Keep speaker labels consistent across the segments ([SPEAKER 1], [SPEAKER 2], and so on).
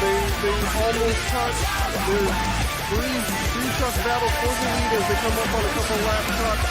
[SPEAKER 1] They almost touch. There's three truck battle for the lead as they come up on a couple lap trucks.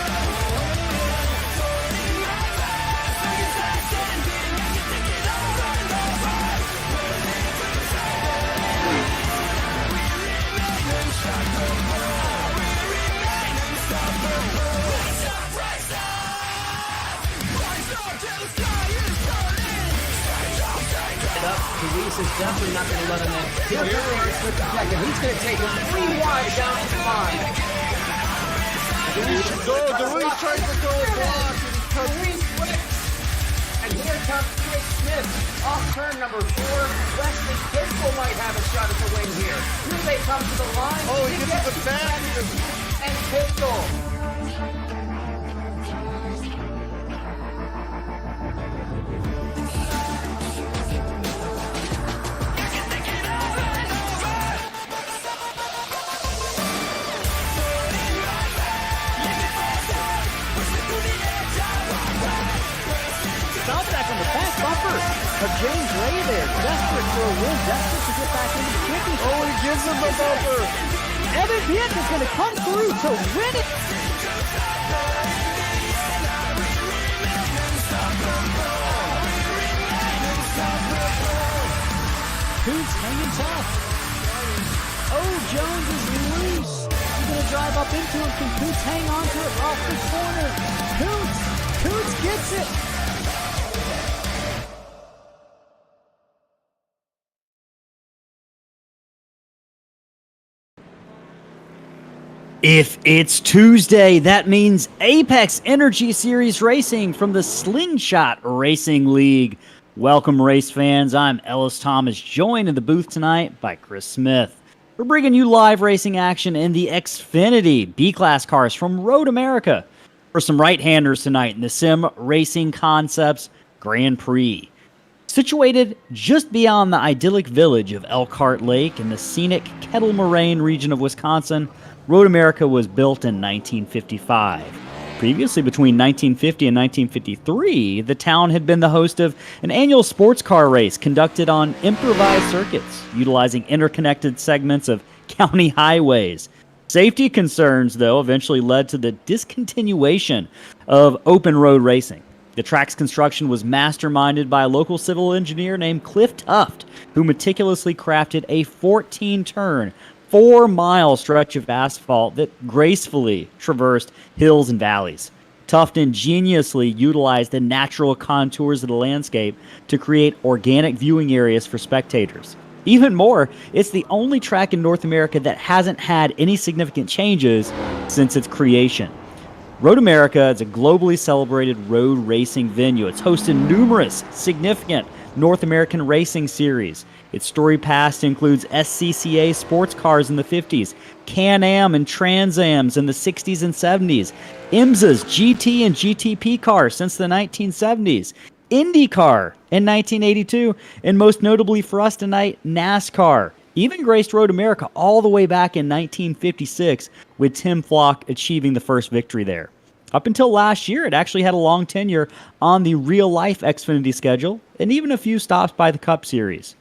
[SPEAKER 2] Luis is definitely not going to let him in. He'll get there in split second. He's going to take him 3 wide down to the line.
[SPEAKER 1] DeWeese tries to go block.
[SPEAKER 2] And here comes Chris Smith off turn number 4. Wesley Pistol might have a shot at the win here. Here they come to the line.
[SPEAKER 1] Oh, he gets the back.
[SPEAKER 2] And Pistol.
[SPEAKER 3] Bounce back on the back bumper of James Ray there. Desperate for a win. Desperate to get back into the championship.
[SPEAKER 1] Oh, he gives him the bumper.
[SPEAKER 3] Evan Piet is going to come through to win it. Coots hanging tough. Oh, Jones is loose. He's going to drive up into him. Can Coots hang on to it off the corner? Coots gets it. If it's Tuesday, that means Apex Energy Series Racing from the Slingshot Racing League. Welcome, race fans. I'm Ellis Thomas, joined in the booth tonight by Chris Smith. We're bringing you live racing action in the Xfinity B-Class cars from Road America for some right-handers tonight in the Sim Racing Concepts Grand Prix. Situated just beyond the idyllic village of Elkhart Lake in the scenic Kettle Moraine region of Wisconsin, Road America was built in 1955. Previously, between 1950 and 1953, the town had been the host of an annual sports car race conducted on improvised circuits, utilizing interconnected segments of county highways. Safety concerns, though, eventually led to the discontinuation of open road racing. The track's construction was masterminded by a local civil engineer named Cliff Tuft, who meticulously crafted a 14-turn, 4-mile stretch of asphalt that gracefully traversed hills and valleys. Tuft ingeniously utilized the natural contours of the landscape to create organic viewing areas for spectators. Even more, it's the only track in North America that hasn't had any significant changes since its creation. Road America is a globally celebrated road racing venue. It's hosted numerous significant North American racing series. Its storied past includes SCCA sports cars in the 50s, Can-Am and Trans-Ams in the 60s and 70s, IMSA's GT and GTP cars since the 1970s, IndyCar in 1982, and most notably for us tonight, NASCAR. Even graced Road America all the way back in 1956, with Tim Flock achieving the first victory there. Up until last year, it actually had a long tenure on the real-life Xfinity schedule, and even a few stops by the Cup Series.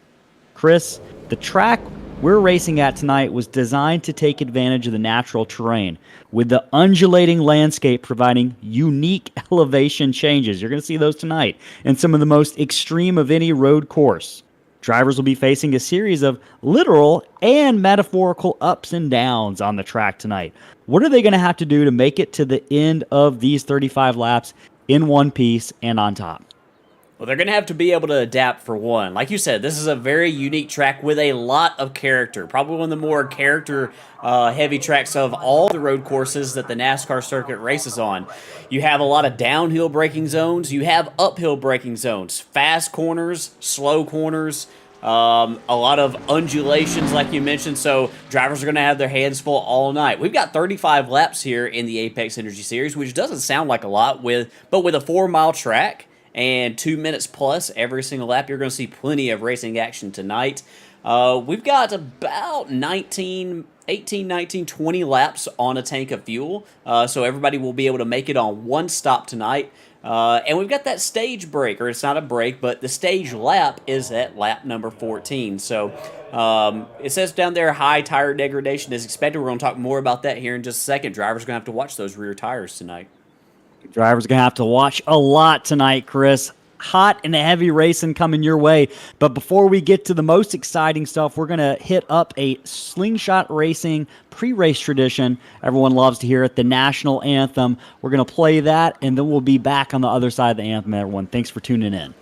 [SPEAKER 3] Chris, the track we're racing at tonight was designed to take advantage of the natural terrain, with the undulating landscape providing unique elevation changes. You're going to see those tonight, and some of the most extreme of any road course. Drivers will be facing a series of literal and metaphorical ups and downs on the track tonight. What are they going to have to do to make it to the end of these 35 laps in one piece and on top?
[SPEAKER 4] Well, they're going to have to be able to adapt for one. Like you said, this is a very unique track with a lot of character. Probably one of the more character-heavy tracks of all the road courses that the NASCAR circuit races on. You have a lot of downhill braking zones. You have uphill braking zones. Fast corners, slow corners, a lot of undulations like you mentioned. So drivers are going to have their hands full all night. We've got 35 laps here in the Apex Energy Series, which doesn't sound like a lot, but with a 4-mile track and 2 minutes plus every single lap, you're going to see plenty of racing action tonight. We've got about 18, 19, 20 laps on a tank of fuel, so everybody will be able to make it on one stop tonight. And we've got that stage break, or it's not a break, but the stage lap is at lap number 14. So it says down there, high tire degradation is expected. We're going to talk more about that here in just a second. Drivers are going to have to watch those rear tires tonight.
[SPEAKER 3] Drivers going to have to watch a lot tonight, Chris. Hot and heavy racing coming your way. But before we get to the most exciting stuff, we're going to hit up a slingshot racing pre-race tradition. Everyone loves to hear it, the national anthem. We're going to play that, and then we'll be back on the other side of the anthem, everyone. Thanks for tuning in.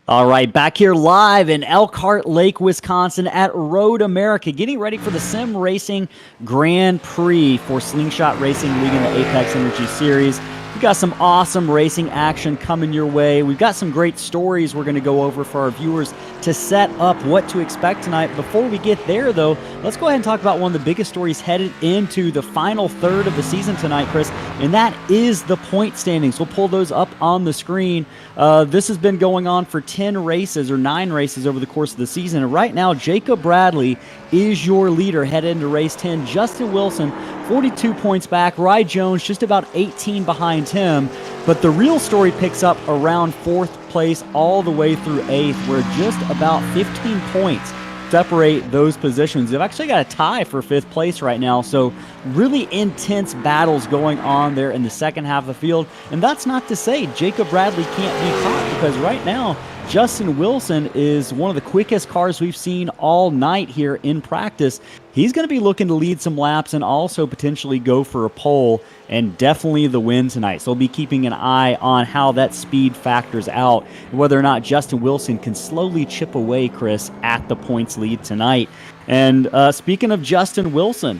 [SPEAKER 3] All right, back here live in Elkhart Lake, Wisconsin at Road America, getting ready for the Sim Racing Grand Prix for Slingshot Racing League in the Apex Energy Series. We've got some awesome racing action coming your way. We've got some great stories we're going to go over for our viewers to set up what to expect tonight. Before we get there, though, let's go ahead and talk about one of the biggest stories headed into the final third of the season tonight, Chris, and that is the point standings. We'll pull those up on the screen. This has been going on for 10 races or 9 races over the course of the season, and right now, Jacob Bradley is your leader headed into race 10. Justin Wilson, 42 points back. Rye Jones just about 18 behind him. But the real story picks up around 4th place all the way through 8th, where just about 15 points separate those positions. They've actually got a tie for 5th place right now, so really intense battles going on there in the second half of the field. And that's not to say Jacob Bradley can't be caught, because right now Justin Wilson is one of the quickest cars we've seen all night here in practice. He's going to be looking to lead some laps and also potentially go for a pole and definitely the win tonight. So we'll be keeping an eye on how that speed factors out and whether or not Justin Wilson can slowly chip away, Chris, at the points lead tonight. And speaking of Justin Wilson,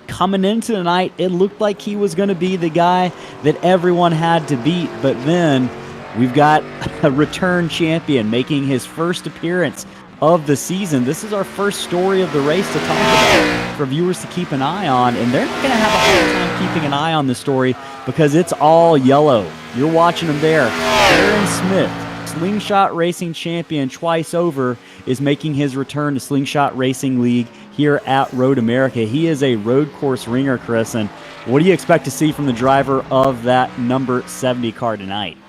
[SPEAKER 3] coming into the night, it looked like he was going to be the guy that everyone had to beat, but then we've got a return champion making his first appearance of the season. This is our first story of the race to talk about for viewers to keep an eye on, and they're going to have a hard time keeping an eye on this story because it's all yellow. You're watching them there. Aaron Smith, Slingshot Racing champion twice over, is making his return to Slingshot Racing League here at Road America. He is a road course ringer, Chris, and what do you expect to see from the driver of that number 70 car tonight?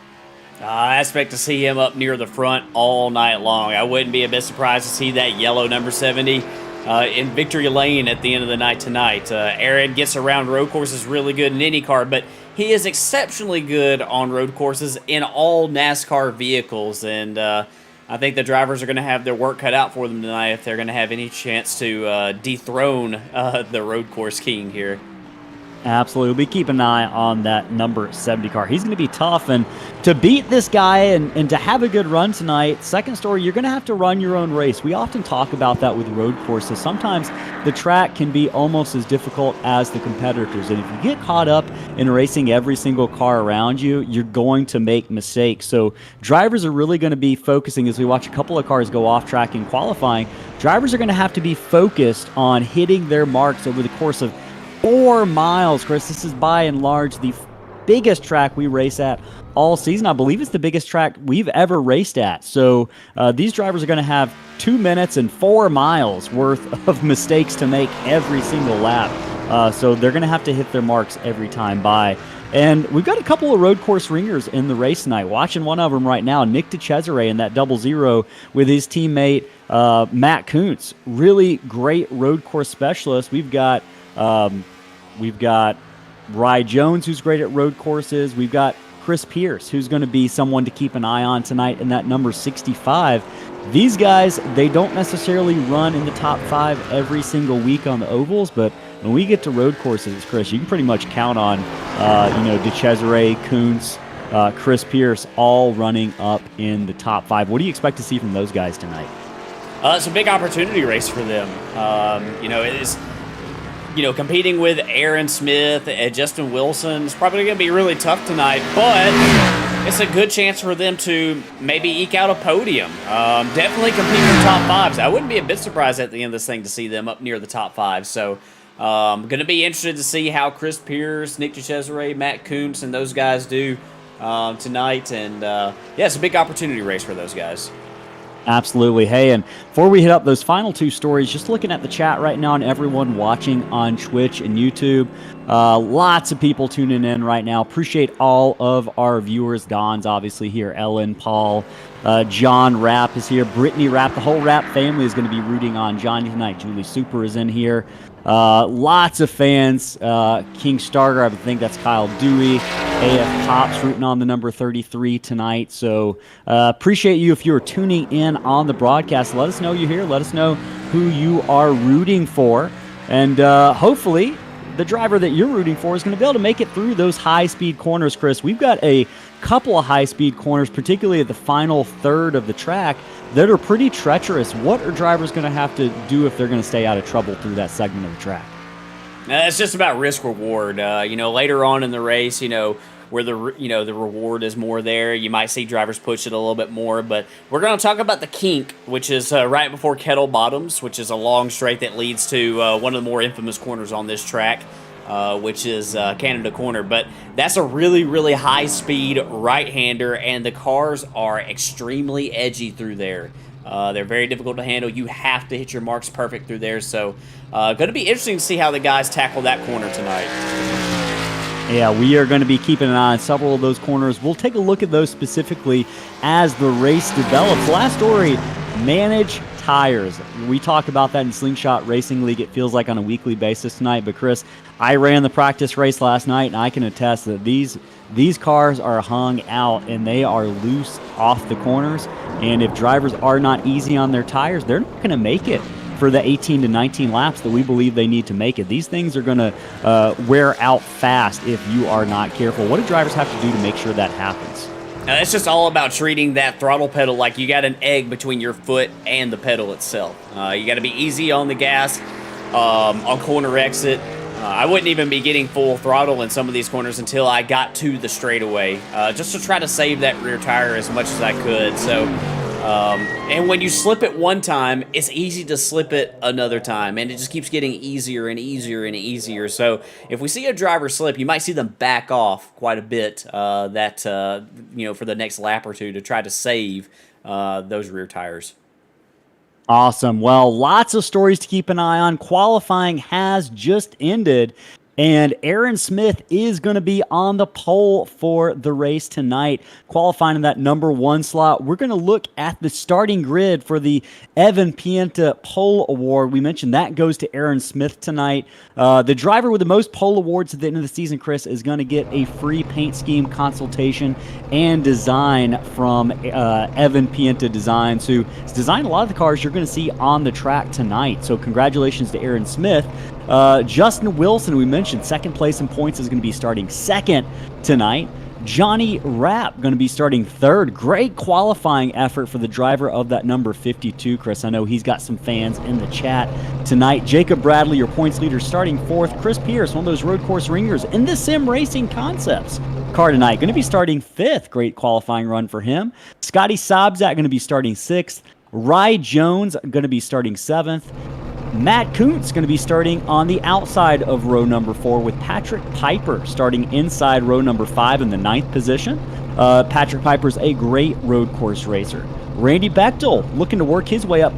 [SPEAKER 4] I expect to see him up near the front all night long. I wouldn't be a bit surprised to see that yellow number 70 in victory lane at the end of the night tonight. Aaron gets around road courses really good in IndyCar, but he is exceptionally good on road courses in all NASCAR vehicles, and I think the drivers are going to have their work cut out for them tonight if they're going to have any chance to dethrone the road course king here.
[SPEAKER 3] Absolutely. We'll be keeping an eye on that number 70 car. He's going to be tough. And to beat this guy and to have a good run tonight, second story, you're going to have to run your own race. We often talk about that with road courses. Sometimes the track can be almost as difficult as the competitors. And if you get caught up in racing every single car around you, you're going to make mistakes. So drivers are really going to be focusing, as we watch a couple of cars go off track in qualifying, drivers are going to have to be focused on hitting their marks over the course of 4 miles. Chris, this is by and large the biggest track we race at all season. I believe it's the biggest track we've ever raced at. So these drivers are going to have 2 minutes and 4 miles worth of mistakes to make every single lap. So they're going to have to hit their marks every time by. And we've got a couple of road course ringers in the race tonight. Watching one of them right now, Nick DeCesare in that 00 with his teammate Matt Kuntz. Really great road course specialist. We've got Rye Jones, who's great at road courses. We've got Chris Pearce, who's going to be someone to keep an eye on tonight in that number 65. These guys, they don't necessarily run in the top 5 every single week on the ovals, but when we get to road courses, Chris, you can pretty much count on, DeCesare, Kuntz, Chris Pearce, all running up in the top 5. What do you expect to see from those guys tonight?
[SPEAKER 4] It's a big opportunity race for them. It is, competing with Aaron Smith and Justin Wilson is probably going to be really tough tonight, but it's a good chance for them to maybe eke out a podium. Definitely compete for top 5s. I wouldn't be a bit surprised at the end of this thing to see them up near the top 5. So going to be interested to see how Chris Pearce, Nick DeCesare, Matt Kuntz, and those guys do tonight. And it's a big opportunity race for those guys.
[SPEAKER 3] Absolutely. Hey, and before we hit up those final 2 stories, just looking at the chat right now and everyone watching on Twitch and YouTube, lots of people tuning in right now. Appreciate all of our viewers. Don's obviously here, Ellen, Paul, John Rapp is here, Brittany Rapp. The whole Rapp family is going to be rooting on Johnny tonight. Julie Super is in here. Lots of fans. King Starger, I think that's Kyle Dewey. AF Cops rooting on the number 33 tonight. So appreciate you if you're tuning in on the broadcast. Let us know you're here. Let us know who you are rooting for. And hopefully the driver that you're rooting for is going to be able to make it through those high-speed corners, Chris. We've got a couple of high-speed corners, particularly at the final third of the track, that are pretty treacherous. What are drivers going to have to do if they're going to stay out of trouble through that segment of the track?
[SPEAKER 4] It's just about risk reward. Later on in the race, where the reward is more there, you might see drivers push it a little bit more. But we're going to talk about the kink, which is right before Kettle Bottoms, which is a long straight that leads to one of the more infamous corners on this track, which is Canada Corner. But that's a really, really high-speed right-hander, and the cars are extremely edgy through there. They're very difficult to handle. You have to hit your marks perfect through there. So going to be interesting to see how the guys tackle that corner tonight.
[SPEAKER 3] Yeah, we are going to be keeping an eye on several of those corners. We'll take a look at those specifically as the race develops. Last story, manage tires. We talk about that in Slingshot Racing League, it feels like on a weekly basis tonight. But Chris, I ran the practice race last night, and I can attest that these cars are hung out and they are loose off the corners. And if drivers are not easy on their tires, they're not going to make it for the 18 to 19 laps that we believe they need to make it. These things are going to wear out fast if you are not careful. What do drivers have to do to make sure that happens?
[SPEAKER 4] It's just all about treating that throttle pedal like you got an egg between your foot and the pedal itself. You got to be easy on the gas, on corner exit. I wouldn't even be getting full throttle in some of these corners until I got to the straightaway, just to try to save that rear tire as much as I could. So, and when you slip it one time, it's easy to slip it another time, and it just keeps getting easier and easier and easier. So if we see a driver slip, you might see them back off quite a bit for the next lap or two to try to save those rear tires.
[SPEAKER 3] Awesome. Well, lots of stories to keep an eye on. Qualifying has just ended, and Aaron Smith is going to be on the pole for the race tonight, qualifying in that number 1 slot. We're going to look at the starting grid for the Evan Pienta Pole Award. We mentioned that goes to Aaron Smith tonight. The driver with the most pole awards at the end of the season, Chris, is going to get a free paint scheme consultation and design from Evan Pienta Designs, who has designed a lot of the cars you're going to see on the track tonight. So congratulations to Aaron Smith. Justin Wilson, we mentioned, second place in points, is going to be starting second tonight. Johnny Rapp going to be starting third. Great qualifying effort for the driver of that number 52, Chris. I know he's got some fans in the chat tonight. Jacob Bradley, your points leader, starting fourth. Chris Pearce, one of those road course ringers in the Sim Racing Concepts car tonight, going to be starting fifth. Great qualifying run for him. Scotty Sobzak going to be starting sixth. Rye Jones going to be starting 7th. Matt Kuntz going to be starting on the outside of row number 4 with Patrick Piper starting inside row number 5 in the 9th position. Patrick Piper's a great road course racer. Randy Bechtel looking to work his way up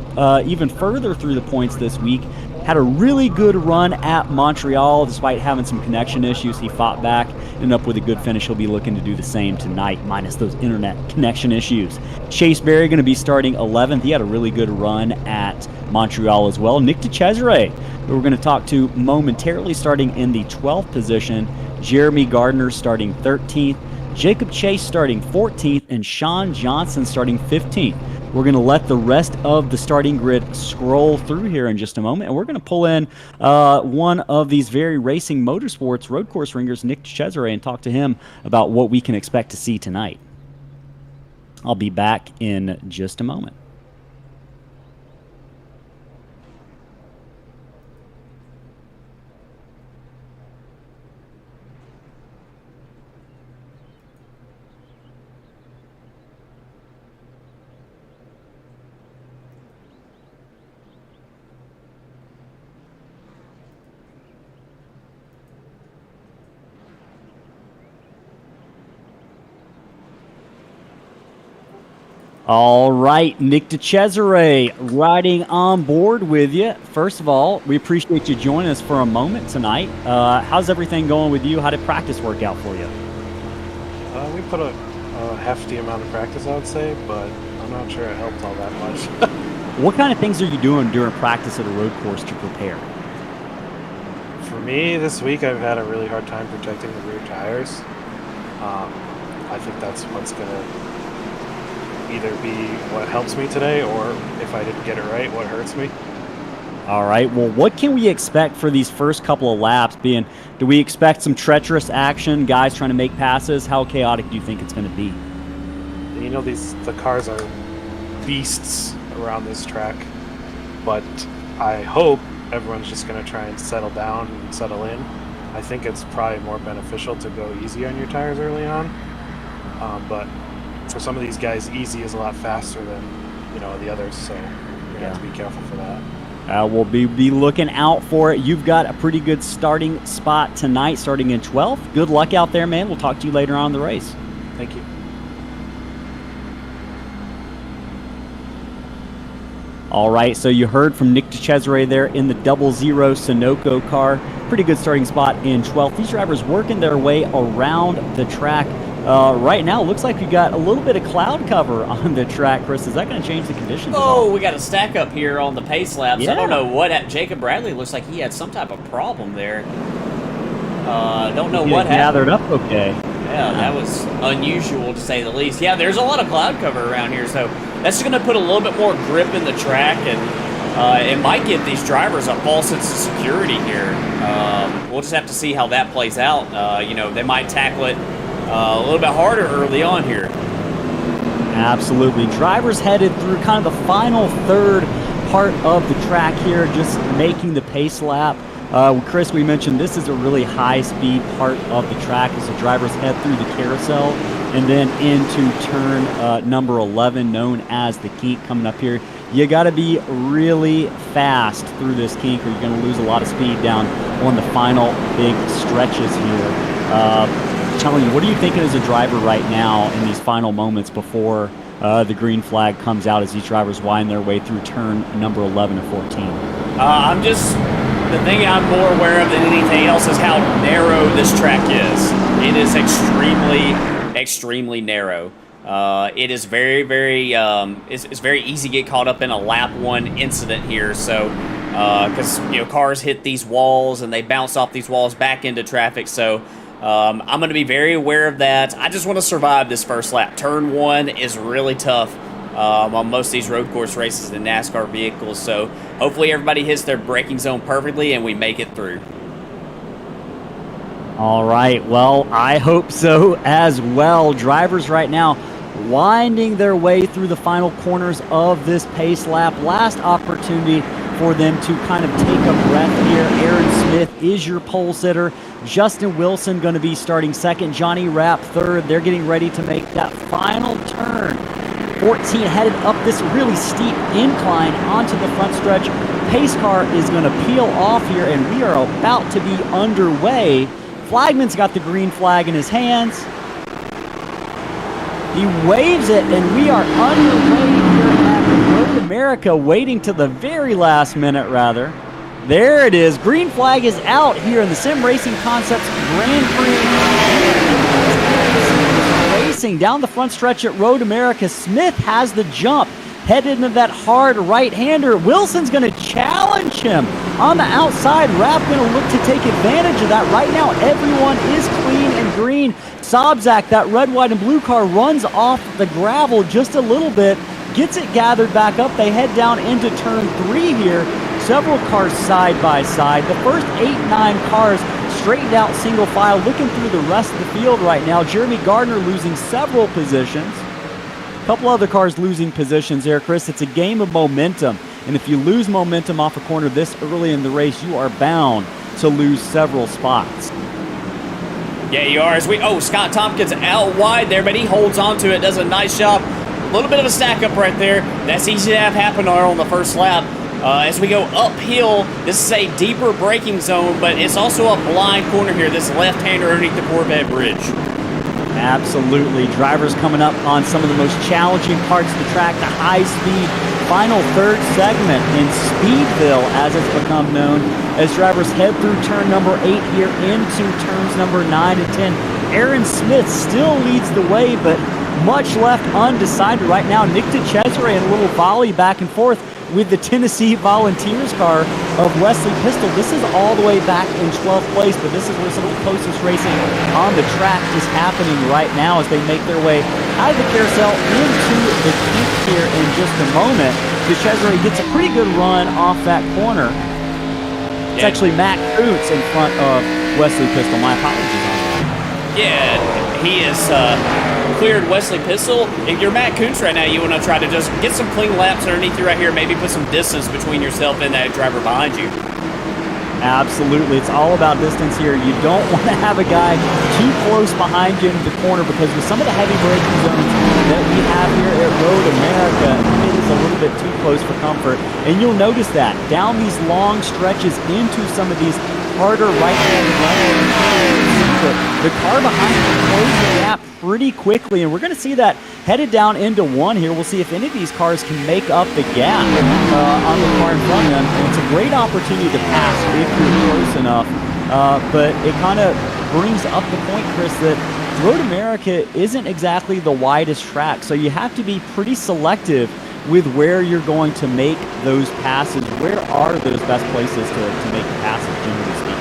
[SPEAKER 3] even further through the points this week. Had a really good run at Montreal despite having some connection issues. He fought back, ended up with a good finish. He'll be looking to do the same tonight, minus those internet connection issues. Chase Berry going to be starting 11th. He had a really good run at Montreal as well. Nick DeCesare, who we're going to talk to momentarily, starting in the 12th position. Jeremy Gardner starting 13th. Jacob Chase starting 14th, and Sean Johnson starting 15th. We're going to let the rest of the starting grid scroll through here in just a moment, and we're going to pull in one of these very racing motorsports road course ringers, Nick Cesare, and talk to him about what we can expect to see tonight. I'll be back in just a moment. All right, Nick DeCesare riding on board with you. First of all, we appreciate you joining us for a moment tonight. How's everything going with you? How did practice work out for you?
[SPEAKER 5] We put a hefty amount of practice, I would say, but I'm not sure it helped all that much.
[SPEAKER 3] What kind of things are you doing during practice at a road course to prepare?
[SPEAKER 5] For me, this week I've had a really hard time protecting the rear tires. I think that's what's going to either be what helps me today, or if I didn't get it right, what hurts me.
[SPEAKER 3] All right, well, what can we expect for these first couple of laps? Do we expect some treacherous action, guys trying to make passes? How chaotic do you think it's going to be?
[SPEAKER 5] You know, the cars are beasts around this track, but I hope everyone's just going to try and settle down and settle in. I think it's probably more beneficial to go easy on your tires early on, but for some of these guys, easy is a lot faster than, the others, so you're going to have to be careful for that.
[SPEAKER 3] We'll be looking out for it. You've got a pretty good starting spot tonight, starting in 12th. Good luck out there, man. We'll talk to you later on in the race.
[SPEAKER 5] Thank you.
[SPEAKER 3] All right, so you heard from Nick DeCesare there in the 00 Sunoco car. Pretty good starting spot in 12th. These drivers working their way around the track. Right now, it looks like we got a little bit of cloud cover on the track, Chris. Is that going to change the conditions?
[SPEAKER 4] Oh, we got a stack up here on the pace laps.
[SPEAKER 3] Yeah.
[SPEAKER 4] I don't know what Jacob Bradley looks like he had some type of problem there. Don't know what happened.
[SPEAKER 3] Gathered up okay.
[SPEAKER 4] Yeah, that was unusual to say the least. Yeah, there's a lot of cloud cover around here, so that's going to put a little bit more grip in the track, and it might give these drivers a false sense of security here. We'll just have to see how that plays out. They might tackle it a little bit harder early on here.
[SPEAKER 3] Absolutely. Drivers headed through kind of the final third part of the track here, just making the pace lap. Chris, we mentioned this is a really high-speed part of the track as the drivers head through the carousel and then into turn number 11, known as the kink, coming up here. You got to be really fast through this kink or you're going to lose a lot of speed down on the final big stretches here. Telling you, what are you thinking as a driver right now in these final moments before the green flag comes out as these drivers wind their way through turn number 11 and 14?
[SPEAKER 4] The thing I'm more aware of than anything else is how narrow this track is. It is extremely narrow. It is very, very, it's very easy to get caught up in a lap one incident here. So, because cars hit these walls and they bounce off these walls back into traffic. So, I'm going to be very aware of that. I just want to survive this first lap. Turn 1 is really tough on most of these road course races in NASCAR vehicles. So hopefully everybody hits their braking zone perfectly and we make it through.
[SPEAKER 3] All right. Well, I hope so as well. Drivers right now winding their way through the final corners of this pace lap. Last opportunity for them to kind of take a breath here. Aaron Smith is your pole sitter. Justin Wilson going to be starting second. Johnny Rapp third. They're getting ready to make that final turn 14 headed up this really steep incline onto the front stretch. Pace car is going to peel off here, and we are about to be underway. Flagman's got the green flag in his hands. He waves it, and we are underway here at Road America, waiting to the very last minute, rather. There it is. Green flag is out here in the Sim Racing Concepts Grand Prix. Racing down the front stretch at Road America. Smith has the jump, headed into that hard right-hander. Wilson's going to challenge him on the outside. Rapp going to look to take advantage of that. Right now, everyone is clean and green. Sobzak, that red, white, and blue car, runs off the gravel just a little bit, gets it gathered back up. They head down into turn 3 here. Several cars side by side. The first 8-9 cars straightened out single file, looking through the rest of the field right now. Jeremy Gardner losing several positions. A couple other cars losing positions there, Chris. It's a game of momentum, and if you lose momentum off a corner this early in the race, you are bound to lose several spots.
[SPEAKER 4] Yeah, you are. Scott Tompkins out wide there, but he holds on to it, does a nice job. A little bit of a stack up right there. That's easy to have happen on the first lap. As we go uphill, this is a deeper braking zone, but it's also a blind corner here. This left-hander underneath the Corvette bridge.
[SPEAKER 3] Absolutely. Drivers coming up on some of the most challenging parts of the track, the high-speed final third segment in Speedville, as it's become known, as drivers head through turn number 8 here into turns number 9 and 10. Aaron Smith still leads the way, but much left undecided right now. Nick DeCesare in a little volley back and forth with the Tennessee Volunteers car of Wesley Pistol. This is all the way back in 12th place, but this is where some of the closest racing on the track is happening right now as they make their way out of the carousel into the peak here in just a moment. DeCesare gets a pretty good run off that corner. It's actually Matt Coots in front of Wesley Pistol. My apologies on that.
[SPEAKER 4] Yeah, he is cleared Wesley Pistol. If you're Matt Kuntz right now, you want to try to just get some clean laps underneath you right here, maybe put some distance between yourself and that driver behind you.
[SPEAKER 3] Absolutely. It's all about distance here. You don't want to have a guy too close behind you in the corner, because with some of the heavy braking zones that we have here at Road America, it is a little bit too close for comfort. And you'll notice that down these long stretches into some of these harder right-hand lanes, the car behind you closes the gap pretty quickly, and we're going to see that headed down into 1 here. We'll see if any of these cars can make up the gap on the car in front of them. And it's a great opportunity to pass if you're close enough. But it kind of brings up the point, Chris, that Road America isn't exactly the widest track, so you have to be pretty selective with where you're going to make those passes. Where are those best places to make the passes, generally speaking?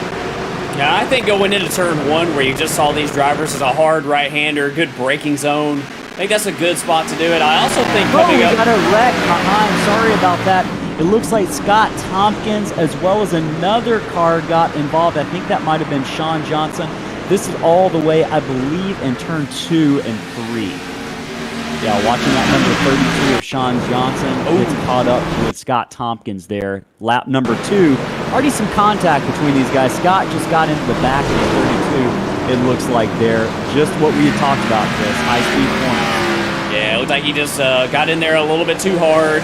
[SPEAKER 4] Yeah, I think going into turn 1, where you just saw these drivers as a hard right-hander, good braking zone, I think that's a good spot to do it. I also think coming up...
[SPEAKER 3] we got a wreck behind. Sorry about that. It looks like Scott Tompkins as well as another car got involved. I think that might have been Sean Johnson. This is all the way, I believe, in turn 2 and 3. Yeah, watching that number 32 of Sean Johnson gets caught up with Scott Tompkins there. Lap number 2. Already some contact between these guys. Scott just got into the back of the 32. It looks like they're just what we had talked about, Chris. High-speed corner.
[SPEAKER 4] Yeah, it looked like he just got in there a little bit too hard.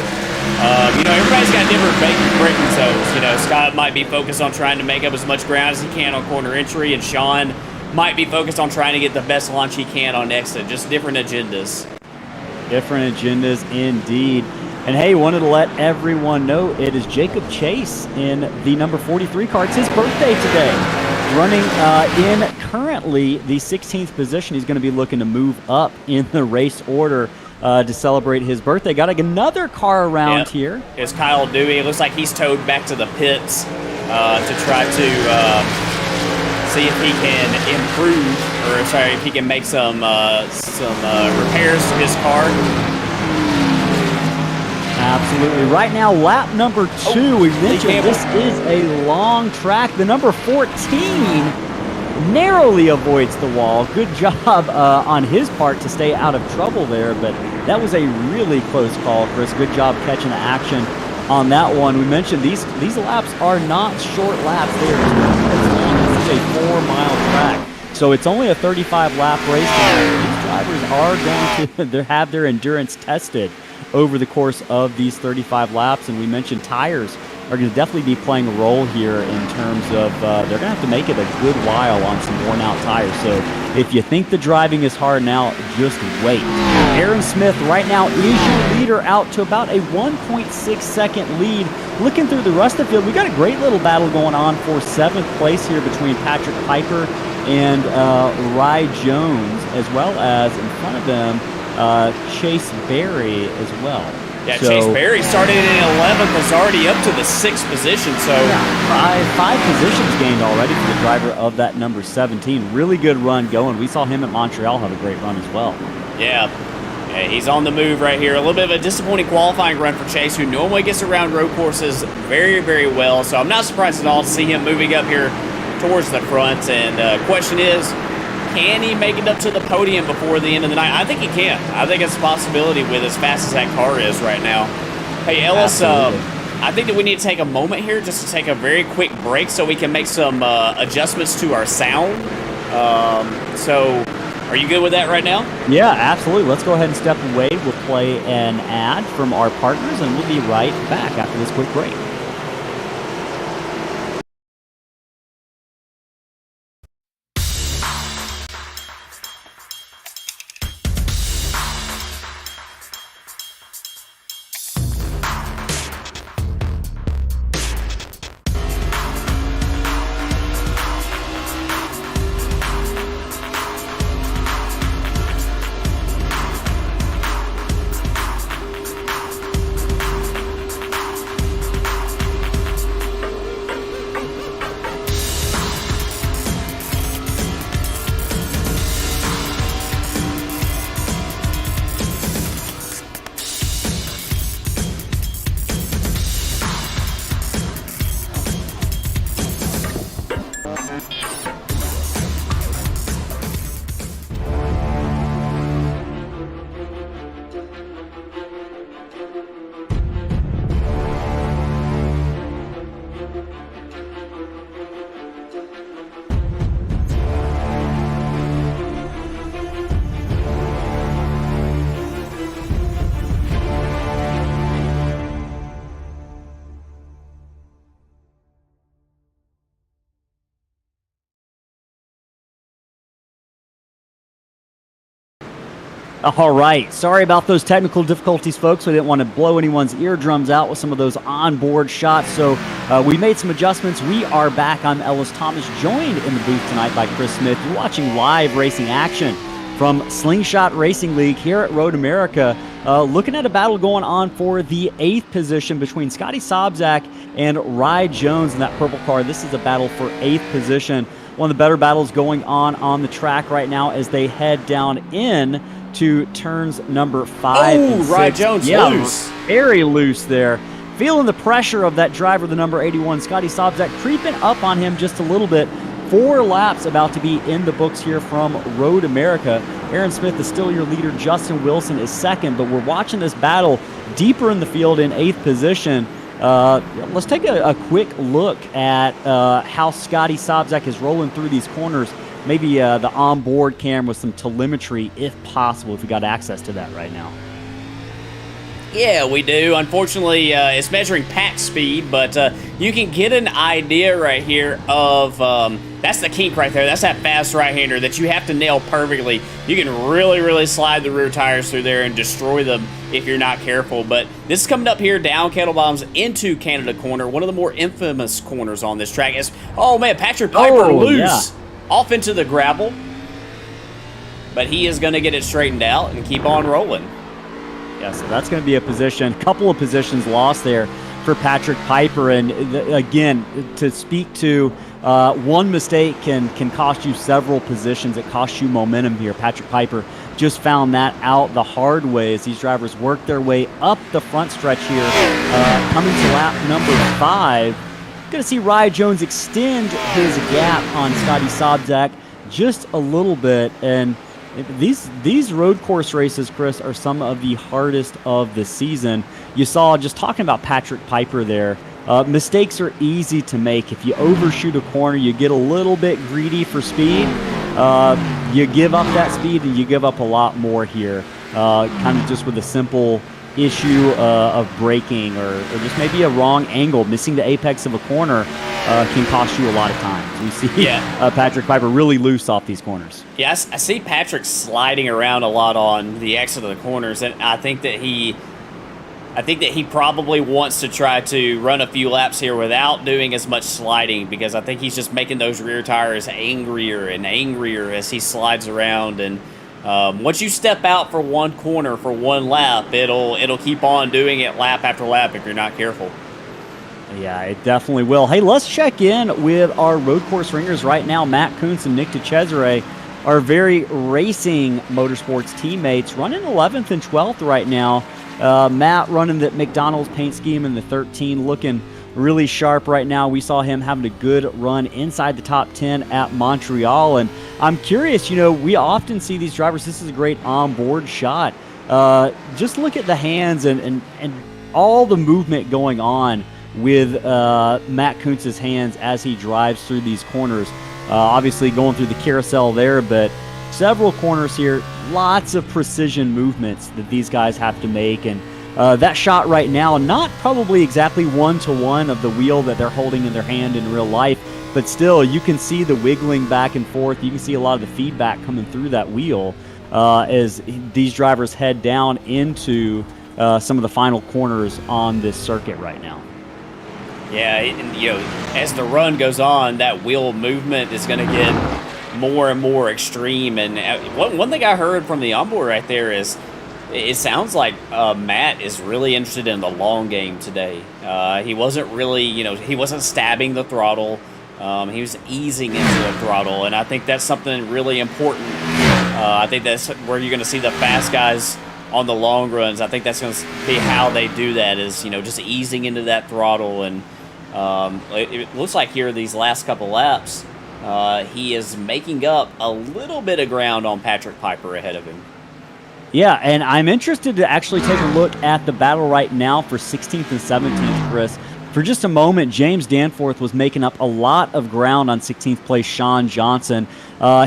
[SPEAKER 4] Everybody's got different braking zones. Scott might be focused on trying to make up as much ground as he can on corner entry, and Sean might be focused on trying to get the best launch he can on exit. Just different agendas.
[SPEAKER 3] Different agendas indeed. And hey, wanted to let everyone know it is Jacob Chase in the number 43 car. It's his birthday today. Running in currently the 16th position. He's going to be looking to move up in the race order to celebrate his birthday. Got another car around here.
[SPEAKER 4] It's Kyle Dewey. It looks like he's towed back to the pits to try to see if he can if he can make some repairs to his car.
[SPEAKER 3] Absolutely. Right now, lap number 2. We mentioned this is a long track. The number 14 narrowly avoids the wall. Good job on his part to stay out of trouble there, but that was a really close call, Chris. Good job catching the action on that one. We mentioned these laps are not short laps. They are 2 minutes long. This is a 4-mile track, so it's only a 35-lap race. These drivers are going to have their endurance tested over the course of these 35 laps. And we mentioned tires are going to definitely be playing a role here in terms of they're going to have to make it a good while on some worn out tires. So if you think the driving is hard now, just wait. Aaron Smith right now is your leader, out to about a 1.6 second lead. Looking through the rest of the field, we got a great little battle going on for 7th place here between Patrick Piper and Rye Jones, as well as in front of them Chase Berry as well.
[SPEAKER 4] Yeah, so, Chase Berry started in 11th, is already up to the 6th position. So
[SPEAKER 3] yeah, five positions gained already for the driver of that number 17. Really good run going. We saw him at Montreal have a great run as well.
[SPEAKER 4] Yeah, he's on the move right here. A little bit of a disappointing qualifying run for Chase, who normally gets around road courses very, very well. So I'm not surprised at all to see him moving up here towards the front. And question is, can he make it up to the podium before the end of the night? I think he can. I think it's a possibility with as fast as that car is right now. Hey, Ellis, I think that we need to take a moment here just to take a very quick break so we can make some adjustments to our sound. So are you good with that right now?
[SPEAKER 3] Yeah, absolutely. Let's go ahead and step away. We'll play an ad from our partners, and we'll be right back after this quick break. All right. Sorry about those technical difficulties, folks. We didn't want to blow anyone's eardrums out with some of those onboard shots. So we made some adjustments. We are back. I'm Ellis Thomas, joined in the booth tonight by Chris Smith. You're watching live racing action from Slingshot Racing League here at Road America. Looking at a battle going on for the 8th position between Scotty Sobczak and Rye Jones in that purple car. This is a battle for 8th position. One of the better battles going on the track right now as they head down in to turns number 5 and 6.
[SPEAKER 4] Rye Jones loose.
[SPEAKER 3] Very loose there. Feeling the pressure of that driver, the number 81, Scotty Sobczak, creeping up on him just a little bit. 4 laps about to be in the books here from Road America. Aaron Smith is still your leader. Justin Wilson is second, but we're watching this battle deeper in the field in 8th position. Let's take a quick look at how Scotty Sobczak is rolling through these corners. Maybe the onboard cam with some telemetry, if possible, if we got access to that right now.
[SPEAKER 4] Yeah, we do. Unfortunately, it's measuring pack speed, but you can get an idea right here of that's the kink right there. That's that fast right-hander that you have to nail perfectly. You can really, really slide the rear tires through there and destroy them if you're not careful. But this is coming up here down Kettlebombs into Canada Corner, one of the more infamous corners on this track. Oh, man, Patrick Piper loose. Yeah. Off into the gravel, but he is going to get it straightened out and keep on rolling.
[SPEAKER 3] Yeah, so that's going to be a position, couple of positions lost there for Patrick Piper. And again, to speak to one mistake can cost you several positions. It costs you momentum here. Patrick Piper just found that out the hard way as these drivers work their way up the front stretch here, coming to lap number 5. Going to see Rye Jones extend his gap on Scotty Sobczak just a little bit. And these road course races, Chris, are some of the hardest of the season. You saw, just talking about Patrick Piper there, mistakes are easy to make. If you overshoot a corner, you get a little bit greedy for speed, you give up that speed and you give up a lot more here, kind of just with a simple issue of braking or just maybe a wrong angle. Missing the apex of a corner can cost you a lot of time. We see Patrick Piper really loose off these corners.
[SPEAKER 4] Yeah, I see Patrick sliding around a lot on the exit of the corners, and I think that he probably wants to try to run a few laps here without doing as much sliding, because I think he's just making those rear tires angrier and angrier as he slides around. And once you step out for one corner for one lap, it'll keep on doing it lap after lap if you're not careful.
[SPEAKER 3] Yeah, it definitely will. Hey, let's check in with our road course ringers right now. Matt Kuntz and Nick DeCesare, our very racing motorsports teammates, running 11th and 12th right now. Matt running the McDonald's paint scheme in the 13, looking really sharp right now. We saw him having a good run inside the top 10 at Montreal. And I'm curious, we often see these drivers. This is a great onboard shot. Just look at the hands and all the movement going on with Matt Kuntz's hands as he drives through these corners. Obviously going through the carousel there, but several corners here, lots of precision movements that these guys have to make. And that shot right now, not probably exactly one-to-one of the wheel that they're holding in their hand in real life, but still you can see the wiggling back and forth. You can see a lot of the feedback coming through that wheel as these drivers head down into some of the final corners on this circuit right now.
[SPEAKER 4] Yeah, and, as the run goes on, that wheel movement is going to get more and more extreme. And one thing I heard from the onboard right there is it sounds like Matt is really interested in the long game today. He wasn't really, he wasn't stabbing the throttle. He was easing into the throttle, and I think that's something really important. I think that's where you're going to see the fast guys on the long runs. I think that's going to be how they do that, is just easing into that throttle. And it looks like here these last couple laps, he is making up a little bit of ground on Patrick Piper ahead of him.
[SPEAKER 3] Yeah, and I'm interested to actually take a look at the battle right now for 16th and 17th, Chris. For just a moment, James Danforth was making up a lot of ground on 16th place Sean Johnson.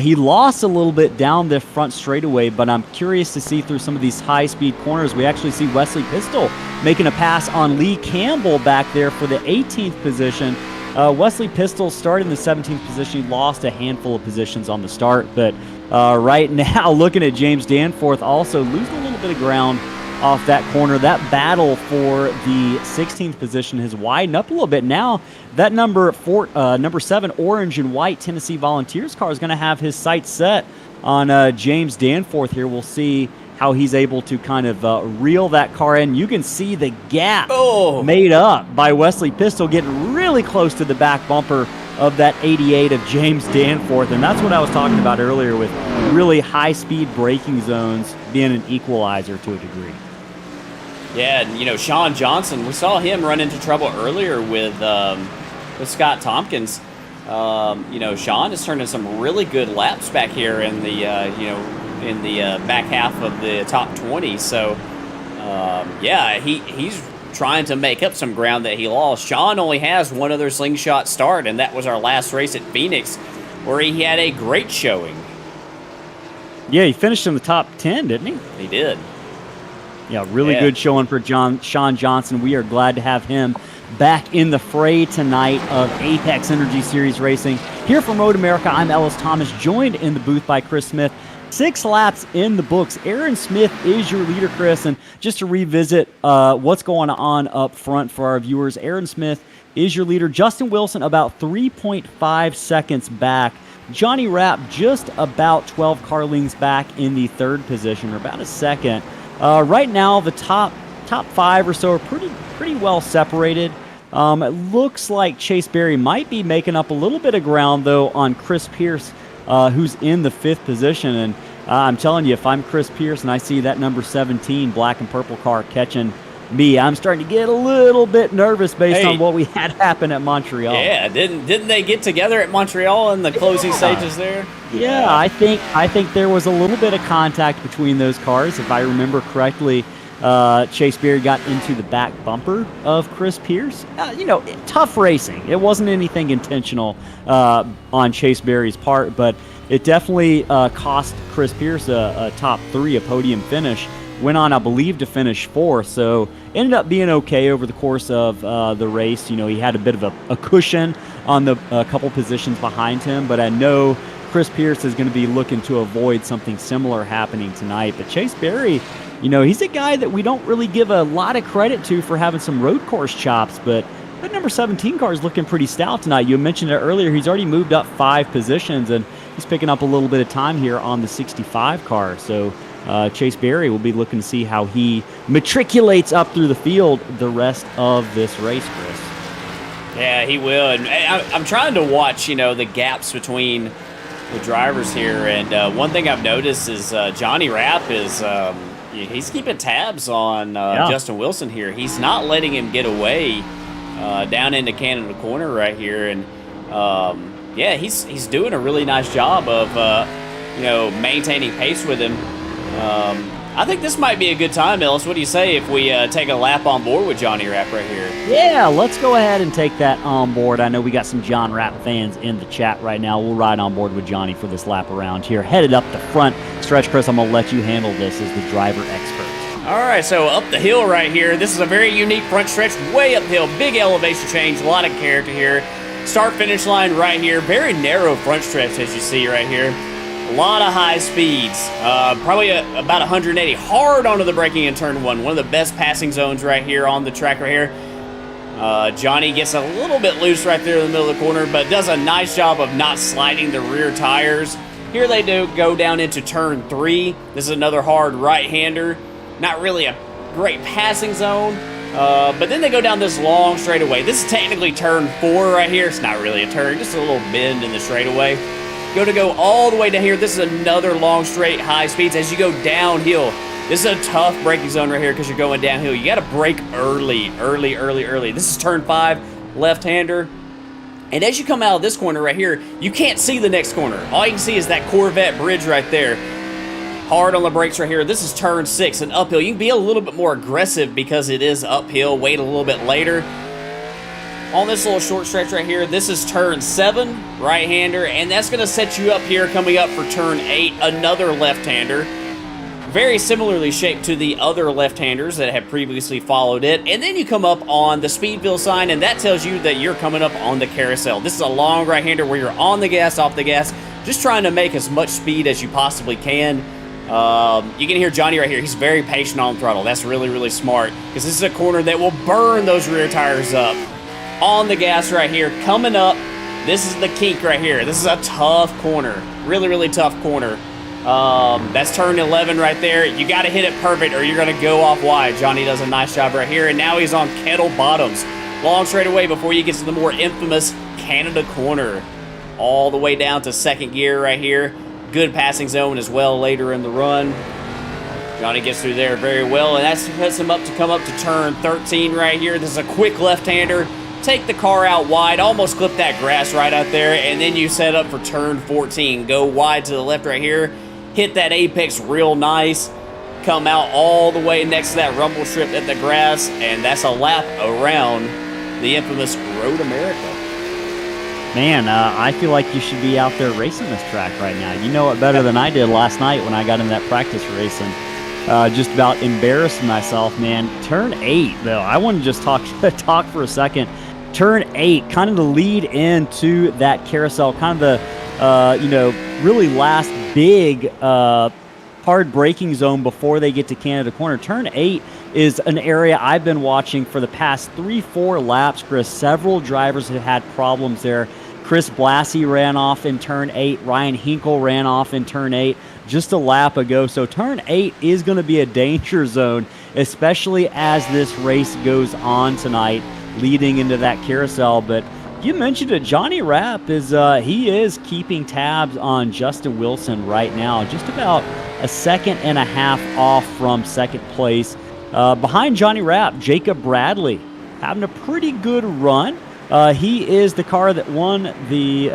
[SPEAKER 3] He lost a little bit down the front straightaway, but I'm curious to see through some of these high-speed corners. We actually see Wesley Pistol making a pass on Lee Campbell back there for the 18th position. Wesley Pistol started in the 17th position. He lost a handful of positions on the start, but right now, looking at James Danforth also losing a little bit of ground off that corner. That battle for the 16th position has widened up a little bit. Now that number 7 orange and white Tennessee Volunteers car is going to have his sights set on James Danforth here. We'll see how he's able to kind of reel that car in. You can see the gap made up by Wesley Pistol getting really close to the back bumper of that 88 of James Danforth, and that's what I was talking about earlier with really high-speed braking zones being an equalizer to a degree.
[SPEAKER 4] Yeah, and Sean Johnson, we saw him run into trouble earlier with Scott Tompkins. Sean is turning some really good laps back here in the back half of the top 20. So he's trying to make up some ground that he lost. Sean only has one other slingshot start, and that was our last race at Phoenix, where he had a great showing.
[SPEAKER 3] Yeah, he finished in the top 10, didn't he?
[SPEAKER 4] He did.
[SPEAKER 3] Yeah, really good showing for Sean Johnson. We are glad to have him back in the fray tonight of Apex Energy Series Racing. Here from Road America, I'm Ellis Thomas, joined in the booth by Chris Smith. 6 laps in the books. Aaron Smith is your leader, Chris. And just to revisit what's going on up front for our viewers, Aaron Smith is your leader. Justin Wilson about 3.5 seconds back. Johnny Rapp just about 12 car lengths back in the 3rd position, or about a second. Right now, the top 5 or so are pretty well separated. It looks like Chase Berry might be making up a little bit of ground, though, on Chris Pearce, who's in the 5th position. And I'm telling you, if I'm Chris Pearce and I see that number 17 black and purple car catching me, I'm starting to get a little bit nervous based on what we had happen at Montreal.
[SPEAKER 4] Yeah, didn't they get together at Montreal in the closing stages there?
[SPEAKER 3] Yeah, I think there was a little bit of contact between those cars, if I remember correctly. Chase Berry got into the back bumper of Chris Pearce. Tough racing. It wasn't anything intentional on Chase Berry's part, but it definitely cost Chris Pearce a top 3, a podium finish. Went on, I believe, to finish 4th, so ended up being okay over the course of the race. He had a bit of a cushion on the couple positions behind him, but I know Chris Pearce is going to be looking to avoid something similar happening tonight. But Chase Berry, he's a guy that we don't really give a lot of credit to for having some road course chops, but that number 17 car is looking pretty stout tonight. You mentioned it earlier. He's already moved up 5 positions, and he's picking up a little bit of time here on the 65 car. So Chase Berry will be looking to see how he matriculates up through the field the rest of this race, Chris.
[SPEAKER 4] Yeah, he will. And I'm trying to watch, the gaps between the drivers here. And one thing I've noticed is Johnny Rapp is he's keeping tabs on Justin Wilson here. He's not letting him get away down into Canada Corner right here. And, he's doing a really nice job of, maintaining pace with him. I think this might be a good time, Ellis. What do you say if we take a lap on board with Johnny Rapp right here?
[SPEAKER 3] Yeah, let's go ahead and take that on board. I know we got some John Rapp fans in the chat right now. We'll ride on board with Johnny for this lap around here. Headed up the front stretch, Chris. I'm going to let you handle this as the driver expert.
[SPEAKER 4] All right, so up the hill right here. This is a very unique front stretch, way uphill, big elevation change, a lot of character here. Start-finish line right here. Very narrow front stretch, as you see right here. A lot of high speeds, probably about 180, hard onto the braking in turn 1. One of the best passing zones right here on the track right here. Johnny gets a little bit loose right there in the middle of the corner, but does a nice job of not sliding the rear tires. Here they do go down into turn 3. This is another hard right-hander. Not really a great passing zone, but then they go down this long straightaway. This is technically turn 4 right here. It's not really a turn, just a little bend in the straightaway. Go all the way down here. This is another long straight high speeds as you go downhill. This is a tough braking zone right here because you're going downhill. You got to brake early. This is turn 5, left-hander. And as you come out of this corner right here, you can't see the next corner. All you can see is that Corvette bridge right there. Hard on the brakes right here. This is turn 6 and uphill. You can be a little bit more aggressive because it is uphill. Wait a little bit later. On this little short stretch right here, this is turn 7, right-hander, and that's going to set you up here coming up for turn 8, another left-hander. Very similarly shaped to the other left-handers that have previously followed it. And then you come up on the speedville sign, and that tells you that you're coming up on the carousel. This is a long right-hander where you're on the gas, off the gas, just trying to make as much speed as you possibly can. You can hear Johnny right here. He's very patient on throttle. That's really, really smart because this is a corner that will burn those rear tires up. On the gas right here, coming up. This is the kink right here. This is a tough corner. Really, really tough corner. That's turn 11 right there. You got to hit it perfect or you're going to go off wide. Johnny does a nice job right here, and now he's on kettle bottoms. Long straightaway before you get to the more infamous Canada corner. All the way down to second gear right here. Good passing zone as well later in the run. Johnny gets through there very well, and that sets him up to come up to turn 13 right here. This is a quick left-hander. Take the car out wide, almost clip that grass right out there, and then you set up for turn 14. Go wide to the left right here, hit that apex real nice, come out all the way next to that rumble strip at the grass, and that's a lap around the infamous Road America.
[SPEAKER 3] Man, I feel like you should be out there racing this track right now. You know it better than I did last night when I got in that practice race and just about embarrassed myself, man. Turn 8, though. I want to just talk for a second. Turn 8, kind of the lead into that carousel, kind of the, really last big hard braking zone before they get to Canada Corner. Turn 8 is an area I've been watching for the past 3-4 laps, Chris. Several drivers have had problems there. Chris Blassie ran off in turn 8. Ryan Hinkle ran off in turn 8 just a lap ago. So turn 8 is going to be a danger zone, especially as this race goes on tonight, leading into that carousel. But you mentioned it, Johnny Rapp is he is keeping tabs on Justin Wilson right now, just about a second and a half off from second place. Behind Johnny Rapp, Jacob Bradley having a pretty good run. He is the car that won the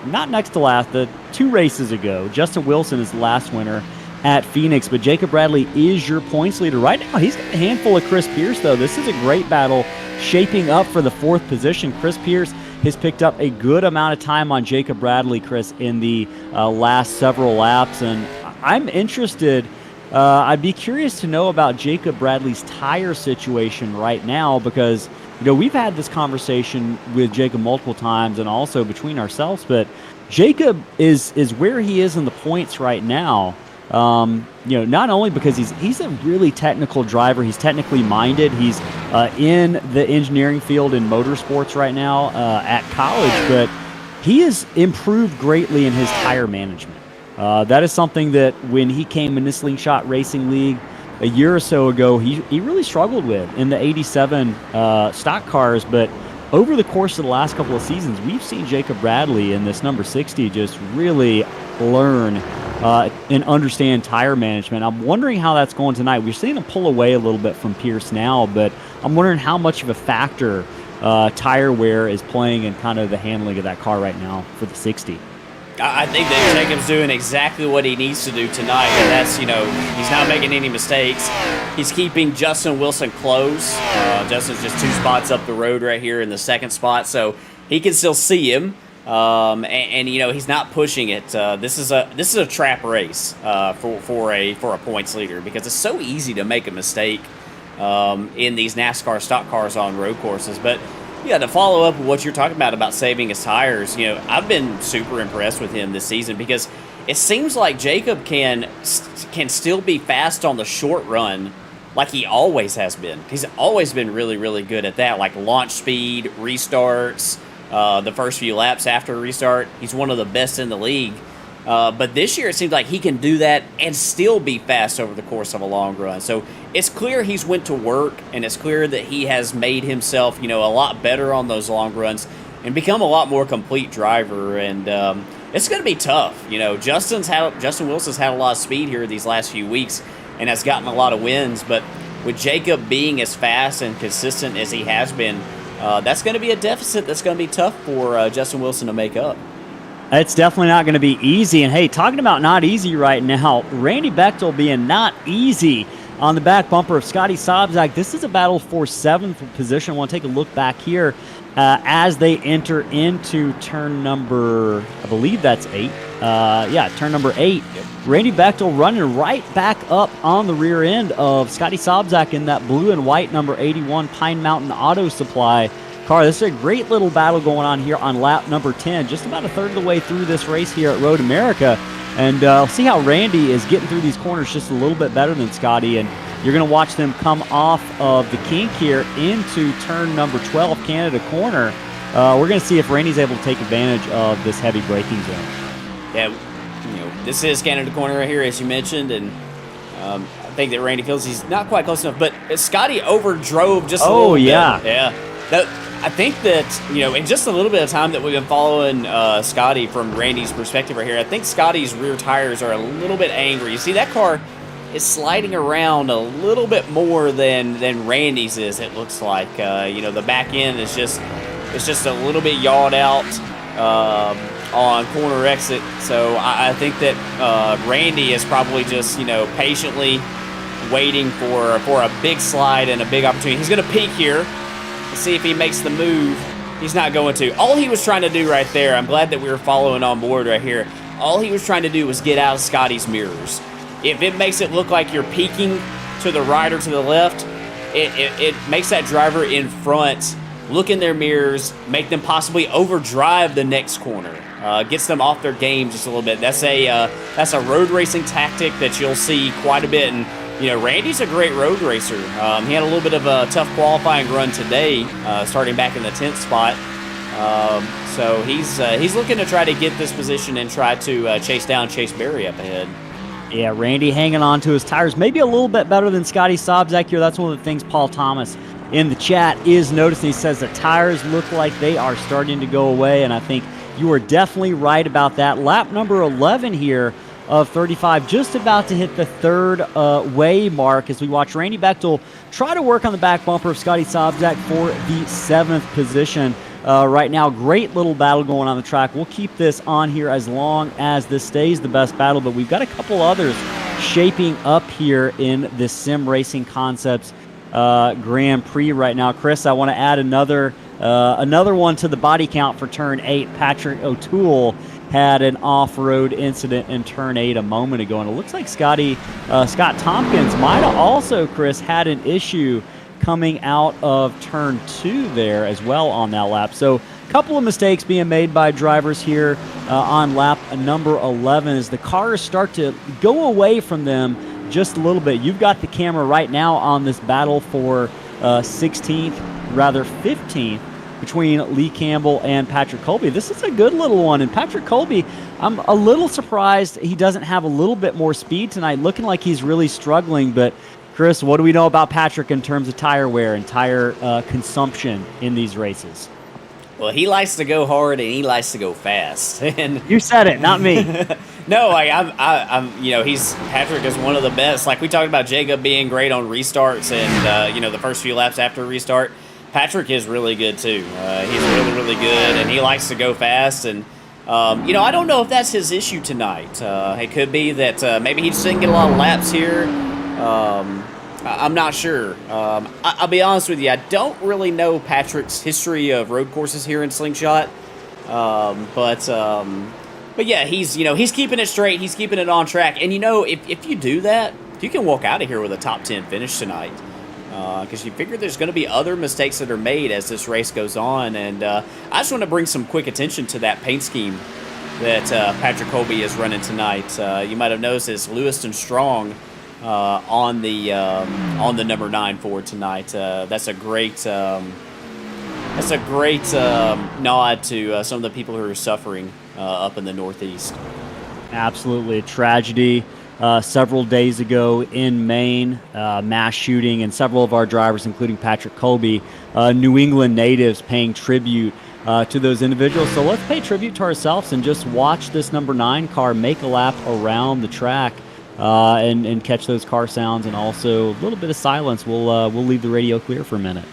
[SPEAKER 3] not next to last, the 2 races ago. Justin Wilson is the last winner. at Phoenix. But Jacob Bradley is your points leader. Right now, he's got a handful of Chris Pearce, though. This is a great battle shaping up for the 4th position. Chris Pearce has picked up a good amount of time on Jacob Bradley, Chris, in the last several laps. And I'm interested. I'd be curious to know about Jacob Bradley's tire situation right now, because we've had this conversation with Jacob multiple times and also between ourselves, but Jacob is where he is in the points right now. Not only because he's a really technical driver, he's technically minded, he's in the engineering field in motorsports right now at college, but he has improved greatly in his tire management. That is something that when he came in the Slingshot Racing League a year or so ago, he really struggled with in the 87 stock cars. But over the course of the last couple of seasons, we've seen Jacob Bradley in this number 60 just really learn and understand tire management. I'm wondering how that's going tonight. We're seeing him pull away a little bit from Pearce now, but I'm wondering how much of a factor tire wear is playing in kind of the handling of that car right now for the 60.
[SPEAKER 4] I think that Jacob's doing exactly what he needs to do tonight, and that's, he's not making any mistakes. He's keeping Justin Wilson close. Justin's just 2 spots up the road right here in the 2nd spot, so he can still see him. And he's not pushing it. This is a trap race for a points leader, because it's so easy to make a mistake in these NASCAR stock cars on road courses. But yeah, to follow up with what you're talking about saving his tires, I've been super impressed with him this season, because it seems like Jacob can still be fast on the short run like he always has been. He's always been really, really good at that, like launch speed, restarts, the first few laps after a restart. He's one of the best in the league. But this year it seems like he can do that and still be fast over the course of a long run. So it's clear he's went to work, and it's clear that he has made himself, a lot better on those long runs and become a lot more complete driver. And it's going to be tough. Justin Wilson's had a lot of speed here these last few weeks and has gotten a lot of wins. But with Jacob being as fast and consistent as he has been, that's going to be a deficit that's going to be tough for Justin Wilson to make up.
[SPEAKER 3] It's definitely not going to be easy. And hey, talking about not easy right now, Randy Bechtel being not easy on the back bumper of Scotty Sobczak. This is a battle for 7th position. I want to take a look back here as they enter into turn number, I believe that's 8. Turn number 8. Randy Bechtel running right back up on the rear end of Scotty Sobczak in that blue and white number 81 Pine Mountain Auto Supply car. This is a great little battle going on here on lap number 10, just about a third of the way through this race here at Road America. And see how Randy is getting through these corners just a little bit better than Scotty. And you're going to watch them come off of the kink here into turn number 12, Canada Corner. We're going to see if Randy's able to take advantage of this heavy braking zone.
[SPEAKER 4] Yeah, this is Canada Corner right here, as you mentioned, and I think that Randy feels he's not quite close enough. But Scotty overdrove just a little bit. Yeah. I think that, in just a little bit of time that we've been following Scotty from Randy's perspective right here, I think Scotty's rear tires are a little bit angry. You see, that car is sliding around a little bit more than Randy's is, it looks like. The back end is just a little bit yawed out on corner exit. So I think that Randy is probably just, patiently waiting for a big slide and a big opportunity. He's going to peek here. See if he makes the move. He's not going to. All he was trying to do right there, I'm glad that we were following on board right here. All he was trying to do was get out of Scotty's mirrors. If it makes it look like you're peeking to the right or to the left, it makes that driver in front look in their mirrors, make them possibly overdrive the next corner. Gets them off their game just a little bit. That's a road racing tactic that you'll see quite a bit. And Randy's a great road racer. He had a little bit of a tough qualifying run today, starting back in the 10th spot. So he's looking to try to get this position and try to chase down Chase Berry up ahead.
[SPEAKER 3] Yeah, Randy hanging on to his tires. Maybe a little bit better than Scotty Sobczak here. That's one of the things Paul Thomas in the chat is noticing. He says the tires look like they are starting to go away, and I think you are definitely right about that. Lap number 11 here of 35, just about to hit the third way mark as we watch Randy Bechtel try to work on the back bumper of Scotty Sobczak for the 7th position. Right now, great little battle going on the track. We'll keep this on here as long as this stays the best battle, but we've got a couple others shaping up here in this Sim Racing Concepts Grand Prix right now. Chris, I want to add another one to the body count for Turn 8. Patrick O'Toole had an off-road incident in Turn 8 a moment ago, and it looks like Scott Tompkins might have also, Chris, had an issue coming out of Turn 2 there as well on that lap. So a couple of mistakes being made by drivers here on lap number 11 as the cars start to go away from them just a little bit. You've got the camera right now on this battle for 15th between Lee Campbell and Patrick Colby. This is a good little one, and Patrick Colby, I'm a little surprised he doesn't have a little bit more speed tonight, looking like he's really struggling. But Chris, what do we know about Patrick in terms of tire wear and tire consumption in these races?
[SPEAKER 4] Well, he likes to go hard and he likes to go fast. And
[SPEAKER 3] you said it, not me.
[SPEAKER 4] No, Patrick is one of the best. Like we talked about Jacob being great on restarts and the first few laps after a restart. Patrick is really good too. He's really, really good, and he likes to go fast. And I don't know if that's his issue tonight. It could be that maybe he just didn't get a lot of laps here. I'm not sure. I'll be honest with you. I don't really know Patrick's history of road courses here in Slingshot. But yeah, he's keeping it straight. He's keeping it on track. And if you do that, you can walk out of here with a top 10 finish tonight. Because you figure there's going to be other mistakes that are made as this race goes on. And I just want to bring some quick attention to that paint scheme that Patrick Colby is running tonight. You might have noticed it's Lewiston Strong on the number 9 Ford tonight. That's a great nod to some of the people who are suffering up in the Northeast.
[SPEAKER 3] Absolutely a tragedy. Several days ago in Maine, mass shooting, and several of our drivers, including Patrick Colby, New England natives, paying tribute to those individuals. So let's pay tribute to ourselves and just watch this number 9 car make a lap around the track and catch those car sounds, and also a little bit of silence. We'll leave the radio clear for a minute.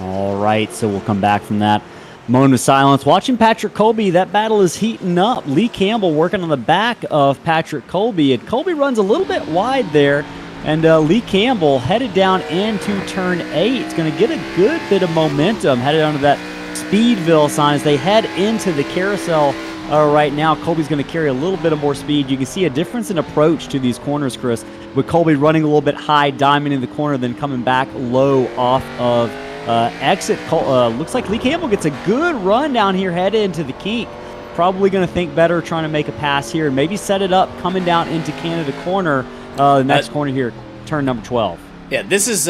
[SPEAKER 3] All right, so we'll come back from that moment of silence. Watching Patrick Colby, that battle is heating up. Lee Campbell working on the back of Patrick Colby, and Colby runs a little bit wide there, and Lee Campbell headed down into turn 8. It's going to get a good bit of momentum headed onto that Speedville sign as they head into the carousel right now. Colby's going to carry a little bit of more speed. You can see a difference in approach to these corners, Chris, with Colby running a little bit high, diamond in the corner, then coming back low off of exit. Looks like Lee Campbell gets a good run down here, headed into the kink. Probably going to think better, trying to make a pass here and maybe set it up coming down into Canada Corner. The next corner here, turn number 12.
[SPEAKER 4] Yeah, this is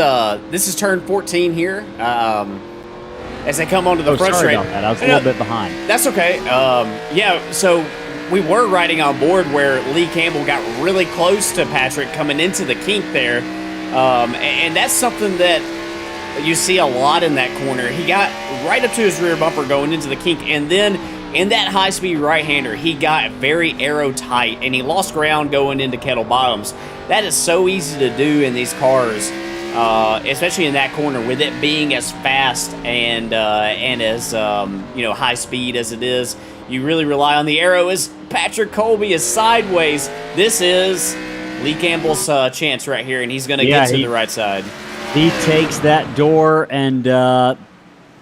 [SPEAKER 4] turn 14 here. As they come onto the front straight.
[SPEAKER 3] Sorry about that. I was a little bit behind.
[SPEAKER 4] That's okay. Yeah, so we were riding on board where Lee Campbell got really close to Patrick coming into the kink there, and that's something that you see a lot in that corner. He got right up to his rear bumper going into the kink, and then in that high-speed right-hander, he got very arrow tight, and he lost ground going into Kettle Bottoms. That is so easy to do in these cars, especially in that corner, with it being as fast and as high speed as it is. You really rely on the arrow. As Patrick Colby is sideways, this is Lee Campbell's chance right here, and he's going to get to the right side.
[SPEAKER 3] He takes that door and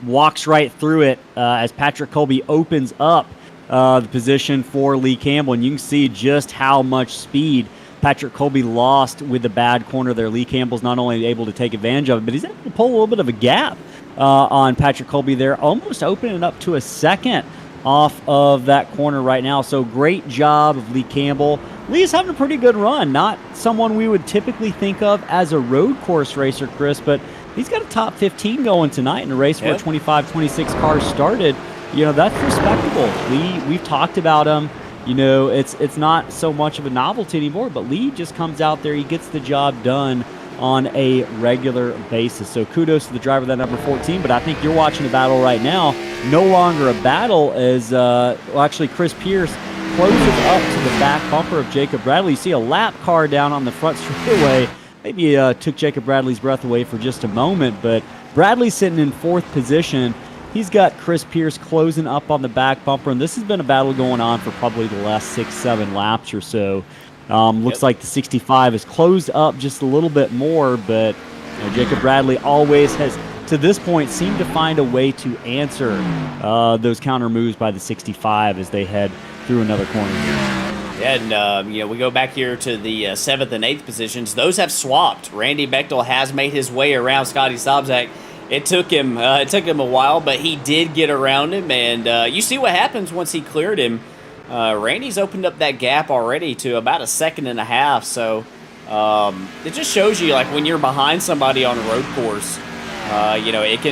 [SPEAKER 3] walks right through it as Patrick Colby opens up the position for Lee Campbell. And you can see just how much speed Patrick Colby lost with the bad corner there. Lee Campbell's not only able to take advantage of it, but he's able to pull a little bit of a gap on Patrick Colby there, almost opening up to a second off of that corner right now. So great job of Lee Campbell. Lee's having a pretty good run. Not someone we would typically think of as a road course racer, Chris, but he's got a top 15 going tonight in a race where 25, 26 cars started. That's respectable. Lee, we've talked about him. It's not so much of a novelty anymore, but Lee just comes out there. He gets the job done on a regular basis. So kudos to the driver of that number 14, but I think you're watching a battle right now. No longer a battle as, actually Chris Pearce closes up to the back bumper of Jacob Bradley. You see a lap car down on the front straightaway. Maybe took Jacob Bradley's breath away for just a moment, but Bradley's sitting in 4th position. He's got Chris Pearce closing up on the back bumper, and this has been a battle going on for probably the last 6-7 laps or so. Looks like the 65 is closed up just a little bit more, but Jacob Bradley always has, to this point, seemed to find a way to answer those counter moves by the 65 as they head through another corner here.
[SPEAKER 4] Yeah, and we go back here to the 7th and 8th positions. Those have swapped. Randy Bechtel has made his way around Scotty Sobczak. It took him a while, but he did get around him, and you see what happens once he cleared him. Randy's opened up that gap already to about 1.5 seconds. So it just shows you, like, when you're behind somebody on a road course, it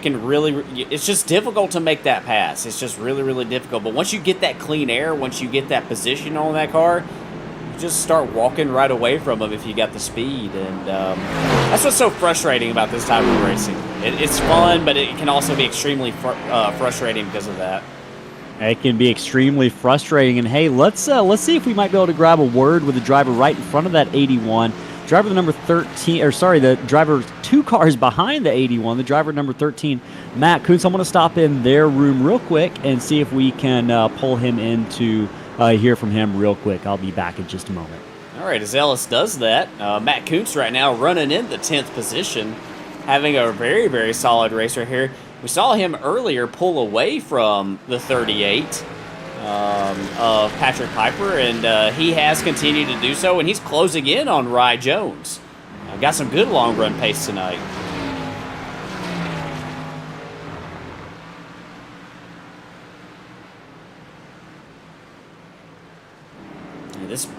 [SPEAKER 4] can really, it's just difficult to make that pass. It's just really, really difficult. But once you get that clean air, once you get that position on that car, you just start walking right away from them if you got the speed. And that's what's so frustrating about this type of racing. It's fun, but it can also be extremely frustrating because of that.
[SPEAKER 3] It can be extremely frustrating. And hey, let's see if we might be able to grab a word with the driver right in front of that 81. Driver number 13, the driver 2 cars behind the 81, the driver number 13, Matt Kuntz. I'm going to stop in their room real quick and see if we can pull him in to hear from him real quick. I'll be back in just a moment.
[SPEAKER 4] All right, as Ellis does that, Matt Kuntz right now running in the 10th position, having a very, very solid race right here. We saw him earlier pull away from the 38 of Patrick Piper, and he has continued to do so, and he's closing in on Rye Jones. Got some good long run pace tonight.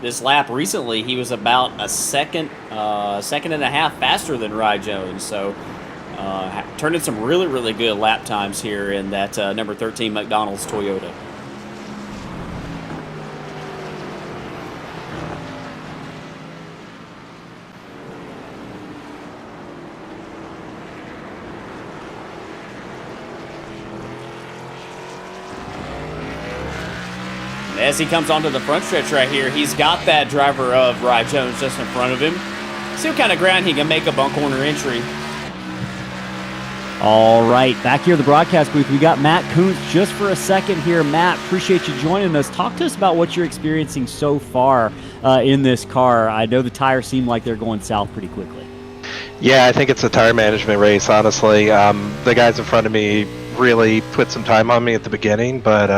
[SPEAKER 4] This lap recently, he was about a second and a half faster than Rye Jones, so turned in some really, really good lap times here in that number 13 McDonald's Toyota. As he comes onto the front stretch right here, he's got that driver of Rye Jones just in front of him. See what kind of ground he can make up on corner entry.
[SPEAKER 3] All right, back here at the broadcast booth, we got Matt Kuntz just for a second here. Matt, appreciate you joining us. Talk to us about what you're experiencing so far in this car. I know the tires seem like they're going south pretty quickly.
[SPEAKER 6] Yeah, I think it's a tire management race, honestly. The guys in front of me really put some time on me at the beginning, but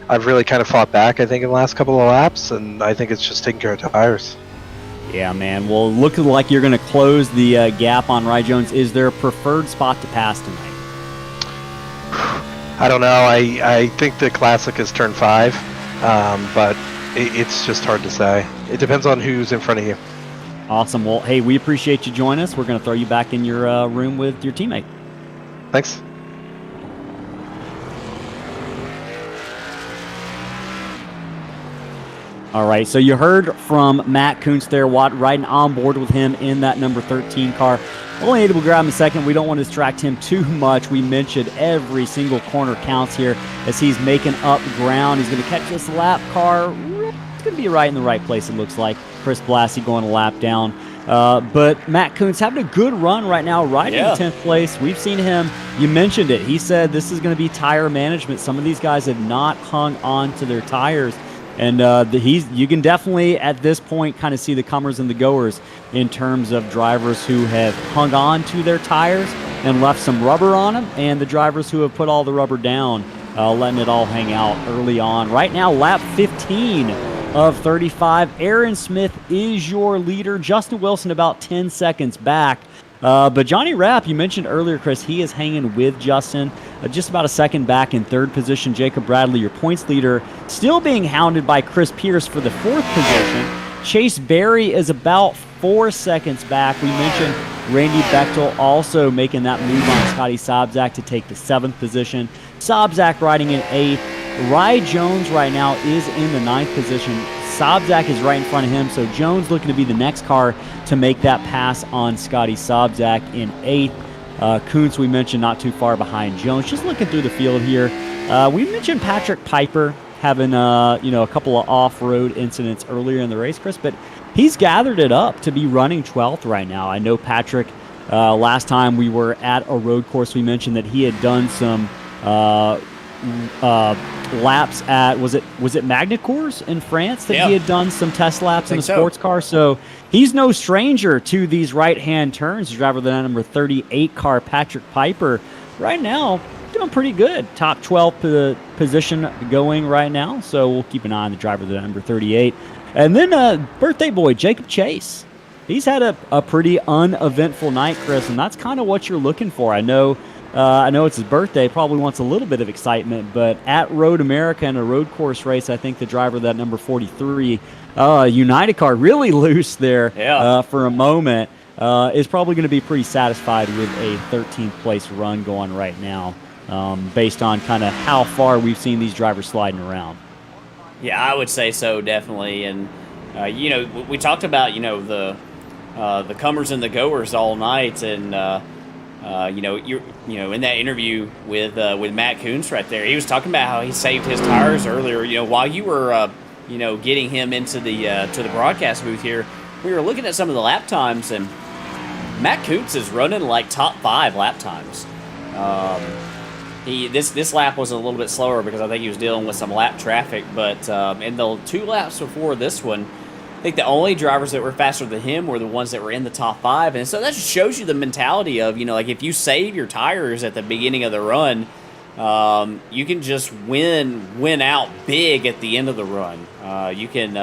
[SPEAKER 6] I've really kind of fought back, I think, in the last couple of laps, and I think it's just taking care of tires.
[SPEAKER 3] Yeah, man. Well, looking like you're going to close the gap on Rye Jones. Is there a preferred spot to pass tonight?
[SPEAKER 6] I don't know. I think the Classic is turn 5, but it's just hard to say. It depends on who's in front of you.
[SPEAKER 3] Awesome. Well, hey, we appreciate you joining us. We're going to throw you back in your room with your teammate.
[SPEAKER 6] Thanks.
[SPEAKER 3] All right, so you heard from Matt Kuntz there, riding on board with him in that number 13 car. Only able to grab him a second. We don't want to distract him too much. We mentioned every single corner counts here as he's making up ground. He's going to catch this lap car. It's going to be right in the right place, it looks like. Chris Blassie going a lap down. But Matt Kuntz having a good run right now, riding in 10th place. We've seen him. You mentioned it. He said this is going to be tire management. Some of these guys have not hung on to their tires. And you can definitely, at this point, kind of see the comers and the goers in terms of drivers who have hung on to their tires and left some rubber on them, and the drivers who have put all the rubber down, letting it all hang out early on. Right now, lap 15 of 35. Aaron Smith is your leader. Justin Wilson about 10 seconds back. But Johnny Rapp, you mentioned earlier, Chris, he is hanging with Justin, just about a second back in third position. Jacob Bradley, your points leader, still being hounded by Chris Pearce for the fourth position. Chase Berry is about 4 seconds back. We mentioned Randy Bechtel also making that move on Scotty Sobczak to take the 7th position. Sobczak riding in 8th. Rye Jones right now is in the 9th position. Sobczak is right in front of him, so Jones looking to be the next car to make that pass on Scotty Sobczak in 8th. Kuntz, we mentioned, not too far behind Jones. Just looking through the field here, we mentioned Patrick Piper having a couple of off-road incidents earlier in the race, Chris, but he's gathered it up to be running 12th right now. I know Patrick, last time we were at a road course, we mentioned that he had done some laps at, was it Magny-Cours in France that he had done some test laps in a sports car. So he's no stranger to these right-hand turns. The driver of the number 38 car, Patrick Piper, right now doing pretty good. Top 12 position going right now. So we'll keep an eye on the driver of the number 38. And then birthday boy, Jacob Chase. He's had a pretty uneventful night, Chris, and that's kind of what you're looking for. I know it's his birthday, probably wants a little bit of excitement, but at Road America in a road course race, I think the driver of that number 43, United car, really loose there for a moment, is probably going to be pretty satisfied with a 13th place run going right now, based on kind of how far we've seen these drivers sliding around.
[SPEAKER 4] Yeah, I would say so, definitely. And, we talked about, the comers and the goers all night, and in that interview with Matt Kuntz right there, he was talking about how he saved his tires earlier. While you were getting him into the to the broadcast booth here, we were looking at some of the lap times, and Matt Kuntz is running like top 5 lap times. This lap was a little bit slower because I think he was dealing with some lap traffic, but in the 2 laps before this one, I think the only drivers that were faster than him were the ones that were in the top 5. And so that just shows you the mentality of, like if you save your tires at the beginning of the run, you can just win out big at the end of the run. You can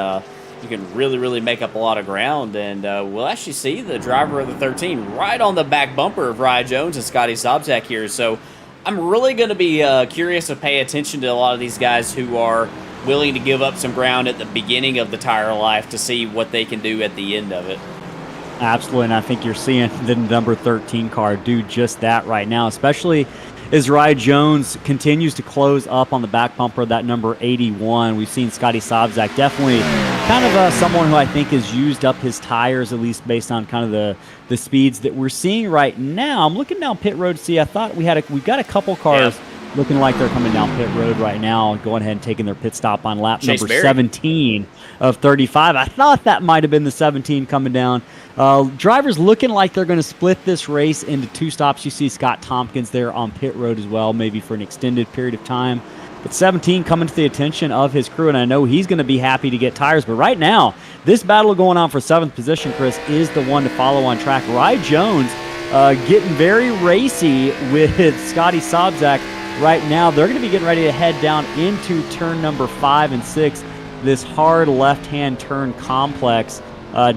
[SPEAKER 4] really, really make up a lot of ground. And we'll actually see the driver of the 13 right on the back bumper of Rye Jones and Scotty Sobczak here. So I'm really going to be curious to pay attention to a lot of these guys who are willing to give up some ground at the beginning of the tire life to see what they can do at the end of it.
[SPEAKER 3] Absolutely, and I think you're seeing the number 13 car do just that right now, especially as Rye Jones continues to close up on the back bumper of that number 81. We've seen Scotty Sobczak definitely kind of someone who I think has used up his tires, at least based on kind of the speeds that we're seeing right now. I'm looking down pit road to see, I thought we've got a couple cars looking like they're coming down pit road right now, going ahead and taking their pit stop on lap number 17 of 35. I thought that might have been the 17 coming down. Drivers looking like they're going to split this race into 2 stops. You see Scott Tompkins there on pit road as well, maybe for an extended period of time. But 17 coming to the attention of his crew, and I know he's going to be happy to get tires. But right now, this battle going on for 7th position, Chris, is the one to follow on track. Rye Jones getting very racy with Scotty Sobczak. Right now, they're going to be getting ready to head down into turn number 5 and 6, this hard left-hand turn complex,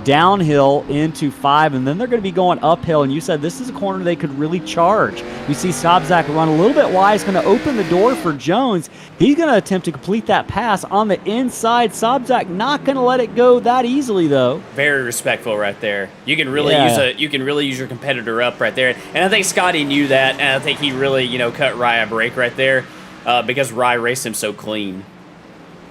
[SPEAKER 3] downhill into 5, and then they're going to be going uphill. And you said this is a corner they could really charge. We see Sobczak run a little bit wide. It's going to open the door for Jones. He's going to attempt to complete that pass on the inside. Sobczak not going to let it go that easily, though.
[SPEAKER 4] Very respectful right there. You can really use your competitor up right there. And I think Scotty knew that, and I think he really cut Rye a break right there because Rye raced him so clean.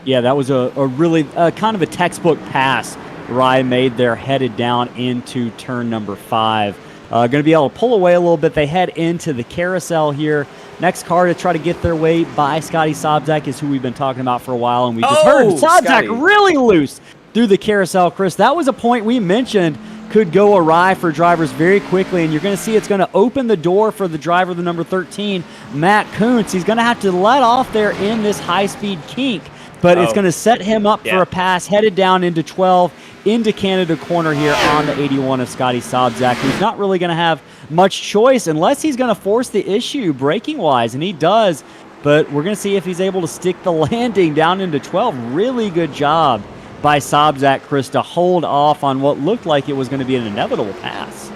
[SPEAKER 3] Yeah, that was a really kind of a textbook pass Rye made there, headed down into turn number 5. Going to be able to pull away a little bit. They head into the carousel here. Next car to try to get their way by Scotty Sobczak is who we've been talking about for a while, and we just heard Sobczak really loose through the carousel, Chris. That was a point we mentioned could go awry for drivers very quickly, and you're going to see it's going to open the door for the driver of the number 13, Matt Kuntz. He's going to have to let off there in this high-speed kink, but it's going to set him up for a pass headed down into 12, into Canada corner here on the 81 of Scotty Sobczak, who's not really going to have much choice unless he's going to force the issue braking-wise, and he does, but we're going to see if he's able to stick the landing down into 12. Really good job by Sobczak, Chris, to hold off on what looked like it was going to be an inevitable pass.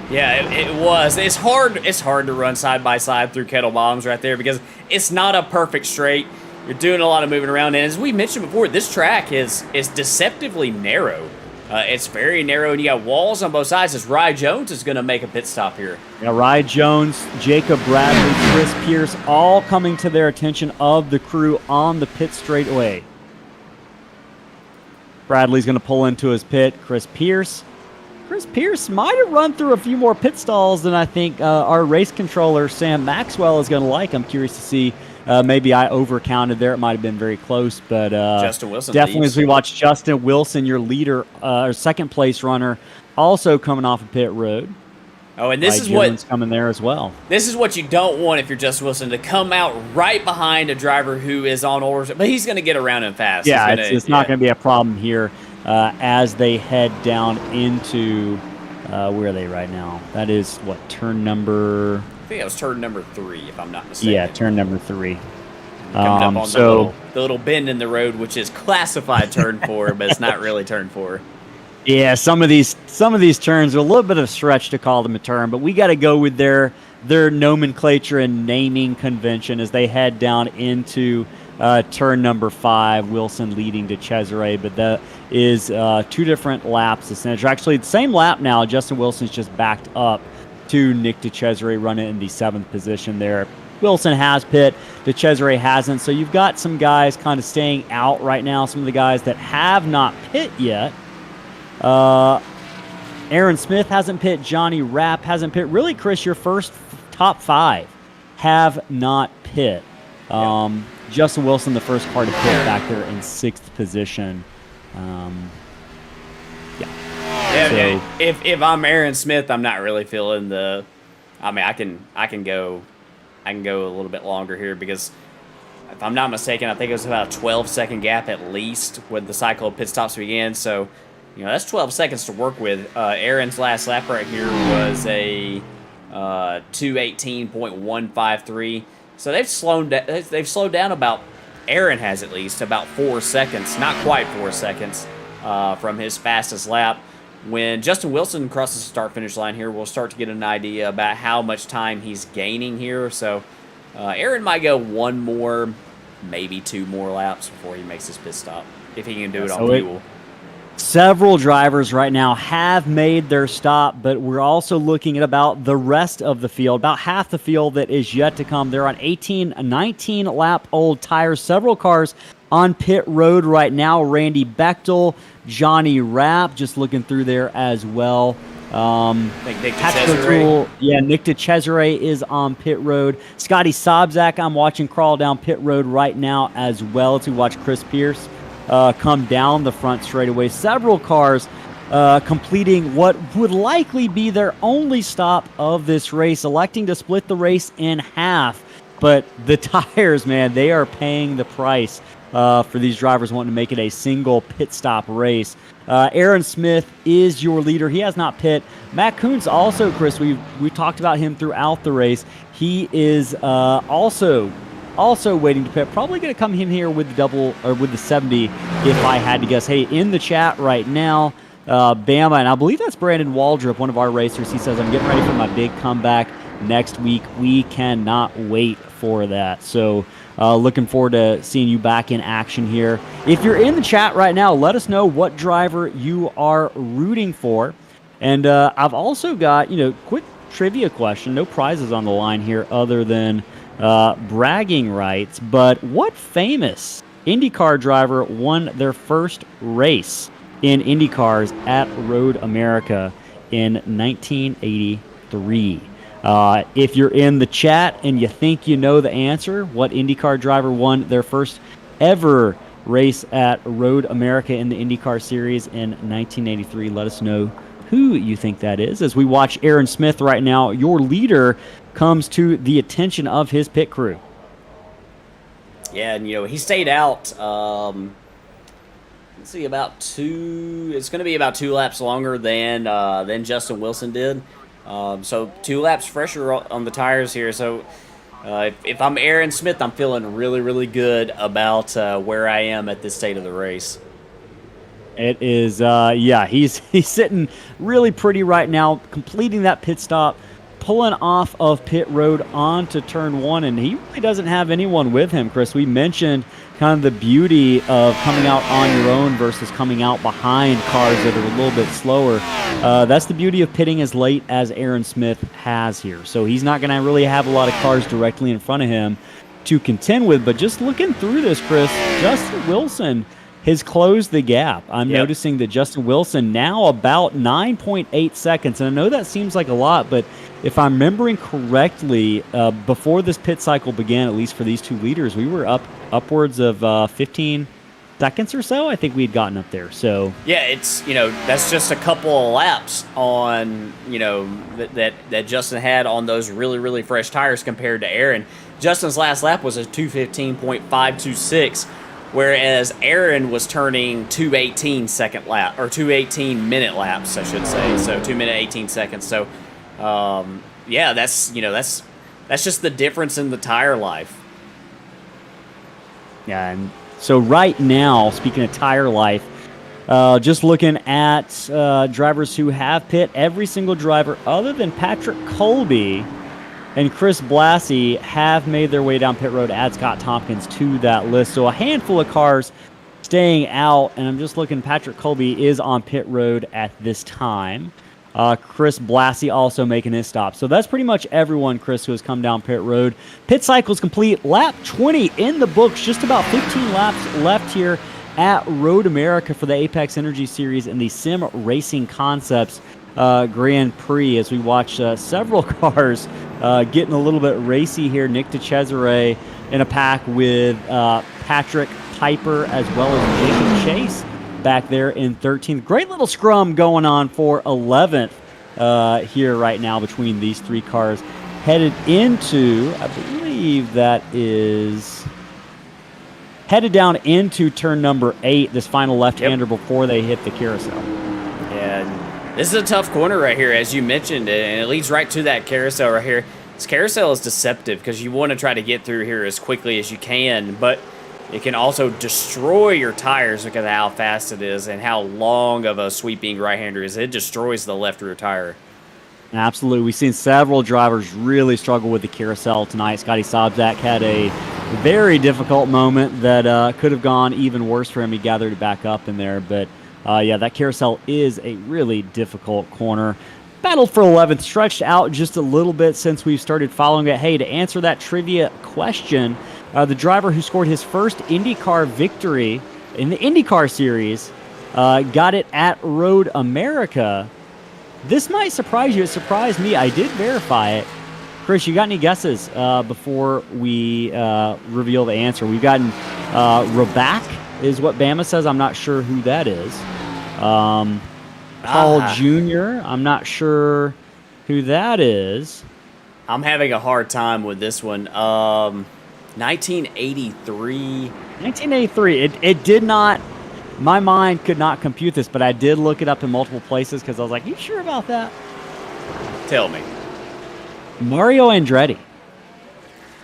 [SPEAKER 4] Yeah, it was. It's hard to run side by side through Kettle Bottoms right there because it's not a perfect straight. You're doing a lot of moving around, and as we mentioned before, this track is deceptively narrow. It's very narrow, and you got walls on both sides as Rye Jones is going to make a pit stop here.
[SPEAKER 3] Yeah, Rye Jones, Jacob Bradley, Chris Pearce, all coming to their attention of the crew on the pit straightaway. Bradley's going to pull into his pit. Chris Pearce might have run through a few more pit stalls than I think our race controller, Sam Maxwell, is going to like. I'm curious to see. Maybe I overcounted there. It might have been very close, but
[SPEAKER 4] Justin Wilson
[SPEAKER 3] definitely
[SPEAKER 4] leads.
[SPEAKER 3] as we watch Justin Wilson, your leader, or second place runner, also coming off of pit road.
[SPEAKER 4] Oh, and this is
[SPEAKER 3] Jones coming there as well.
[SPEAKER 4] This is what you don't want if you're Justin Wilson, to come out right behind a driver who is on orders, but he's going to get around him fast.
[SPEAKER 3] Yeah, it's not going to be a problem here as they head down into where are they right now? That is what, turn number.
[SPEAKER 4] I think that was turn number 3, if I'm not mistaken.
[SPEAKER 3] Yeah, turn number 3.
[SPEAKER 4] Coming up on the little bend in the road, which is classified turn 4, but it's not really turn 4.
[SPEAKER 3] Yeah, some of these turns are a little bit of a stretch to call them a turn, but we got to go with their nomenclature and naming convention as they head down into turn number 5. Wilson leading to Cesare, but that is 2 different laps. Essentially, actually the same lap now. Justin Wilson's just backed up to Nick DeCesare, running in the 7th position there. Wilson has pit, DeCesare hasn't, so you've got some guys kind of staying out right now. Some of the guys that have not pit yet. Aaron Smith hasn't pit, Johnny Rapp hasn't pit. Really, Chris, your first top 5 have not pit. Justin Wilson, the first car to pit, back there in 6th position.
[SPEAKER 4] Yeah, so, if I'm Aaron Smith, I'm not really feeling the. I mean, I can go a little bit longer here because if I'm not mistaken, I think it was about a 12-second gap at least when the cycle of pit stops began. So, that's 12 seconds to work with. Aaron's last lap right here was a 2:18.153. So they've slowed down about. Aaron has at least about 4 seconds, not quite 4 seconds, from his fastest lap. When Justin Wilson crosses the start-finish line here, we'll start to get an idea about how much time he's gaining here. So Aaron might go 1 more, maybe 2 more laps before he makes his pit stop, if he can do it on fuel.
[SPEAKER 3] Several drivers right now have made their stop, but we're also looking at about the rest of the field, about half the field that is yet to come. They're on 19-lap-old tires. Several cars on pit road right now. Randy Bechtel, Johnny Rapp, just looking through there as well.
[SPEAKER 4] Nick DeCesare.
[SPEAKER 3] Yeah, Nick DeCesare is on pit road. Scotty Sobczak, I'm watching crawl down pit road right now as well to watch Chris Pearce come down the front straightaway. Several cars completing what would likely be their only stop of this race, electing to split the race in half. But the tires, man, they are paying the price for these drivers wanting to make it a single pit stop race. Aaron Smith is your leader. He has not pit. Matt Kuntz also, Chris, we talked about him throughout the race. He is also waiting to pit. Probably going to come in here with the double or with the 70 if I had to guess. Hey, in the chat right now, Bama, and I believe that's Brandon Waldrop, one of our racers. He says, I'm getting ready for my big comeback next week. We cannot wait for that. So looking forward to seeing you back in action here. If you're in the chat right now, let us know what driver you are rooting for. And I've also got, quick trivia question. No prizes on the line here other than bragging rights. But what famous IndyCar driver won their first race in IndyCars at Road America in 1983? If you're in the chat and you think you know the answer, what IndyCar driver won their first ever race at Road America in the IndyCar Series in 1983, let us know who you think that is. As we watch Aaron Smith right now, your leader comes to the attention of his pit crew.
[SPEAKER 4] Yeah, and he stayed out. Let's see, it's going to be about 2 laps longer than Justin Wilson did. So 2 laps fresher on the tires here. So if I'm Aaron Smith, I'm feeling really, really good about where I am at this state of the race.
[SPEAKER 3] It is, yeah, he's sitting really pretty right now, completing that pit stop, pulling off of pit road onto turn 1, and he really doesn't have anyone with him, Chris. We mentioned kind of the beauty of coming out on your own versus coming out behind cars that are a little bit slower. That's the beauty of pitting as late as Aaron Smith has here. So he's not going to really have a lot of cars directly in front of him to contend with, but just looking through this, Chris, Justin Wilson has closed the gap. I'm noticing that Justin Wilson now about 9.8 seconds, and I know that seems like a lot, but if I'm remembering correctly, before this pit cycle began, at least for these two leaders, we were upwards of 15 seconds or so. I think we had gotten up there. So
[SPEAKER 4] yeah, it's that's just a couple of laps on that Justin had on those really fresh tires compared to Aaron. Justin's last lap was a 2:15.526. Whereas Aaron was turning 2:18 second lap, or 2:18 minute laps, I should say. So 2 minute 18 seconds. So, yeah, that's just the difference in the tire life.
[SPEAKER 3] yeah, and so right now, speaking of tire life, just looking at drivers who have pit, every single driver other than Patrick Colby and Chris Blassie have made their way down pit road, add Scott Tompkins to that list. So a handful of cars staying out, and I'm just looking, Patrick Colby is on pit road at this time. Chris Blassie also making his stop. So that's pretty much everyone, Chris, who has come down pit road. Pit cycle's complete. Lap 20 in the books. Just about 15 laps left here at Road America for the Apex Energy Series and the Sim Racing Concepts Grand Prix, as we watch several cars getting a little bit racy here. Nick DeCesare in a pack with Patrick Piper as well as Jacob Chase back there in 13th. Great little scrum going on for 11th here right now between these three cars. Headed into, I believe that is headed down into turn number 8, this final left-hander before they hit the carousel.
[SPEAKER 4] And this is a tough corner right here, as you mentioned, and it leads right to that carousel right here. This carousel is deceptive because you want to try to get through here as quickly as you can, but it can also destroy your tires because of how fast it is and how long of a sweeping right-hander is. It destroys the left rear tire.
[SPEAKER 3] Absolutely. We've seen several drivers really struggle with the carousel tonight. Scotty Sobczak had a very difficult moment that could have gone even worse for him. He gathered it back up in there, but yeah, that carousel is a really difficult corner. Battle for 11th, stretched out just a little bit since we've started following it. Hey, to answer that trivia question, the driver who scored his first IndyCar victory in the IndyCar series got it at Road America. This might surprise you. It surprised me. I did verify it. Chris, you got any guesses before we reveal the answer? We've gotten Raback is what Bama says. I'm not sure who that is. Paul Jr., I'm not sure who that is.
[SPEAKER 4] I'm having a hard time with this one. 1983.
[SPEAKER 3] 1983. It did not, my mind could not compute this, but I did look it up in multiple places because I was like, you sure about that?
[SPEAKER 4] Tell me.
[SPEAKER 3] Mario Andretti.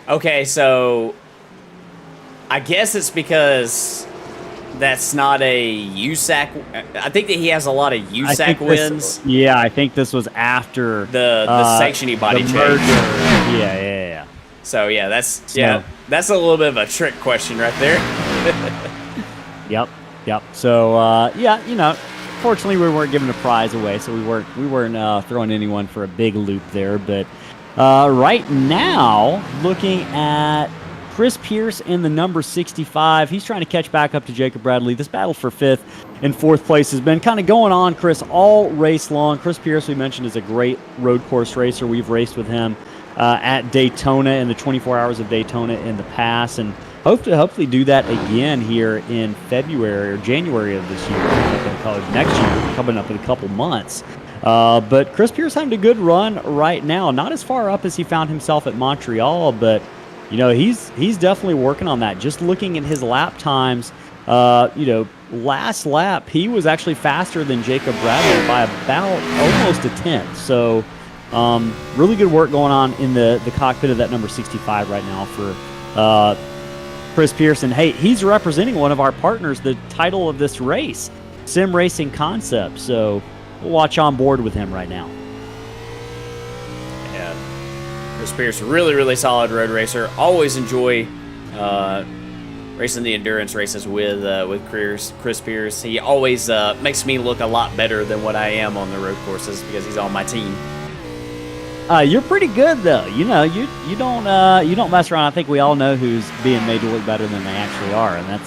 [SPEAKER 4] Okay, so I guess it's because that's not a USAC. I think that he has a lot of USAC wins.
[SPEAKER 3] Yeah, I think this was after
[SPEAKER 4] the sanctioning body change.
[SPEAKER 3] Yeah.
[SPEAKER 4] So yeah, that's a little bit of a trick question right there.
[SPEAKER 3] Yep. So yeah, fortunately we weren't giving a prize away, so we weren't throwing anyone for a big loop there. But right now, looking at Chris Pearce in the number 65. He's trying to catch back up to Jacob Bradley. This battle for 5th and 4th place has been kind of going on, Chris, all race long. Chris Pearce, we mentioned, is a great road course racer. We've raced with him at Daytona in the 24 Hours of Daytona in the past, and hopefully do that again here in February or January of this year. Next year, coming up in a couple months. But Chris Pearce having a good run right now. Not as far up as he found himself at Montreal, but he's definitely working on that. Just looking at his lap times, last lap he was actually faster than Jacob Bradley by about almost a tenth. So really good work going on in the cockpit of that number 65 right now for Chris Pearce. And hey, he's representing one of our partners, the title of this race. sim racing concept. So we'll watch on board with him right now.
[SPEAKER 4] Yeah, Chris Pearce, really, really solid road racer. Always enjoy racing the endurance races with Chris Pearce. He always makes me look a lot better than what I am on the road courses because he's on my team.
[SPEAKER 3] You're pretty good though. You know, you don't mess around. I think we all know who's being made to look better than they actually are, and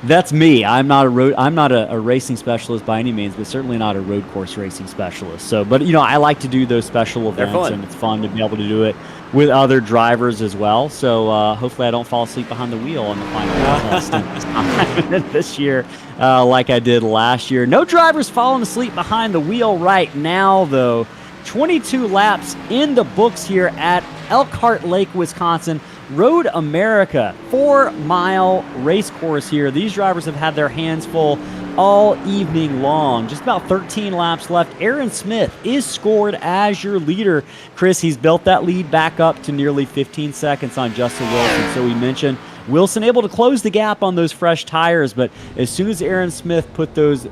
[SPEAKER 3] that's me. I'm not a racing specialist by any means, but certainly not a road course racing specialist. So, but I like to do those special events, and it's fun to be able to do it with other drivers as well. So hopefully I don't fall asleep behind the wheel on the final stint this year, like I did last year. No drivers falling asleep behind the wheel right now, though. 22 laps in the books here at Elkhart Lake, Wisconsin. Road America, 4-mile race course here. These drivers have had their hands full all evening long. Just about 13 laps left. Aaron Smith is scored as your leader. Chris, he's built that lead back up to nearly 15 seconds on Justin Wilson. So we mentioned Wilson able to close the gap on those fresh tires, but as soon as Aaron Smith put those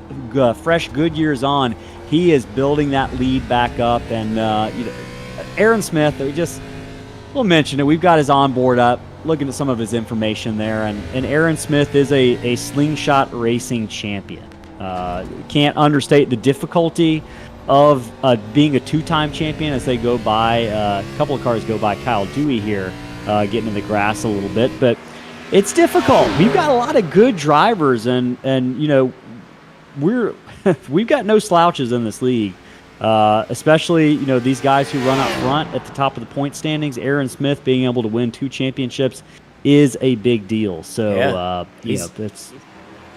[SPEAKER 3] fresh Goodyears on, he is building that lead back up. And Aaron Smith, we'll mention it. We've got his onboard up, looking at some of his information there, and Aaron Smith is a slingshot racing champion. Can't understate the difficulty of being a two-time champion as they go by. A couple of cars go by Kyle Dewey here, getting in the grass a little bit, but it's difficult. We've got a lot of good drivers, and we've got no slouches in this league. Especially, these guys who run up front at the top of the point standings. Aaron Smith being able to win 2 championships is a big deal. So,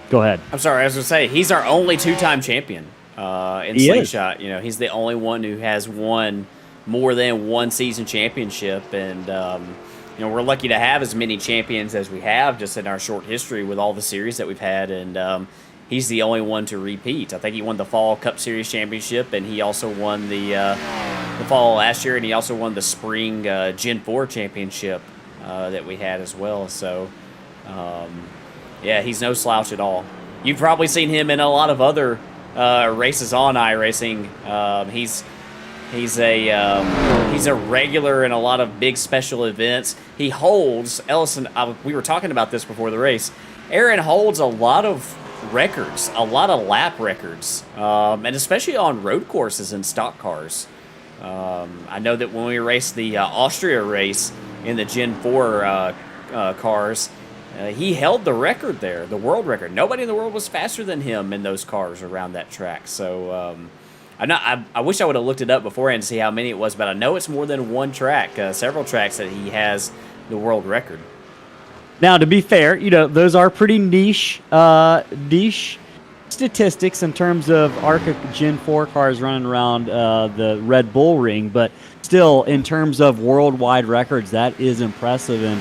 [SPEAKER 3] go ahead.
[SPEAKER 4] I'm sorry, I was going to say, he's our only 2-time champion in slingshot. He's the only one who has won more than one season championship. And, we're lucky to have as many champions as we have just in our short history with all the series that we've had. And, he's the only one to repeat. I think he won the Fall Cup Series championship, and he also won the Fall last year, and he also won the Spring Gen 4 championship that we had as well. So, he's no slouch at all. You've probably seen him in a lot of other races on iRacing. He's a regular in a lot of big special events. He holds, Ellison, we were talking about this before the race, Aaron holds a lot of records, a lot of lap records, and especially on road courses and stock cars. I know that when we raced the Austria race in the Gen 4 cars, he held the record there, the world record. Nobody in the world was faster than him in those cars around that track. So I wish I would have looked it up beforehand to see how many it was, but I know it's more than one track, several tracks that he has the world record.
[SPEAKER 3] Now, to be fair, those are pretty niche statistics in terms of ARCA Gen 4 cars running around the Red Bull Ring, but still, in terms of worldwide records, that is impressive. And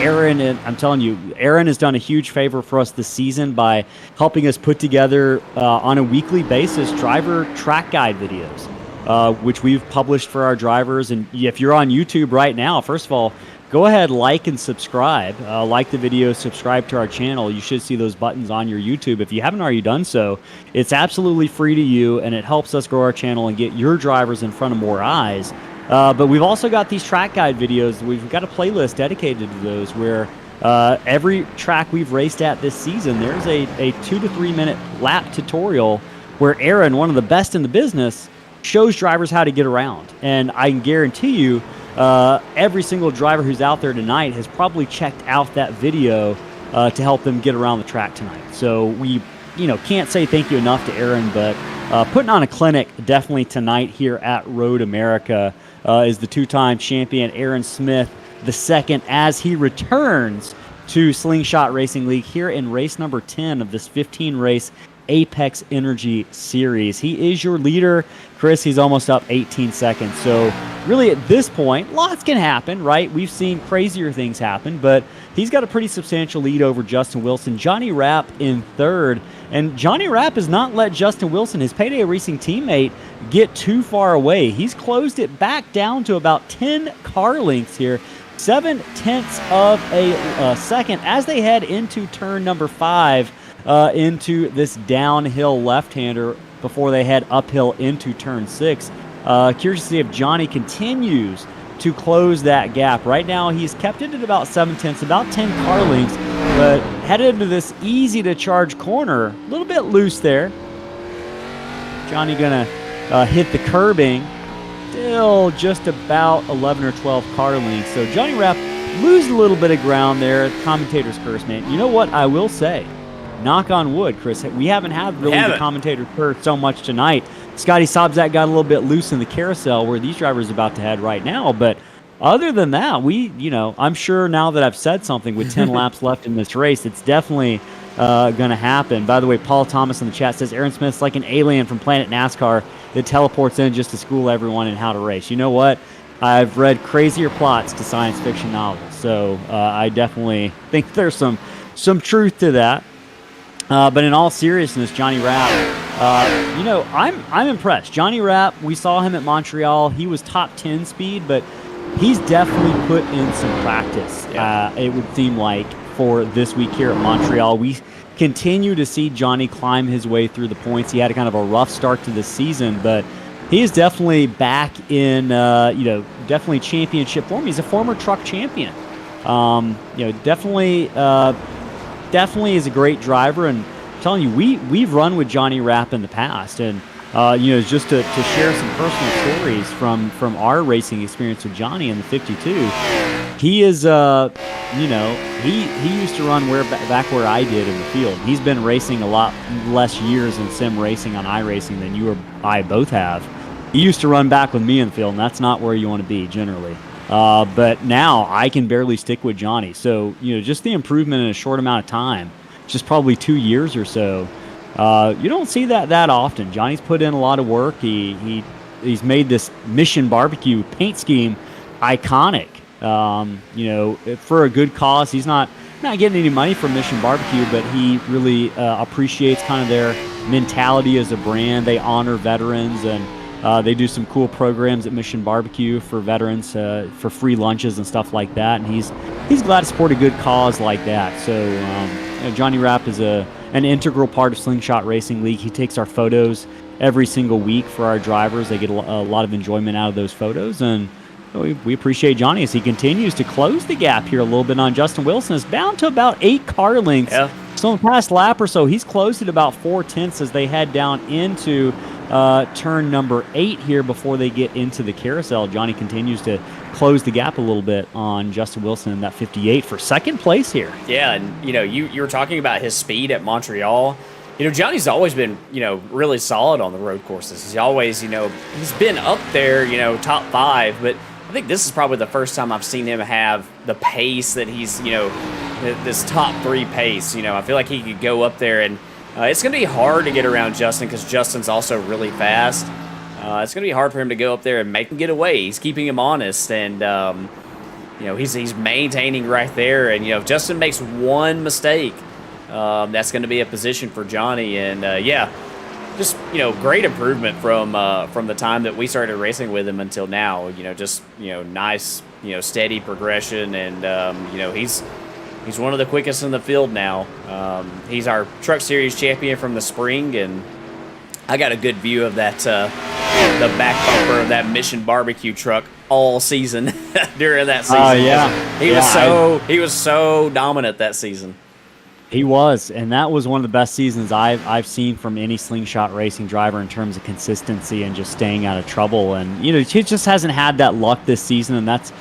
[SPEAKER 3] Aaron, I'm telling you, Aaron has done a huge favor for us this season by helping us put together on a weekly basis driver track guide videos, which we've published for our drivers. And if you're on YouTube right now, first of all, go ahead, like and subscribe. Like the video, subscribe to our channel. You should see those buttons on your YouTube. If you haven't already done so, it's absolutely free to you, and it helps us grow our channel and get your drivers in front of more eyes. But we've also got these track guide videos. We've got a playlist dedicated to those where every track we've raced at this season, there's a 2 to 3 minute lap tutorial where Aaron, one of the best in the business, shows drivers how to get around. And I can guarantee you, every single driver who's out there tonight has probably checked out that video to help them get around the track tonight. So we, can't say thank you enough to Aaron, but putting on a clinic definitely tonight here at Road America is the 2-time champion Aaron Smith II as he returns to Slingshot Racing League here in race number 10 of this 15-race Apex Energy Series. He is your leader. Chris, he's almost up 18 seconds. So really at this point, lots can happen, right? We've seen crazier things happen, but he's got a pretty substantial lead over Justin Wilson. Johnny Rapp in third. And Johnny Rapp has not let Justin Wilson, his Payday Racing teammate, get too far away. He's closed it back down to about 10 car lengths here. 7/10 of a second as they head into turn number 5. into this downhill left-hander before they head uphill into turn 6. Curious to see if Johnny continues to close that gap. Right now, he's kept it at about 7/10, about 10 car lengths, but headed into this easy-to-charge corner, a little bit loose there. Johnny gonna hit the curbing, still just about 11 or 12 car lengths. So Johnny Rapp loses a little bit of ground there. Commentator's curse, man. You know what I will say? Knock on wood, Chris. We haven't had really the commentator curse so much tonight. Scotty Sobczak got a little bit loose in the carousel where these drivers are about to head right now. But other than that, I'm sure now that I've said something with 10 laps left in this race, it's definitely going to happen. By the way, Paul Thomas in the chat says Aaron Smith's like an alien from Planet NASCAR that teleports in just to school everyone in how to race. You know what? I've read crazier plots to science fiction novels, so I definitely think there's some truth to that. But in all seriousness, Johnny Rapp, I'm impressed. Johnny Rapp, we saw him at Montreal. He was top 10 speed, but he's definitely put in some practice, it would seem like, for this week here at Montreal. We continue to see Johnny climb his way through the points. He had a kind of a rough start to the season, but he is definitely back in, definitely championship form. He's a former truck champion. Definitely is a great driver. And I'm telling you, we've run with Johnny Rapp in the past, and just to share some personal stories from our racing experience with Johnny in the 52. He is, he used to run back where I did in the field. He's been racing a lot less years in sim racing on iRacing than you or I both have. He used to run back with me in the field, and that's not where you want to be generally. But now I can barely stick with Johnny. So, just the improvement in a short amount of time, just probably 2 years or so. You don't see that often. Johnny's put in a lot of work. He's made this Mission Barbecue paint scheme iconic. For a good cause. He's not getting any money from Mission Barbecue, but he really appreciates kind of their mentality as a brand. They honor veterans, and they do some cool programs at Mission Barbecue for veterans, for free lunches and stuff like that. And he's glad to support a good cause like that. So Johnny Rapp is an integral part of Slingshot Racing League. He takes our photos every single week for our drivers. They get a lot of enjoyment out of those photos, and we appreciate Johnny as he continues to close the gap here a little bit on Justin Wilson. It's down to about 8 car lengths. Yeah. So in the past lap or so, he's closed at about 4/10 as they head down into turn number 8 here before they get into the carousel. Johnny continues to close the gap a little bit on Justin Wilson in that 58 for second place here.
[SPEAKER 4] Yeah, and you were talking about his speed at Montreal. Johnny's always been, really solid on the road courses. He's always, he's been up there, top 5, but I think this is probably the first time I've seen him have the pace that he's, this top 3 pace. I feel like he could go up there, and it's going to be hard to get around Justin because Justin's also really fast. It's going to be hard for him to go up there and make him get away. He's keeping him honest, and, he's maintaining right there. And, if Justin makes one mistake, that's going to be a position for Johnny. And, just great improvement from the time that we started racing with him until now. Nice steady progression, and he's one of the quickest in the field now. He's our Truck Series champion from the spring, and I got a good view of that the back bumper of that Mission Barbecue truck all season during that season. He was so dominant that season.
[SPEAKER 3] He was, and that was one of the best seasons I've seen from any Slingshot Racing driver in terms of consistency and just staying out of trouble. And he just hasn't had that luck this season, and that's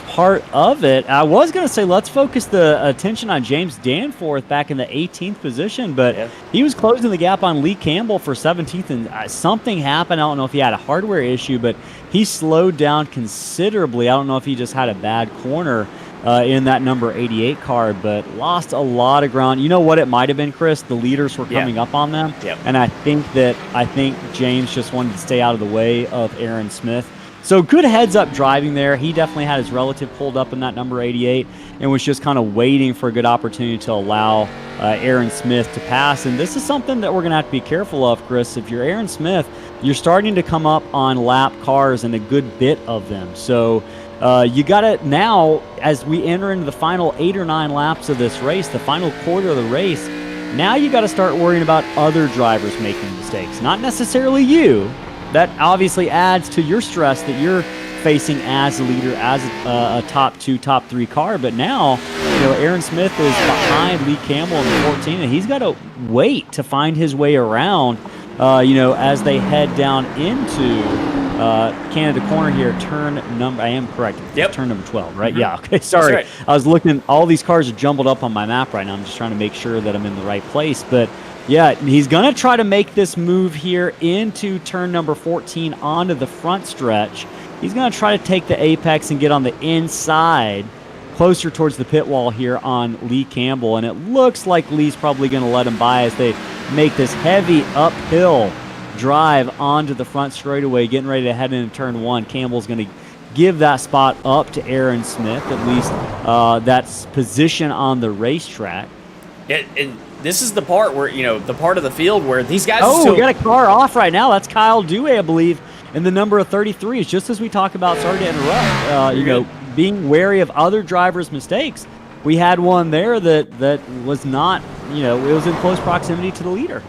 [SPEAKER 3] part of it. I was going to say let's focus the attention on James Danforth back in the 18th position, but he was closing the gap on Lee Campbell for 17th, and something happened. I don't know if he had a hardware issue, but he slowed down considerably. I don't know if he just had a bad corner in that number 88 car, but lost a lot of ground. You know what it might have been, Chris? The leaders were coming up on them, and I think James just wanted to stay out of the way of Aaron Smith. So good heads-up driving there. He definitely had his relative pulled up in that number 88 and was just kind of waiting for a good opportunity to allow Aaron Smith to pass. And this is something that we're going to have to be careful of, Chris. If you're Aaron Smith, you're starting to come up on lap cars and a good bit of them. So you got to now, as we enter into the final 8 or 9 laps of this race, the final quarter of the race, Now you got to start worrying about other drivers making mistakes, not necessarily you. That obviously adds to your stress that you're facing as a leader, as a top 2, top 3 car. But now, Aaron Smith is behind Lee Campbell in the 14, and he's got to wait to find his way around, as they head down into Canada corner here. I am correct.
[SPEAKER 4] Yep.
[SPEAKER 3] Turn number 12, right?
[SPEAKER 4] Mm-hmm.
[SPEAKER 3] Yeah, okay, sorry.
[SPEAKER 4] Right.
[SPEAKER 3] I was looking, all these cars are jumbled up on my map right now. I'm just trying to make sure that I'm in the right place. But yeah, he's going to try to make this move here into turn number 14 onto the front stretch. He's going to try to take the apex and get on the inside, closer towards the pit wall here on Lee Campbell. And it looks like Lee's probably going to let him by as they make this heavy uphill drive onto the front straightaway, getting ready to head into turn 1. Campbell's going to give that spot up to Aaron Smith, at least that's position on the racetrack.
[SPEAKER 4] And this is the part where, the part of the field where these guys
[SPEAKER 3] we got a car off right now. That's Kyle Dewey, I believe, in the number of 33s. Just as we talk about, sorry to interrupt, being wary of other drivers' mistakes. We had one there that was not, it was in close proximity to the leader.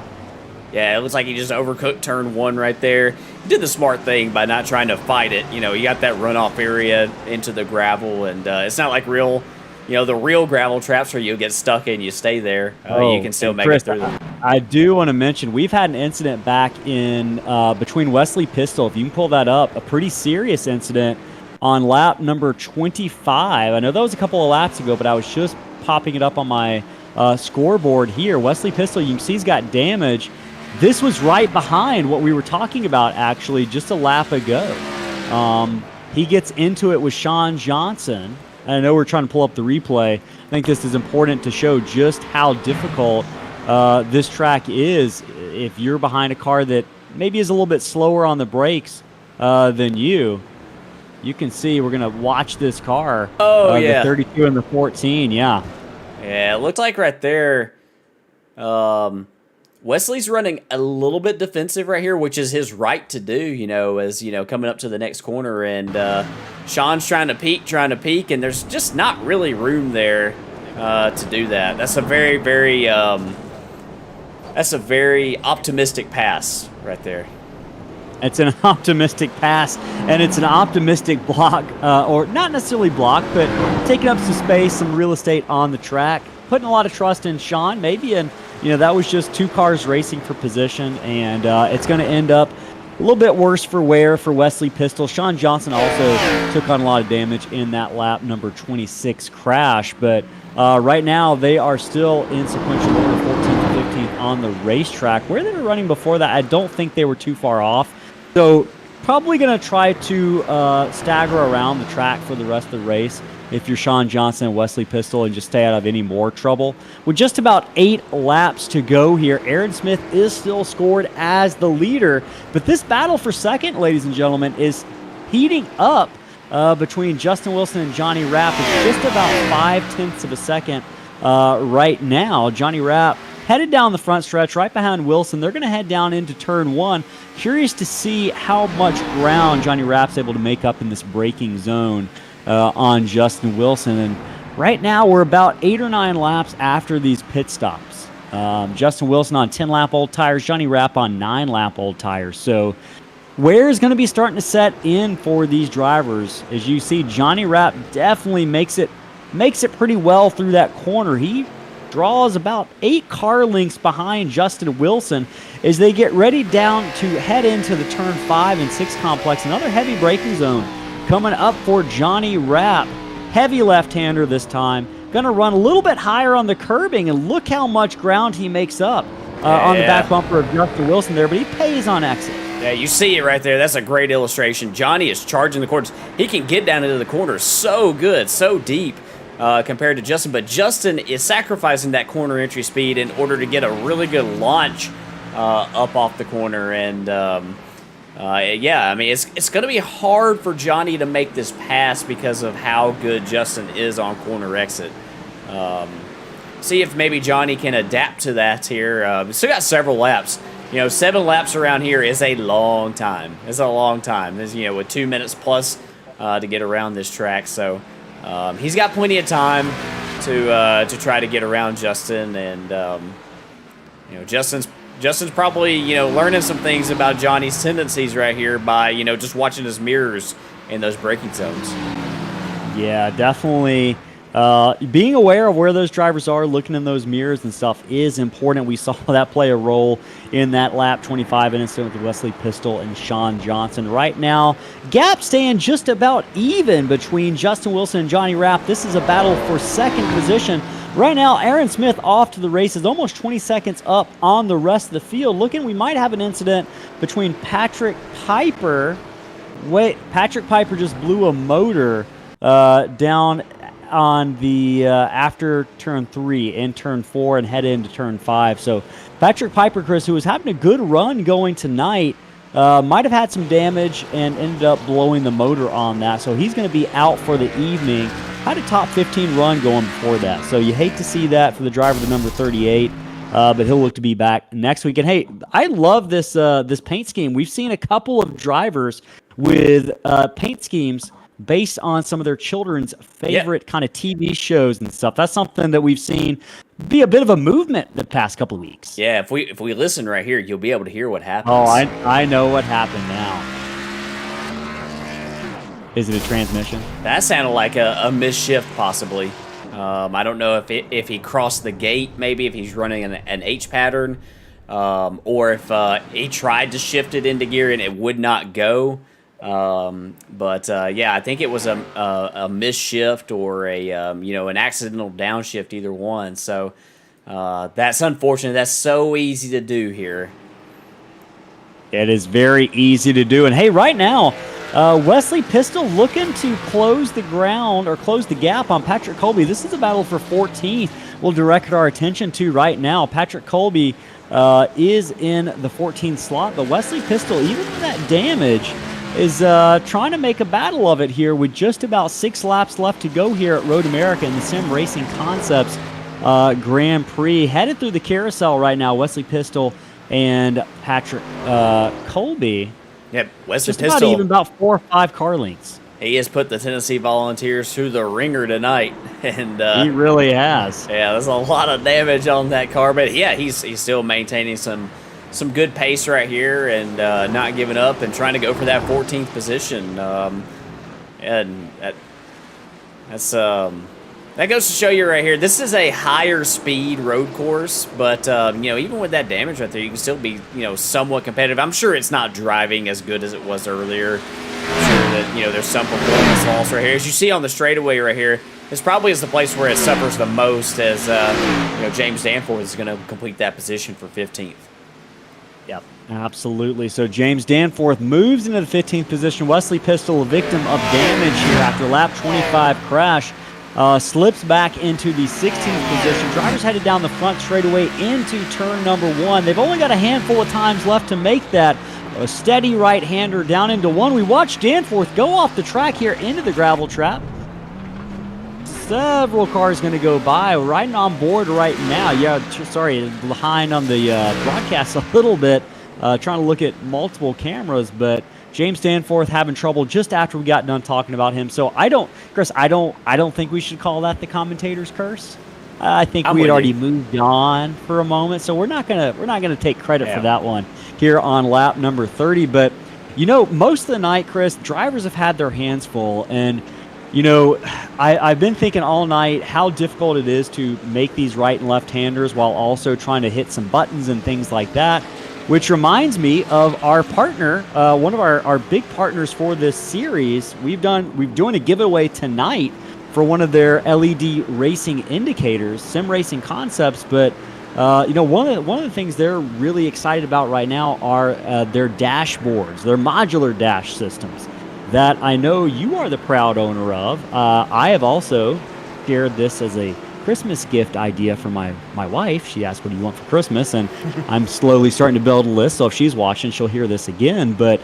[SPEAKER 4] Yeah, it looks like he just overcooked turn 1 right there. He did the smart thing by not trying to fight it. You got that runoff area into the gravel, and it's not like the real gravel traps where you get stuck and you stay there. You can still make
[SPEAKER 3] Chris,
[SPEAKER 4] it through them.
[SPEAKER 3] I do want to mention, we've had an incident back in between Wesley Pistol, if you can pull that up, a pretty serious incident on lap number 25. I know that was a couple of laps ago, but I was just popping it up on my scoreboard here. Wesley Pistol, you can see he's got damage. This was right behind what we were talking about, actually, just a lap ago. He gets into it with Sean Johnson. And I know we're trying to pull up the replay. I think this is important to show just how difficult this track is if you're behind a car that maybe is a little bit slower on the brakes than you. You can see we're going to watch this car. The 32 and the 14, yeah.
[SPEAKER 4] Yeah, it looked like right there, Wesley's running a little bit defensive right here, which is his right to do, as, coming up to the next corner. And Sean's trying to peek, and there's just not really room there to do that. That's a very, very, optimistic pass right there.
[SPEAKER 3] It's an optimistic pass, and it's an optimistic block, or not necessarily block, but taking up some space, some real estate on the track, putting a lot of trust in Sean, maybe, and that was just 2 cars racing for position, and it's going to end up a little bit worse for wear for Wesley Pistol. Sean Johnson also took on a lot of damage in that lap number 26 crash, but right now they are still in sequential order, 14th and 15th on the racetrack. Where they were running before that, I don't think they were too far off. So probably going to try to stagger around the track for the rest of the race if you're Sean Johnson and Wesley Pistol, and just stay out of any more trouble. With just about 8 laps to go here, Aaron Smith is still scored as the leader, but this battle for second, ladies and gentlemen, is heating up between Justin Wilson and Johnny Rapp. It's just about 5/10 of a second right now. Johnny Rapp headed down the front stretch right behind Wilson. They're going to head down into turn 1. Curious to see how much ground Johnny Rapp's able to make up in this braking zone on Justin Wilson. And right now we're about 8 or 9 laps after these pit stops. Justin Wilson on 10-lap old tires, Johnny Rapp on 9-lap old tires. So wear is going to be starting to set in for these drivers. As you see, Johnny Rapp definitely makes it pretty well through that corner. He draws about 8 car lengths behind Justin Wilson as they get ready down to head into the turn 5 and 6 complex. Another heavy braking zone coming up for Johnny Rapp. Heavy left-hander this time. Going to run a little bit higher on the curbing, and look how much ground he makes up on the back bumper of Justin Wilson there, but he pays on exit.
[SPEAKER 4] Yeah, you see it right there. That's a great illustration. Johnny is charging the corners. He can get down into the corners so good, so deep compared to Justin, but Justin is sacrificing that corner entry speed in order to get a really good launch up off the corner. And yeah, I mean, it's going to be hard for Johnny to make this pass because of how good Justin is on corner exit. See if maybe Johnny can adapt to that here. Still got several laps. 7 laps around here is a long time. It's a long time. There's, with 2 minutes plus to get around this track. So he's got plenty of time to try to get around Justin. And Justin's probably, learning some things about Johnny's tendencies right here by, just watching his mirrors in those braking zones.
[SPEAKER 3] Yeah, definitely. Being aware of where those drivers are, looking in those mirrors and stuff is important. We saw that play a role in that lap 25 incident with Wesley Pistol and Sean Johnson. Right now, gap staying just about even between Justin Wilson and Johnny Rapp. This is a battle for second position. Right now, Aaron Smith off to the races, almost 20 seconds up on the rest of the field. Looking, we might have an incident between Patrick Piper. Patrick Piper just blew a motor down on the after turn 3 and turn 4 and head into turn 5. So Patrick Piper, Chris, who was having a good run going tonight, might have had some damage and ended up blowing the motor on that. So he's going to be out for the evening. Had a top 15 run going before that. So you hate to see that for the driver, the number 38. But he'll look to be back next week. And hey, I love this this paint scheme. We've seen a couple of drivers with paint schemes based on some of their children's favorite kind of TV shows and stuff. That's something that we've seen be a bit of a movement the past couple of weeks.
[SPEAKER 4] Yeah, if we listen right here, you'll be able to hear what happens.
[SPEAKER 3] Oh, I know what happened now. Is it a transmission?
[SPEAKER 4] That sounded like a misshift, possibly. I don't know if he crossed the gate, maybe if he's running an H pattern, or if he tried to shift it into gear and it would not go. But yeah, I think it was a misshift or an accidental downshift, either one. So that's unfortunate. That's so easy to do here.
[SPEAKER 3] It is very easy to do. And hey, right now, Wesley Pistol looking to close the ground or close the gap on Patrick Colby. This is a battle for 14th. We'll direct our attention to right now. Patrick Colby is in the 14th slot, but Wesley Pistol, even with that damage, is trying to make a battle of it here with just about 6 laps left to go here at Road America in the Sim Racing Concepts Grand Prix. Headed through the carousel right now, Wesley Pistol and Patrick Colby.
[SPEAKER 4] Yep, Wesley
[SPEAKER 3] just
[SPEAKER 4] Pistol.
[SPEAKER 3] about even about 4 or 5 car lengths.
[SPEAKER 4] He has put the Tennessee Volunteers through the ringer tonight, and
[SPEAKER 3] he really has.
[SPEAKER 4] Yeah, there's a lot of damage on that car, but yeah, he's still maintaining some good pace right here and not giving up and trying to go for that 14th position. And that goes to show you right here. This is a higher speed road course, but even with that damage right there, you can still be somewhat competitive. I'm sure it's not driving as good as it was earlier. I'm sure that there's some performance loss right here. As you see on the straightaway right here, this probably is the place where it suffers the most, as James Danforth is going to complete that position for 15th.
[SPEAKER 3] Yep, absolutely. So James Danforth moves into the 15th position. Wesley Pistol, a victim of damage here after lap 25 crash. Slips back into the 16th position. Drivers headed down the front straightaway into turn number 1. They've only got a handful of times left to make that. A steady right-hander down into 1. We watched Danforth go off the track here into the gravel trap. Several cars going to go by. Riding on board right now. Yeah, sorry, behind on the broadcast a little bit. Trying to look at multiple cameras, but James Danforth having trouble just after we got done talking about him. So I don't think we should call that the commentator's curse. I think we had already moved on for a moment, so we're not gonna take credit for that one here on lap number 30. But most of the night, Chris, drivers have had their hands full, and I've been thinking all night how difficult it is to make these right and left-handers while also trying to hit some buttons and things like that. Which reminds me of our partner, one of our big partners for this series. We're doing a giveaway tonight for one of their LED racing indicators, Sim Racing Concepts. But one of the things they're really excited about right now are their dashboards, their modular dash systems that I know you are the proud owner of. I have also shared this as a Christmas gift idea for my wife. She asked, what do you want for Christmas? And I'm slowly starting to build a list, so if she's watching, she'll hear this again. But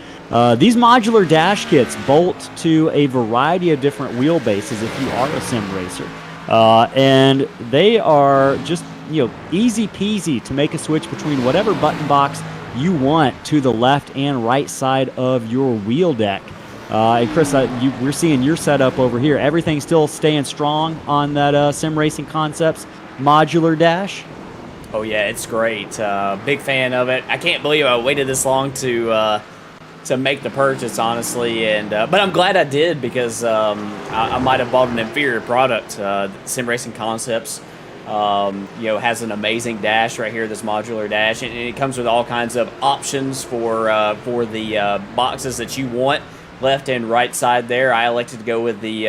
[SPEAKER 3] these modular dash kits bolt to a variety of different wheelbases if you are a sim racer. And they are just easy peasy to make a switch between whatever button box you want to the left and right side of your wheel deck. And Chris, we're seeing your setup over here. Everything's still staying strong on that Sim Racing Concepts modular dash?
[SPEAKER 4] Oh yeah, it's great. Big fan of it. I can't believe I waited this long to make the purchase, honestly, and but I'm glad I did because I might have bought an inferior product. Sim Racing Concepts, has an amazing dash right here, this modular dash, and it comes with all kinds of options for the boxes that you want, left and right side there. I elected to go with the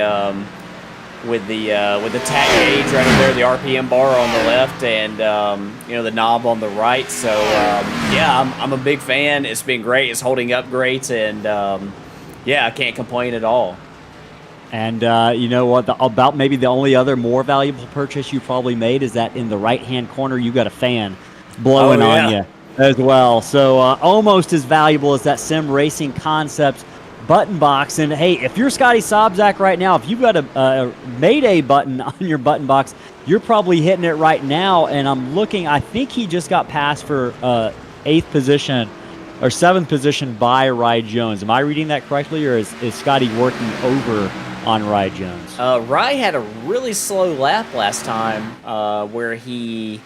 [SPEAKER 4] tack gauge right there, the RPM bar on the left, and the knob on the right. So yeah, I'm a big fan. It's been great. It's holding up great, and yeah, I can't complain at all.
[SPEAKER 3] And you know what? About maybe the only other more valuable purchase you probably made is that in the right-hand corner you got a fan blowing on you as well. So almost as valuable as that Sim Racing Concepts button box. And hey, if you're Scotty Sobczak right now, if you've got a Mayday button on your button box, you're probably hitting it right now. And I'm looking, I think he just got passed for 8th position or 7th position by Rye Jones. Am I reading that correctly, or is Scotty working over on Rye Jones?
[SPEAKER 4] Rye had a really slow lap last time where he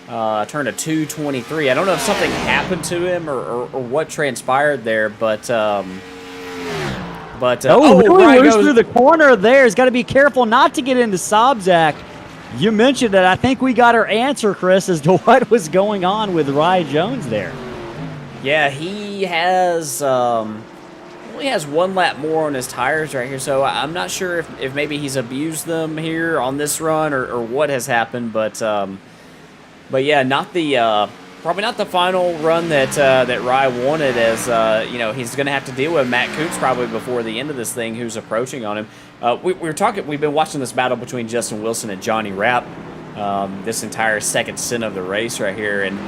[SPEAKER 4] turned a 2:23. I don't know if something happened to him or what transpired there, but Rye
[SPEAKER 3] goes through the corner there. He's got to be careful not to get into Sobczak. You mentioned it. I think we got our answer, Chris, as to what was going on with Rye Jones there.
[SPEAKER 4] Yeah, he has only has 1 lap more on his tires right here, so I'm not sure if maybe he's abused them here on this run or what has happened, but yeah, not the probably not the final run that Rye wanted, as he's going to have to deal with Matt Coots probably before the end of this thing, who's approaching on him. We've been watching this battle between Justin Wilson and Johnny Rapp this entire second stint of the race right here, and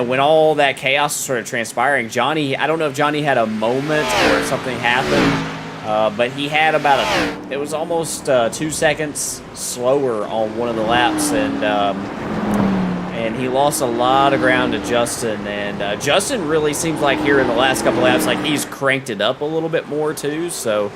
[SPEAKER 4] when all that chaos was sort of transpiring, I don't know if Johnny had a moment or if something happened, but he had it was almost 2 seconds slower on one of the laps, and he lost a lot of ground to Justin, and Justin really seems like here in the last couple laps, like he's cranked it up a little bit more too, so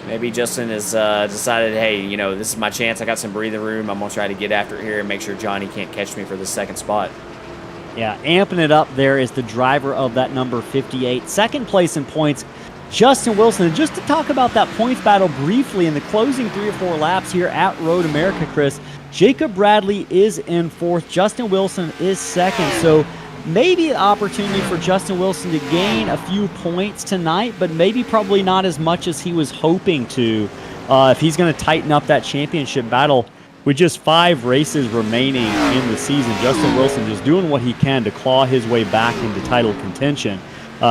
[SPEAKER 4] maybe Justin has decided, hey, this is my chance. I got some breathing room. I'm going to try to get after it here and make sure Johnny can't catch me for the second spot.
[SPEAKER 3] Yeah, amping it up there is the driver of that number 58. Second place in points, Justin Wilson. And just to talk about that points battle briefly in the closing 3 or 4 laps here at Road America, Chris, Jacob Bradley is in 4th. Justin Wilson is 2nd. So maybe an opportunity for Justin Wilson to gain a few points tonight, but maybe probably not as much as he was hoping to if he's going to tighten up that championship battle. With just 5 races remaining in the season, Justin Wilson just doing what he can to claw his way back into title contention.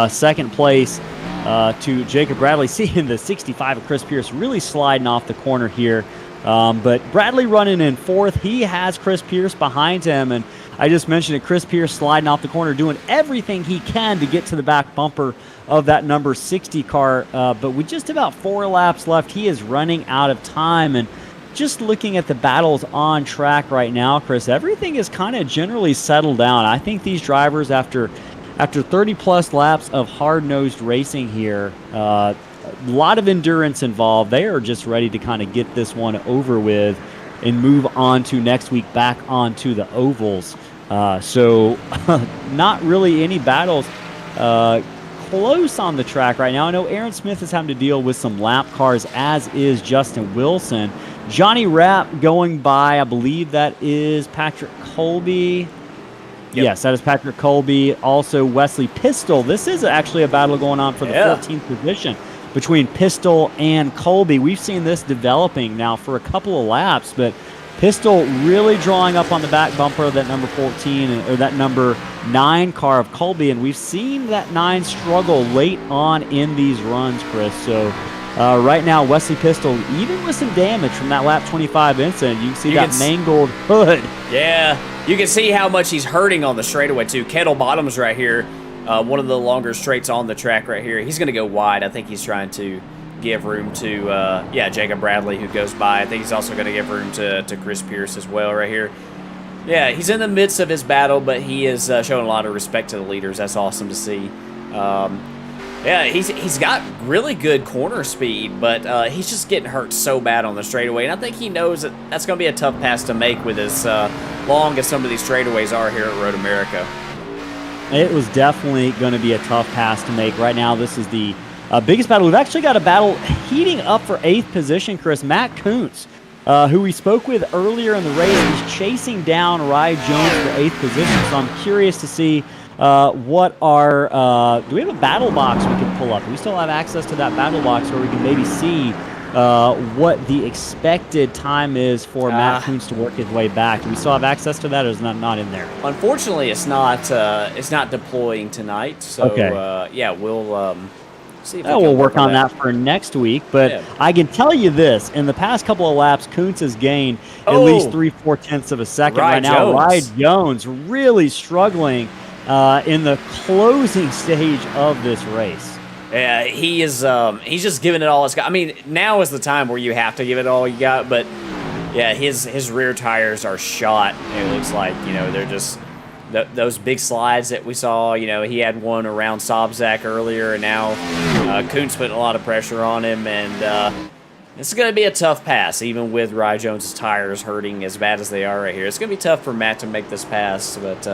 [SPEAKER 3] Second place to Jacob Bradley, seeing the 65 of Chris Pearce really sliding off the corner here. But Bradley running in 4th. He has Chris Pearce behind him, and I just mentioned it, Chris Pearce sliding off the corner, doing everything he can to get to the back bumper of that number 60 car. But with just about 4 laps left, he is running out of time. And just looking at the battles on track right now, Chris, everything is kind of generally settled down. I think these drivers, after 30-plus laps of hard-nosed racing here, a lot of endurance involved. They are just ready to kind of get this one over with and move on to next week back onto the ovals. So not really any battles close on the track right now. I know Aaron Smith is having to deal with some lap cars, as is Justin Wilson. Johnny Rapp going by, I believe that is Patrick Colby. Yep. Yes, that is Patrick Colby. Also Wesley Pistol. This is actually a battle going on for the 14th position between Pistol and Colby. We've seen this developing now for a couple of laps, but Pistol really drawing up on the back bumper of that number 14 or that number 9 car of Colby, and we've seen that 9 struggle late on in these runs, Chris. So right now, Wesley Pistol, even with some damage from that lap 25 incident, you can see that mangled hood.
[SPEAKER 4] Yeah, you can see how much he's hurting on the straightaway too. Kettle Bottoms right here. One of the longer straights on the track right here. He's going to go wide. I think he's trying to give room to, Jacob Bradley, who goes by. I think he's also going to give room to Chris Pearce as well right here. Yeah, he's in the midst of his battle, but he is showing a lot of respect to the leaders. That's awesome to see. Yeah, he's got really good corner speed, but he's just getting hurt so bad on the straightaway. And I think he knows that that's going to be a tough pass to make with as long as some of these straightaways are here at Road America.
[SPEAKER 3] It was definitely going to be a tough pass to make. Right now, this is the biggest battle. We've actually got a battle heating up for 8th position, Chris. Matt Kuntz, who we spoke with earlier in the race, is chasing down Rye Jones for 8th position. So I'm curious to see what our do we have a battle box we can pull up? Do we still have access to that battle box where we can maybe see what the expected time is for Matt Kuntz to work his way back? Do we still have access to that, or is that not in there?
[SPEAKER 4] Unfortunately, it's not deploying tonight. So
[SPEAKER 3] Okay.
[SPEAKER 4] yeah, we'll see if
[SPEAKER 3] We'll work on that for next week. But
[SPEAKER 4] Yeah.
[SPEAKER 3] I can tell you this: in the past couple of laps, Kuntz has gained at least 3/4 of a second.
[SPEAKER 4] Rye
[SPEAKER 3] Right now,
[SPEAKER 4] Jones.
[SPEAKER 3] Rye Jones really struggling in the closing stage of this race.
[SPEAKER 4] Yeah, he is. He's just giving it all he's got. I mean, now is the time where you have to give it all you got. But yeah, his rear tires are shot. It looks like, they're just those big slides that we saw. He had one around Sobzak earlier, and now Kuntz putting a lot of pressure on him, and this is going to be a tough pass, even with Rye Jones's tires hurting as bad as they are right here. It's going to be tough for Matt to make this pass, but.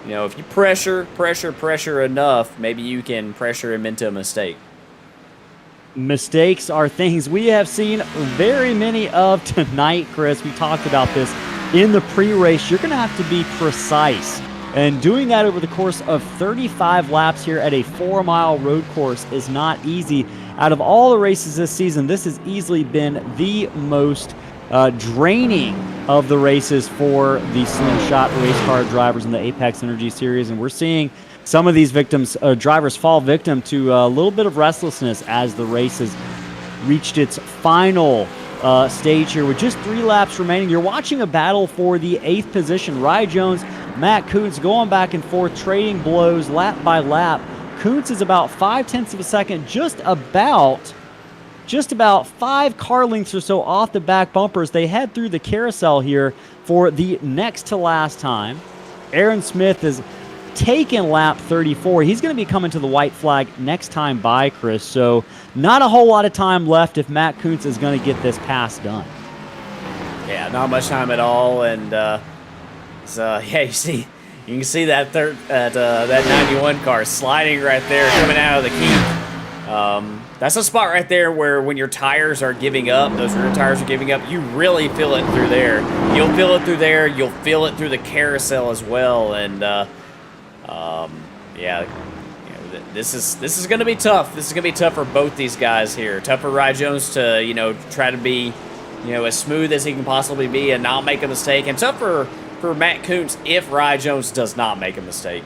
[SPEAKER 4] If you pressure enough, maybe you can pressure him into a mistake.
[SPEAKER 3] Mistakes are things we have seen very many of tonight, Chris. We talked about this in the pre-race. You're going to have to be precise. And doing that over the course of 35 laps here at a 4-mile road course is not easy. Out of all the races this season, this has easily been the most draining of the races for the slingshot race car drivers in the Apex Energy Series, and we're seeing some of these drivers fall victim to a little bit of restlessness as the race has reached its final stage here with just 3 laps remaining. You're watching a battle for the 8th position. Rye Jones, Matt Kuntz going back and forth, trading blows lap by lap. Kuntz is about 0.5 of a second, just about 5 car lengths or so off the back bumpers. They head through the carousel here for the next to last time. Aaron Smith has taken lap 34. He's going to be coming to the white flag next time by, Chris. So not a whole lot of time left if Matt Kuntz is going to get this pass done.
[SPEAKER 4] Yeah, not much time at all. And you can see that that 91 car sliding right there, coming out of the keep. That's a spot right there where when your tires are giving up, those rear tires are giving up, you really feel it through there. You'll feel it through there. You'll feel it through the carousel as well. And this is going to be tough. This is going to be tough for both these guys here. Tough for Rye Jones to try to be as smooth as he can possibly be and not make a mistake, and tough for Matt Kuntz if Rye Jones does not make a mistake.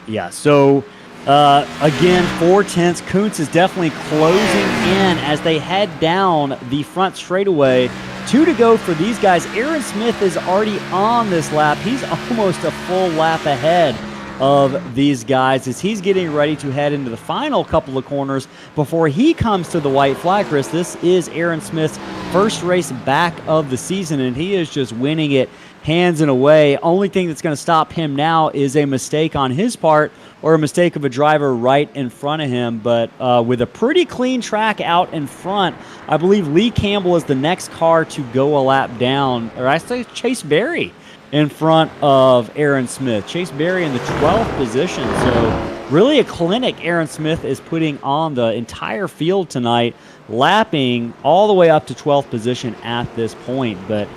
[SPEAKER 3] Yeah. So. Again, 4/10. Kuntz is definitely closing in as they head down the front straightaway. 2 to go for these guys. Aaron Smith is already on this lap. He's almost a full lap ahead of these guys as he's getting ready to head into the final couple of corners before he comes to the white flag, Chris. This is Aaron Smith's first race back of the season, and he is just winning it hands and away. Only thing that's going to stop him now is a mistake on his part or a mistake of a driver right in front of him. But with a pretty clean track out in front, I believe Lee Campbell is the next car to go a lap down, or I say Chase Berry in front of Aaron Smith. Chase Berry in the 12th position. So really a clinic Aaron Smith is putting on the entire field tonight, lapping all the way up to 12th position at this point. But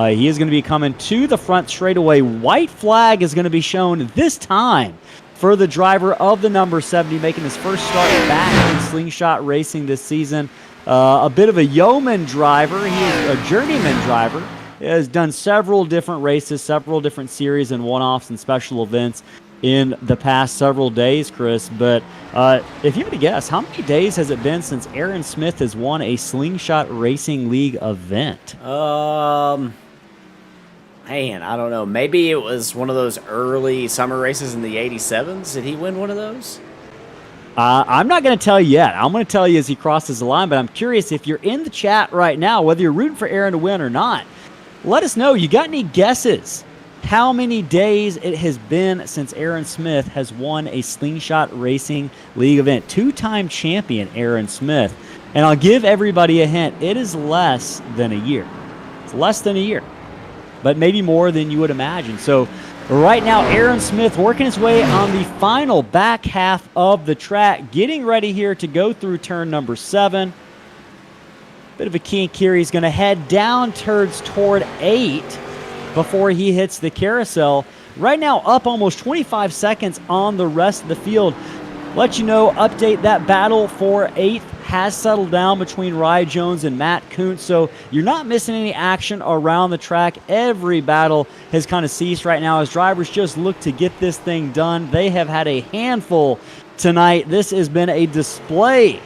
[SPEAKER 3] he is going to be coming to the front straightaway. White flag is going to be shown this time for the driver of the number 70, making his first start back in slingshot racing this season. A bit of a yeoman driver. He is a journeyman driver. He has done several different races, several different series and one-offs and special events in the past several days, Chris. But if you had to guess, how many days has it been since Aaron Smith has won a Slingshot Racing League event?
[SPEAKER 4] Man, I don't know. Maybe it was one of those early summer races in the 87s. Did he win one of those?
[SPEAKER 3] I'm not going to tell you yet. I'm going to tell you as he crosses the line, but I'm curious if you're in the chat right now, whether you're rooting for Aaron to win or not, let us know. You got any guesses how many days it has been since Aaron Smith has won a Slingshot Racing League event. Two-time champion Aaron Smith. And I'll give everybody a hint. It is less than a year. It's less than a year, but maybe more than you would imagine. So right now, Aaron Smith working his way on the final back half of the track, getting ready here to go through turn number 7. Bit of a kink here. He's going to head down toward 8 before he hits the carousel. Right now, up almost 25 seconds on the rest of the field. Let you know, update, that battle for 8th has settled down between Rye Jones and Matt Kuntz, so you're not missing any action around the track. Every battle has kind of ceased right now as drivers just look to get this thing done. They have had a handful tonight. This has been a display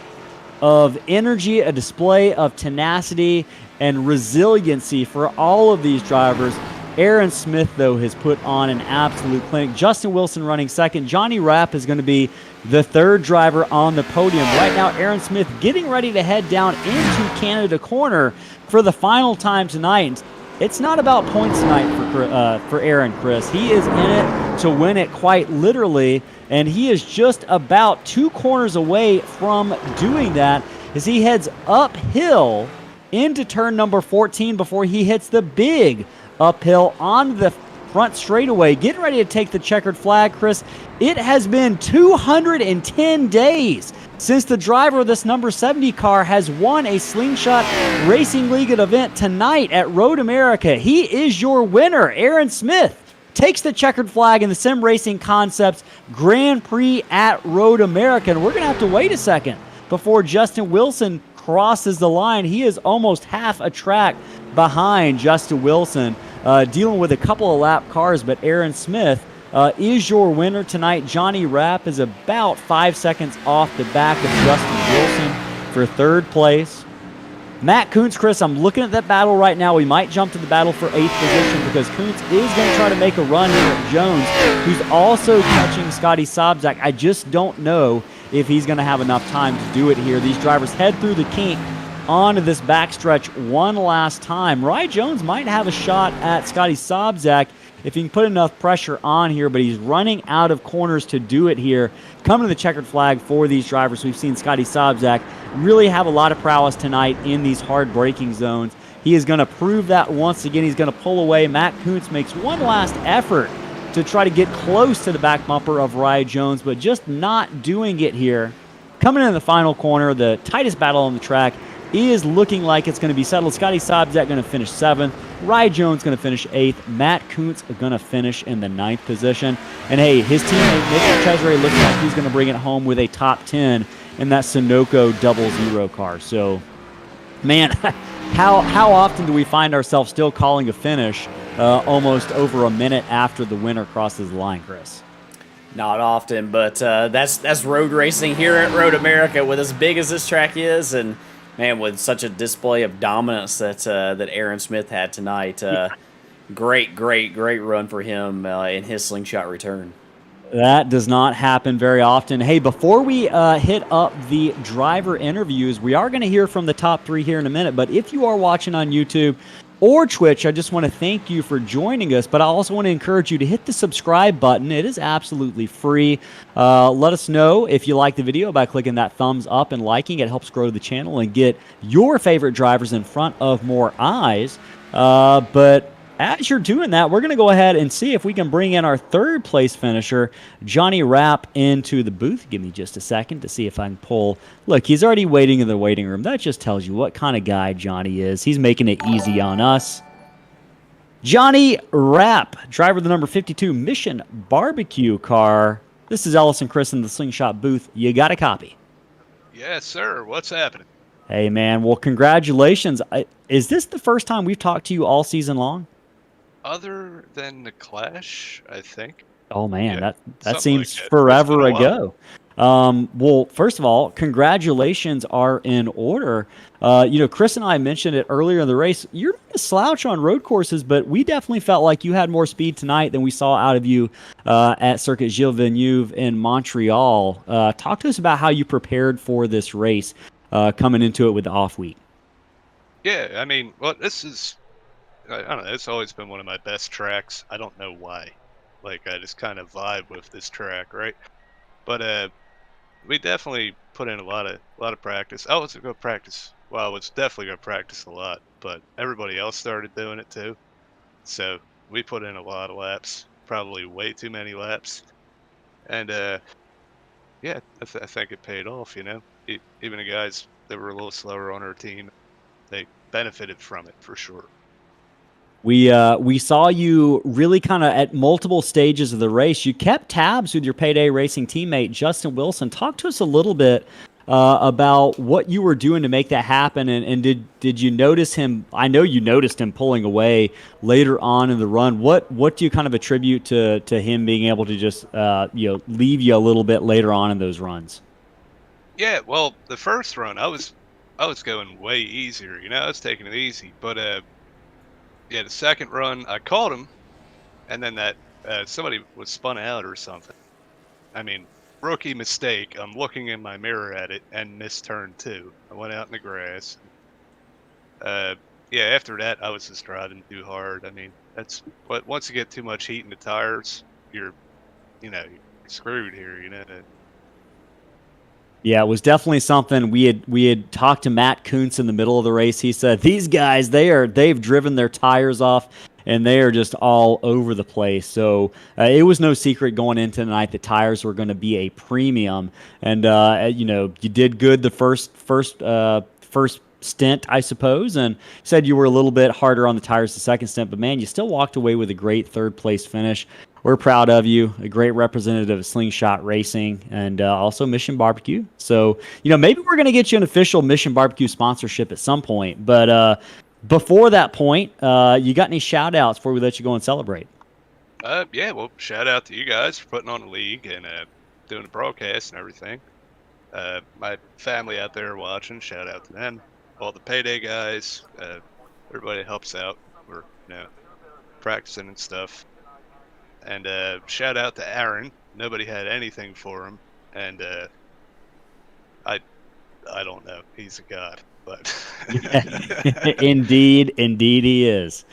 [SPEAKER 3] of energy, a display of tenacity and resiliency for all of these drivers. Aaron Smith, though, has put on an absolute clinic. Justin Wilson running second. Johnny Rapp is going to be the third driver on the podium. Right now, Aaron Smith getting ready to head down into Canada Corner for the final time tonight. It's not about points tonight for Aaron, Chris. He is in it to win it quite literally, and he is just about 2 corners away from doing that as he heads uphill into turn number 14 before he hits the big uphill on the front straightaway, getting ready to take the checkered flag. Chris, it has been 210 days since the driver of this number 70 car has won a Slingshot Racing League event tonight at Road America. He is your winner. Aaron Smith takes the checkered flag in the Sim Racing Concepts Grand Prix at Road America. And we're going to have to wait a second before Justin Wilson crosses the line. He is almost half a track behind Justin Wilson, dealing with a couple of lap cars, but Aaron Smith is your winner tonight. Johnny Rapp is about 5 seconds off the back of Justin Wilson for third place. Matt Kuntz, Chris, I'm looking at that battle right now. We might jump to the battle for 8th position because Kuntz is going to try to make a run here at Jones, who's also catching Scotty Sobczak. I just don't know if he's going to have enough time to do it here. These drivers head through the kink onto this backstretch one last time. Rye Jones might have a shot at Scotty Sobczak if he can put enough pressure on here, but he's running out of corners to do it here. Coming to the checkered flag for these drivers. We've seen Scotty Sobczak really have a lot of prowess tonight in these hard braking zones. He is going to prove that once again. He's going to pull away. Matt Kuntz makes one last effort to try to get close to the back bumper of Rye Jones, but just not doing it here. Coming in the final corner, the tightest battle on the track is looking like it's going to be settled. Scotty Sobczak going to finish 7th. Rye Jones going to finish 8th. Matt Kuntz going to finish in the 9th position. And hey, his teammate Nick Cesare looks like he's going to bring it home with a top 10 in that Sunoco 00 car. So, man, how often do we find ourselves still calling a finish almost over a minute after the winner crosses the line, Chris?
[SPEAKER 4] Not often, but that's road racing here at Road America. With as big as this track is, and man, with such a display of dominance that Aaron Smith had tonight, great run for him in his slingshot return.
[SPEAKER 3] That does not happen very often. Hey, before we hit up the driver interviews, we are going to hear from the top 3 here in a minute. But if you are watching on YouTube or Twitch, I just want to thank you for joining us. But I also want to encourage you to hit the subscribe button. It is absolutely free. Let us know if you like the video by clicking that thumbs up and liking. It helps grow the channel and get your favorite drivers in front of more eyes. But as you're doing that, we're going to go ahead and see if we can bring in our 3rd place finisher, Johnny Rapp, into the booth. Give me just a second to see if I can pull. Look, he's already waiting in the waiting room. That just tells you what kind of guy Johnny is. He's making it easy on us. Johnny Rapp, driver of the number 52 Mission Barbecue car. This is Ellis and Chris in the Slingshot booth. You got a copy?
[SPEAKER 7] Yes, sir. What's happening?
[SPEAKER 3] Hey, man. Well, congratulations. Is this the first time we've talked to you all season long?
[SPEAKER 7] Other than the Clash, I think.
[SPEAKER 3] Oh, man,
[SPEAKER 7] Yeah,
[SPEAKER 3] that
[SPEAKER 7] something
[SPEAKER 3] seems
[SPEAKER 7] like that.
[SPEAKER 3] forever
[SPEAKER 7] It's been a
[SPEAKER 3] ago. Well, first of all, congratulations are in order. Chris and I mentioned it earlier in the race. You're not a slouch on road courses, but we definitely felt like you had more speed tonight than we saw out of you at Circuit Gilles Villeneuve in Montreal. Talk to us about how you prepared for this race coming into it with the off week.
[SPEAKER 7] Yeah, I mean, well, this I don't know. It's always been one of my best tracks. I don't know why. Like, I just kind of vibe with this track, right? But we definitely put in a lot of practice. I was gonna practice. Well, I was definitely gonna practice a lot, but everybody else started doing it too. So we put in a lot of laps, probably way too many laps, and yeah, I think it paid off. Even the guys that were a little slower on our team, they benefited from it for sure.
[SPEAKER 3] We saw you really kind of at multiple stages of the race. You kept tabs with your Payday Racing teammate Justin Wilson. Talk to us a little bit about what you were doing to make that happen, and did you notice him? I know you noticed him pulling away later on in the run. What do you kind of attribute to him being able to just leave you a little bit later on in those runs?
[SPEAKER 7] Yeah, well, the first run I was going way easier. I was taking it easy, but yeah, the second run I caught him, and then that somebody was spun out or something. I mean, rookie mistake. I'm looking in my mirror at it and missed turn 2. I went out in the grass. Yeah, after that I was just driving too hard. I mean, that's what once you get too much heat in the tires, you're screwed here.
[SPEAKER 3] Yeah, it was definitely something we had talked to Matt Kuntz in the middle of the race. He said these guys they've driven their tires off and they are just all over the place. So it was no secret going into tonight that tires were going to be a premium, and you did good the first stint, I suppose, and said you were a little bit harder on the tires the second stint, but man, you still walked away with a great third place finish. We're proud of you, a great representative of Slingshot Racing and also Mission Barbecue. So, maybe we're going to get you an official Mission Barbecue sponsorship at some point. But before that point, you got any shout outs before we let you go and celebrate?
[SPEAKER 7] Yeah, well, shout out to you guys for putting on the league and doing the broadcast and everything. My family out there watching, shout out to them. All the Payday guys, everybody helps out. We're practicing and stuff. And shout out to Aaron. Nobody had anything for him, and I don't know. He's a god, but
[SPEAKER 3] Indeed he is.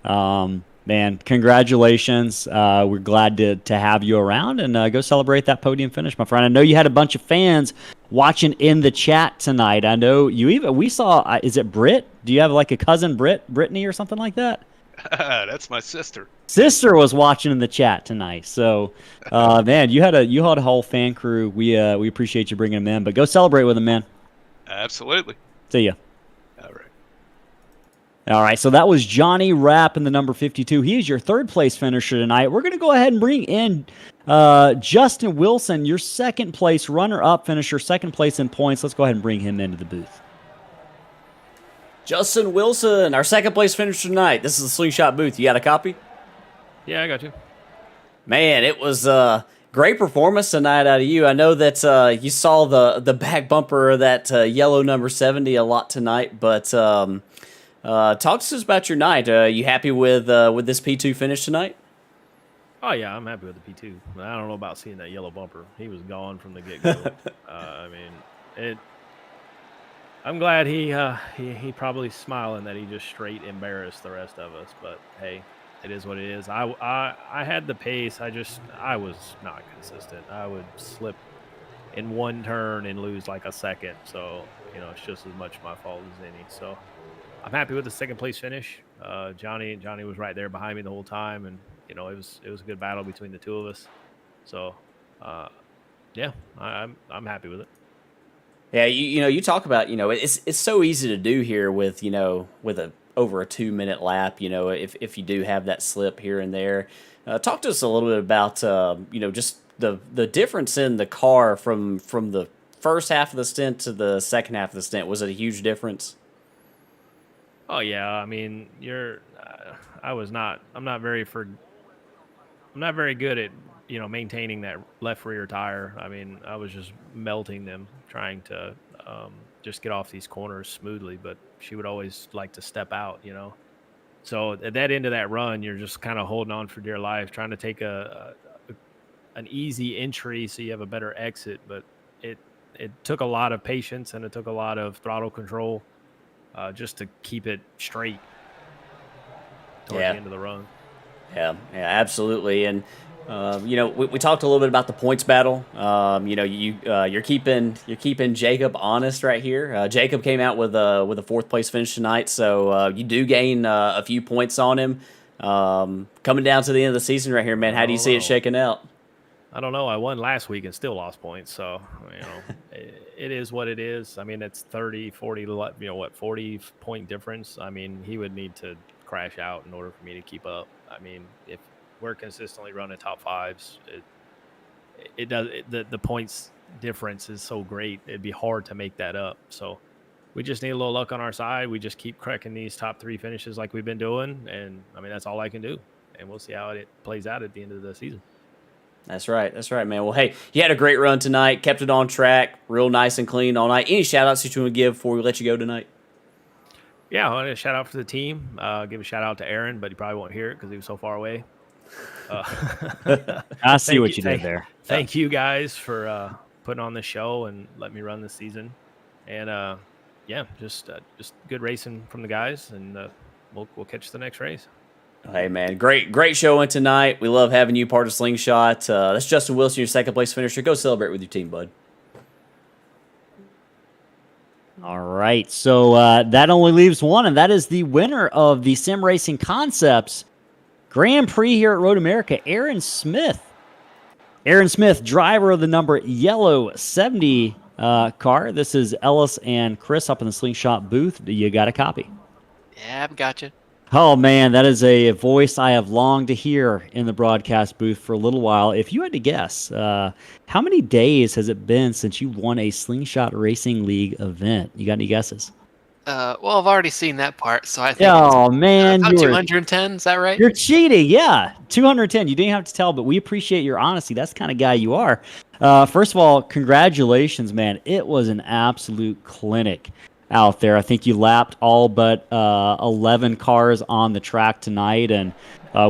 [SPEAKER 3] Man, congratulations. We're glad to have you around, and go celebrate that podium finish, my friend. I know you had a bunch of fans watching in the chat tonight. I know we saw, is it Britt? Do you have like a cousin Brittany or something like that?
[SPEAKER 7] That's my sister.
[SPEAKER 3] Sister was watching in the chat tonight. So, man, you had a whole fan crew. We appreciate you bringing them in, but go celebrate with them, man.
[SPEAKER 7] Absolutely.
[SPEAKER 3] See ya.
[SPEAKER 7] All
[SPEAKER 3] right, so that was Johnny Rapp in the number 52. He is your third place finisher tonight. We're going to go ahead and bring in Justin Wilson, your second place runner-up finisher, second place in points. Let's go ahead and bring him into the booth.
[SPEAKER 4] Justin Wilson, our second place finisher tonight. This is the Slingshot booth. You got a copy?
[SPEAKER 8] Yeah, I got you.
[SPEAKER 4] Man, it was a great performance tonight out of you. I know that you saw the back bumper of that yellow number 70 a lot tonight, but talk to us about your night. You happy with this P2 finish tonight?
[SPEAKER 8] Oh, yeah, I'm happy with the P2. I don't know about seeing that yellow bumper. He was gone from the get-go. I'm glad he probably smiling that he just straight embarrassed the rest of us. But hey, it is what it is. I had the pace. I was not consistent. I would slip in one turn and lose like a second. So it's just as much my fault as any. So I'm happy with the second place finish. Johnny was right there behind me the whole time, and it was a good battle between the two of us. So yeah, I'm happy with it.
[SPEAKER 4] Yeah, you talk about, it's so easy to do here with over a 2-minute lap, if you do have that slip here and there. Talk to us a little bit about, just the difference in the car from the first half of the stint to the second half of the stint. Was it a huge difference?
[SPEAKER 8] Oh yeah, I mean, I'm not very good at maintaining that left rear tire. I mean, I was just melting them, trying to just get off these corners smoothly, but she would always like to step out, So at that end of that run, you're just kind of holding on for dear life, trying to take an easy entry so you have a better exit. But it took a lot of patience and it took a lot of throttle control just to keep it straight. towards the end of the run.
[SPEAKER 4] Yeah, absolutely. And we talked a little bit about the points battle. You're keeping Jacob honest right here. Jacob came out with a fourth place finish tonight, so you do gain a few points on him. Coming down to the end of the season right here, man. How do you see it shaking out?
[SPEAKER 8] I don't know. I won last week and still lost points, so it is what it is. I mean, it's 30, 40, 40-point difference. I mean, he would need to crash out in order for me to keep up. I mean, if we're consistently running top fives, the points difference is so great. It'd be hard to make that up. So we just need a little luck on our side. We just keep cracking these top 3 finishes like we've been doing, and I mean, that's all I can do. And we'll see how it plays out at the end of the season.
[SPEAKER 4] That's right, man. Well, hey, you had a great run tonight, kept it on track, real nice and clean all night. Any shout-outs that you want to give before we let you go tonight?
[SPEAKER 8] Yeah, I want to shout out to the team. Give a shout-out to Aaron, but he probably won't hear it because he was so far away.
[SPEAKER 3] I see what you did there.
[SPEAKER 8] Thank you guys for putting on the show and letting me run this season. And, just good racing from the guys, and we'll catch the next race.
[SPEAKER 4] Hey, man, great showing tonight. We love having you part of Slingshot. That's Justin Wilson, your second place finisher. Go celebrate with your team, bud.
[SPEAKER 3] All right, so that only leaves one, and that is the winner of the Sim Racing Concepts Grand Prix here at Road America, Aaron Smith. Aaron Smith, driver of the number yellow 70 car. This is Ellis and Chris up in the Slingshot booth. You got a copy?
[SPEAKER 9] Yeah, I've got you.
[SPEAKER 3] Oh, man, that is a voice I have longed to hear in the broadcast booth for a little while. If you had to guess, how many days has it been since you won a Slingshot Racing League event? You got any guesses?
[SPEAKER 9] Well, I've already seen that part, so I think
[SPEAKER 3] man,
[SPEAKER 9] about 210, is that right?
[SPEAKER 3] You're cheating, yeah. 210. You didn't have to tell, but we appreciate your honesty. That's the kind of guy you are. First of all, congratulations, man. It was an absolute clinic out there. I think you lapped all but 11 cars on the track tonight, and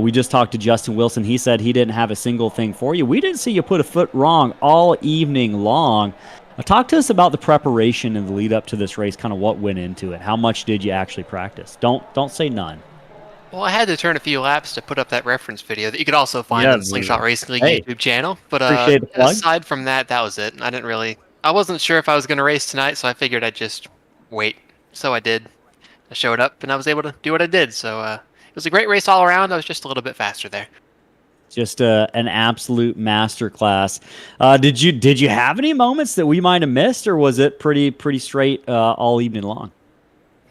[SPEAKER 3] we just talked to Justin Wilson. He said he didn't have a single thing for you. We didn't see you put a foot wrong all evening long. Talk to us about the preparation and the lead up to this race, kind of what went into it. How much did you actually practice? Don't say none.
[SPEAKER 9] Well, I had to turn a few laps to put up that reference video that you could also find on the Slingshot Racing League YouTube channel. But aside from that, that was it. I wasn't sure if I was going to race tonight, so I figured I'd just wait. So I did. I showed up, and I was able to do what I did. So it was a great race all around. I was just a little bit faster there.
[SPEAKER 3] Just an absolute masterclass. Did you have any moments that we might have missed, or was it pretty straight all evening long?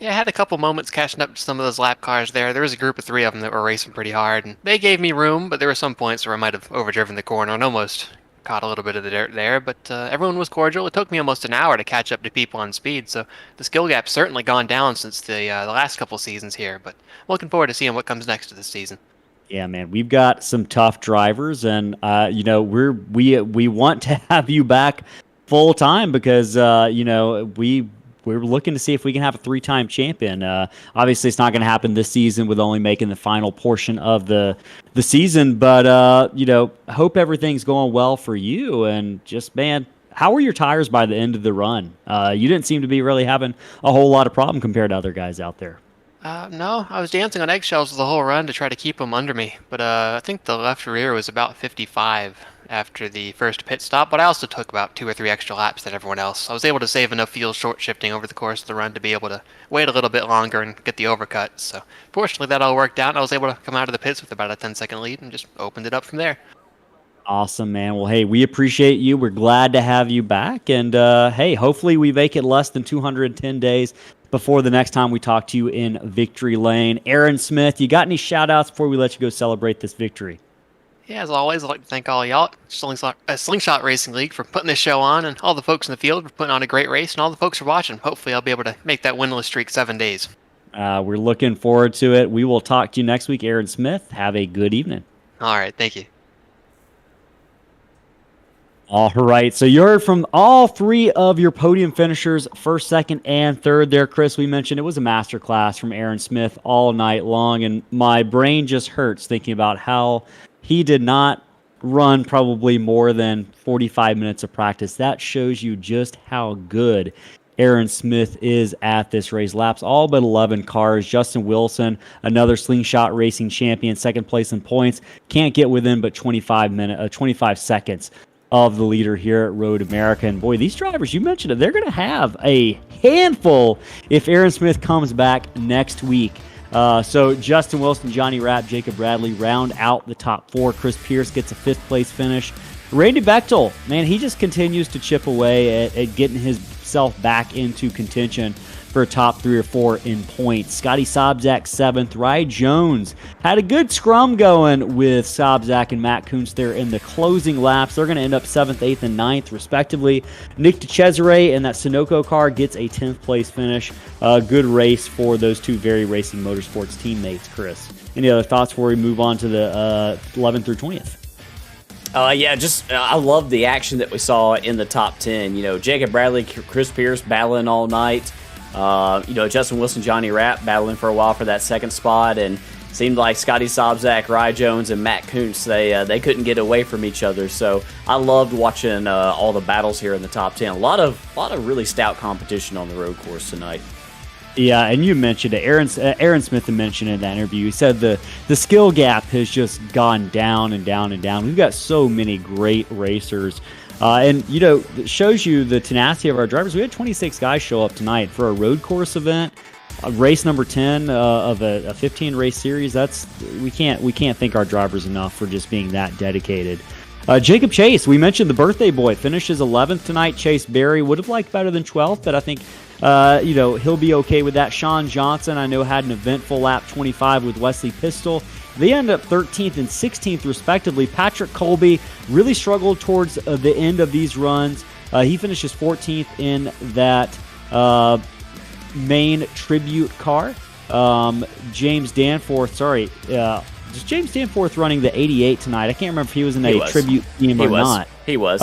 [SPEAKER 9] Yeah, I had a couple moments catching up to some of those lap cars there. There was a group of 3 of them that were racing pretty hard, and they gave me room, but there were some points where I might have overdriven the corner and almost caught a little bit of the dirt there, but everyone was cordial. It took me almost an hour to catch up to people on speed, so the skill gap's certainly gone down since the last couple seasons here, but I'm looking forward to seeing what comes next to this season.
[SPEAKER 3] Yeah, man, we've got some tough drivers, and we want to have you back full time because we're looking to see if we can have a 3-time champion. Obviously, it's not going to happen this season with only making the final portion of the season, but hope everything's going well for you. And just, man, how were your tires by the end of the run? You didn't seem to be really having a whole lot of problem compared to other guys out there.
[SPEAKER 9] No, I was dancing on eggshells the whole run to try to keep them under me, but I think the left rear was about 55 after the first pit stop, but I also took about 2 or 3 extra laps than everyone else. I was able to save enough fuel short shifting over the course of the run to be able to wait a little bit longer and get the overcut, so fortunately that all worked out, and I was able to come out of the pits with about a 10-second lead and just opened it up from there.
[SPEAKER 3] Awesome, man. Well, hey, we appreciate you. We're glad to have you back, and hey, hopefully we make it less than 210 days before the next time we talk to you in Victory Lane. Aaron Smith, you got any shout-outs before we let you go celebrate this victory?
[SPEAKER 9] Yeah, as always, I'd like to thank all y'all at Slingshot Racing League for putting this show on, and all the folks in the field for putting on a great race, and all the folks for watching. Hopefully I'll be able to make that winless streak 7 days.
[SPEAKER 3] We're looking forward to it. We will talk to you next week, Aaron Smith. Have a good evening.
[SPEAKER 9] All right, thank you.
[SPEAKER 3] All right, so you heard from all 3 of your podium finishers, first, second, and third there. Chris, we mentioned it was a masterclass from Aaron Smith all night long, and my brain just hurts thinking about how he did not run probably more than 45 minutes of practice. That shows you just how good Aaron Smith is at this race. Laps all but 11 cars. Justin Wilson, another slingshot racing champion, second place in points, can't get within but 25 seconds of the leader here at Road America. And boy, these drivers, you mentioned it, they're going to have a handful if Aaron Smith comes back next week. So Justin Wilson, Johnny Rapp, Jacob Bradley round out the top 4. Chris Pearce gets a 5th place finish. Randy Bechtel, man, he just continues to chip away at getting himself back into contention for a top 3 or 4 in points. Scotty Sobczak 7th. Rye Jones had a good scrum going with Sobczak and Matt Kuntz there in the closing laps. They're going to end up 7th, 8th, and 9th, respectively. Nick DeCesare and that Sunoco car gets a 10th place finish. Good race for those two very racing motorsports teammates, Chris. Any other thoughts before we move on to the 11th through 20th?
[SPEAKER 4] I love the action that we saw in the top 10. Jacob Bradley, Chris Pearce battling all night. Justin Wilson, Johnny Rapp battling for a while for that second spot, and seemed like Scotty Sobczak, Rye Jones, and Matt Kuntz, they couldn't get away from each other. So I loved watching all the battles here in the top 10. A lot of really stout competition on the road course tonight.
[SPEAKER 3] Yeah, and you mentioned it. Aaron Smith had mentioned in that interview. He said the skill gap has just gone down and down and down. We've got so many great racers. And, it shows you the tenacity of our drivers. We had 26 guys show up tonight for a road course event, race number 10 of a 15-race series. We can't thank our drivers enough for just being that dedicated. Jacob Chase, we mentioned the birthday boy, finishes 11th tonight. Chase Berry would have liked better than 12th, but I think he'll be okay with that. Sean Johnson, I know, had an eventful lap 25 with Wesley Pistol. They end up 13th and 16th, respectively. Patrick Colby really struggled towards the end of these runs. He finishes 14th in that main tribute car. James Danforth, is James Danforth running the 88 tonight? I can't remember if he was in a tribute team or not.
[SPEAKER 4] He was.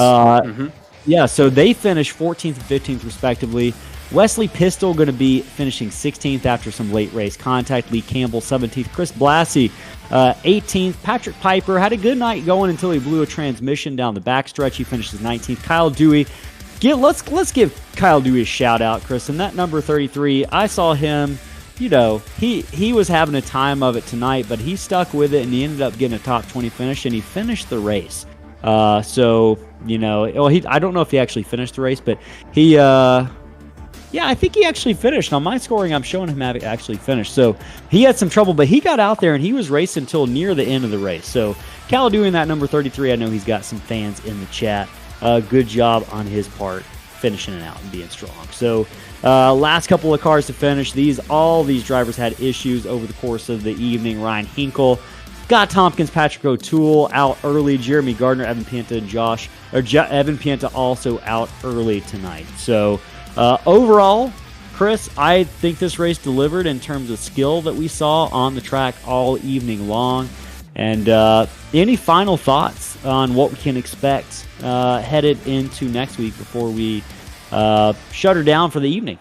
[SPEAKER 3] Yeah, so they finished 14th and 15th, respectively. Wesley Pistol going to be finishing 16th after some late race contact. Lee Campbell 17th. Chris Blassie 18th. Patrick Piper had a good night going until he blew a transmission down the backstretch. He finishes 19th. Kyle Dewey. Let's give Kyle Dewey a shout out, Chris. And that number 33, I saw him. He was having a time of it tonight, but he stuck with it and he ended up getting a top 20 finish and he finished the race. I don't know if he actually finished the race, but he. Yeah, I think he actually finished. On my scoring, I'm showing him having actually finished. So he had some trouble, but he got out there and he was racing until near the end of the race. So Cal doing that number 33, I know he's got some fans in the chat. Good job on his part, finishing it out and being strong. So last couple of cars to finish. All these drivers had issues over the course of the evening. Ryan Hinkle, Scott Tompkins, Patrick O'Toole out early. Jeremy Gardner, Evan Pienta, and Evan Pienta also out early tonight. So overall, Chris, I think this race delivered in terms of skill that we saw on the track all evening long. And any final thoughts on what we can expect headed into next week before we shut her down for the evening?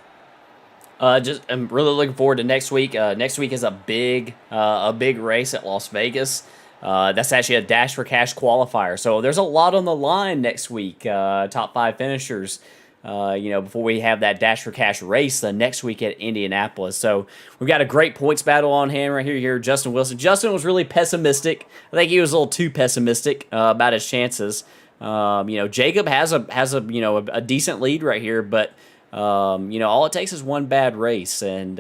[SPEAKER 4] I'm really looking forward to next week. Next week is a big race at Las Vegas. That's actually a Dash for Cash qualifier. So there's a lot on the line next week. Top 5 finishers. Before we have that Dash for Cash race the next week at Indianapolis. So we've got a great points battle on hand right here. Justin Wilson. Justin was really pessimistic. I think he was a little too pessimistic about his chances. Jacob has a decent lead right here, but all it takes is one bad race, and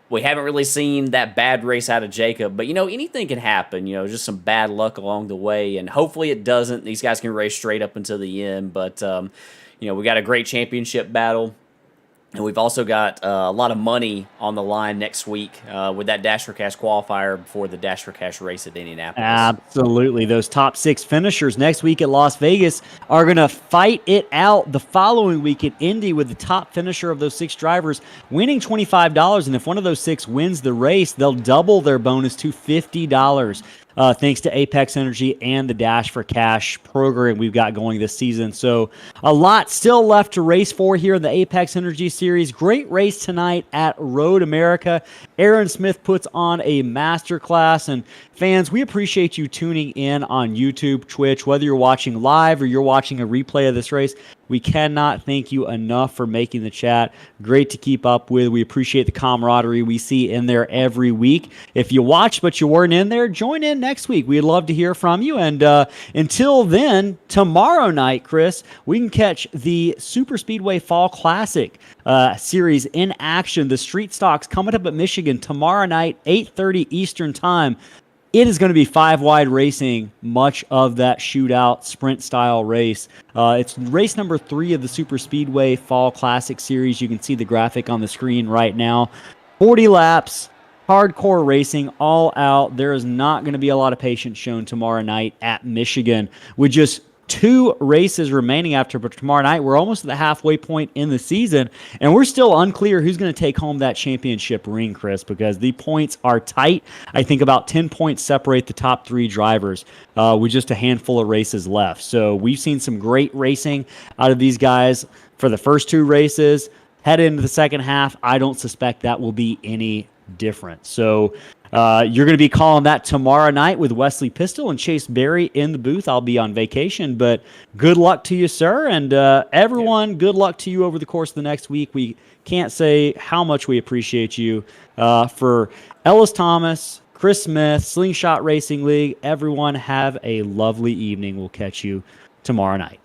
[SPEAKER 4] we haven't really seen that bad race out of Jacob, but anything can happen. Just some bad luck along the way, and hopefully it doesn't. These guys can race straight up until the end, but we got a great championship battle. And we've also got a lot of money on the line next week with that Dash for Cash qualifier before the Dash for Cash race at Indianapolis.
[SPEAKER 3] Absolutely. Those top 6 finishers next week at Las Vegas are going to fight it out the following week at Indy with the top finisher of those 6 drivers winning $25. And if one of those 6 wins the race, they'll double their bonus to $50. Thanks to Apex Energy and the Dash for Cash program we've got going this season. So a lot still left to race for here in the Apex Energy Series. Great race tonight at Road America. Aaron Smith puts on a masterclass. And fans, we appreciate you tuning in on YouTube, Twitch, whether you're watching live or you're watching a replay of this race. We cannot thank you enough for making the chat. Great to keep up with. We appreciate the camaraderie we see in there every week. If you watched but you weren't in there, join in next week. We'd love to hear from you. And until then, tomorrow night, Chris, we can catch the Super Speedway Fall Classic series in action. The street stocks coming up at Michigan tomorrow night, 8:30 Eastern Time. It is going to be 5-wide racing, much of that shootout sprint-style race. It's race number 3 of the Super Speedway Fall Classic Series. You can see the graphic on the screen right now. 40 laps, hardcore racing, all out. There is not going to be a lot of patience shown tomorrow night at Michigan. With just 2 races remaining after tomorrow night, we're almost at the halfway point in the season, and we're still unclear who's going to take home that championship ring, Chris, because the points are tight. I think about 10 points separate the top 3 drivers with just a handful of races left. So we've seen some great racing out of these guys for the first 2 races. Head into the second half, I don't suspect that will be any different. So you're going to be calling that tomorrow night with Wesley Pistol and Chase Berry in the booth. I'll be on vacation, but good luck to you, sir. And everyone, good luck to you over the course of the next week. We can't say how much we appreciate you. For Ellis Thomas, Chris Smith, Slingshot Racing League, everyone have a lovely evening. We'll catch you tomorrow night.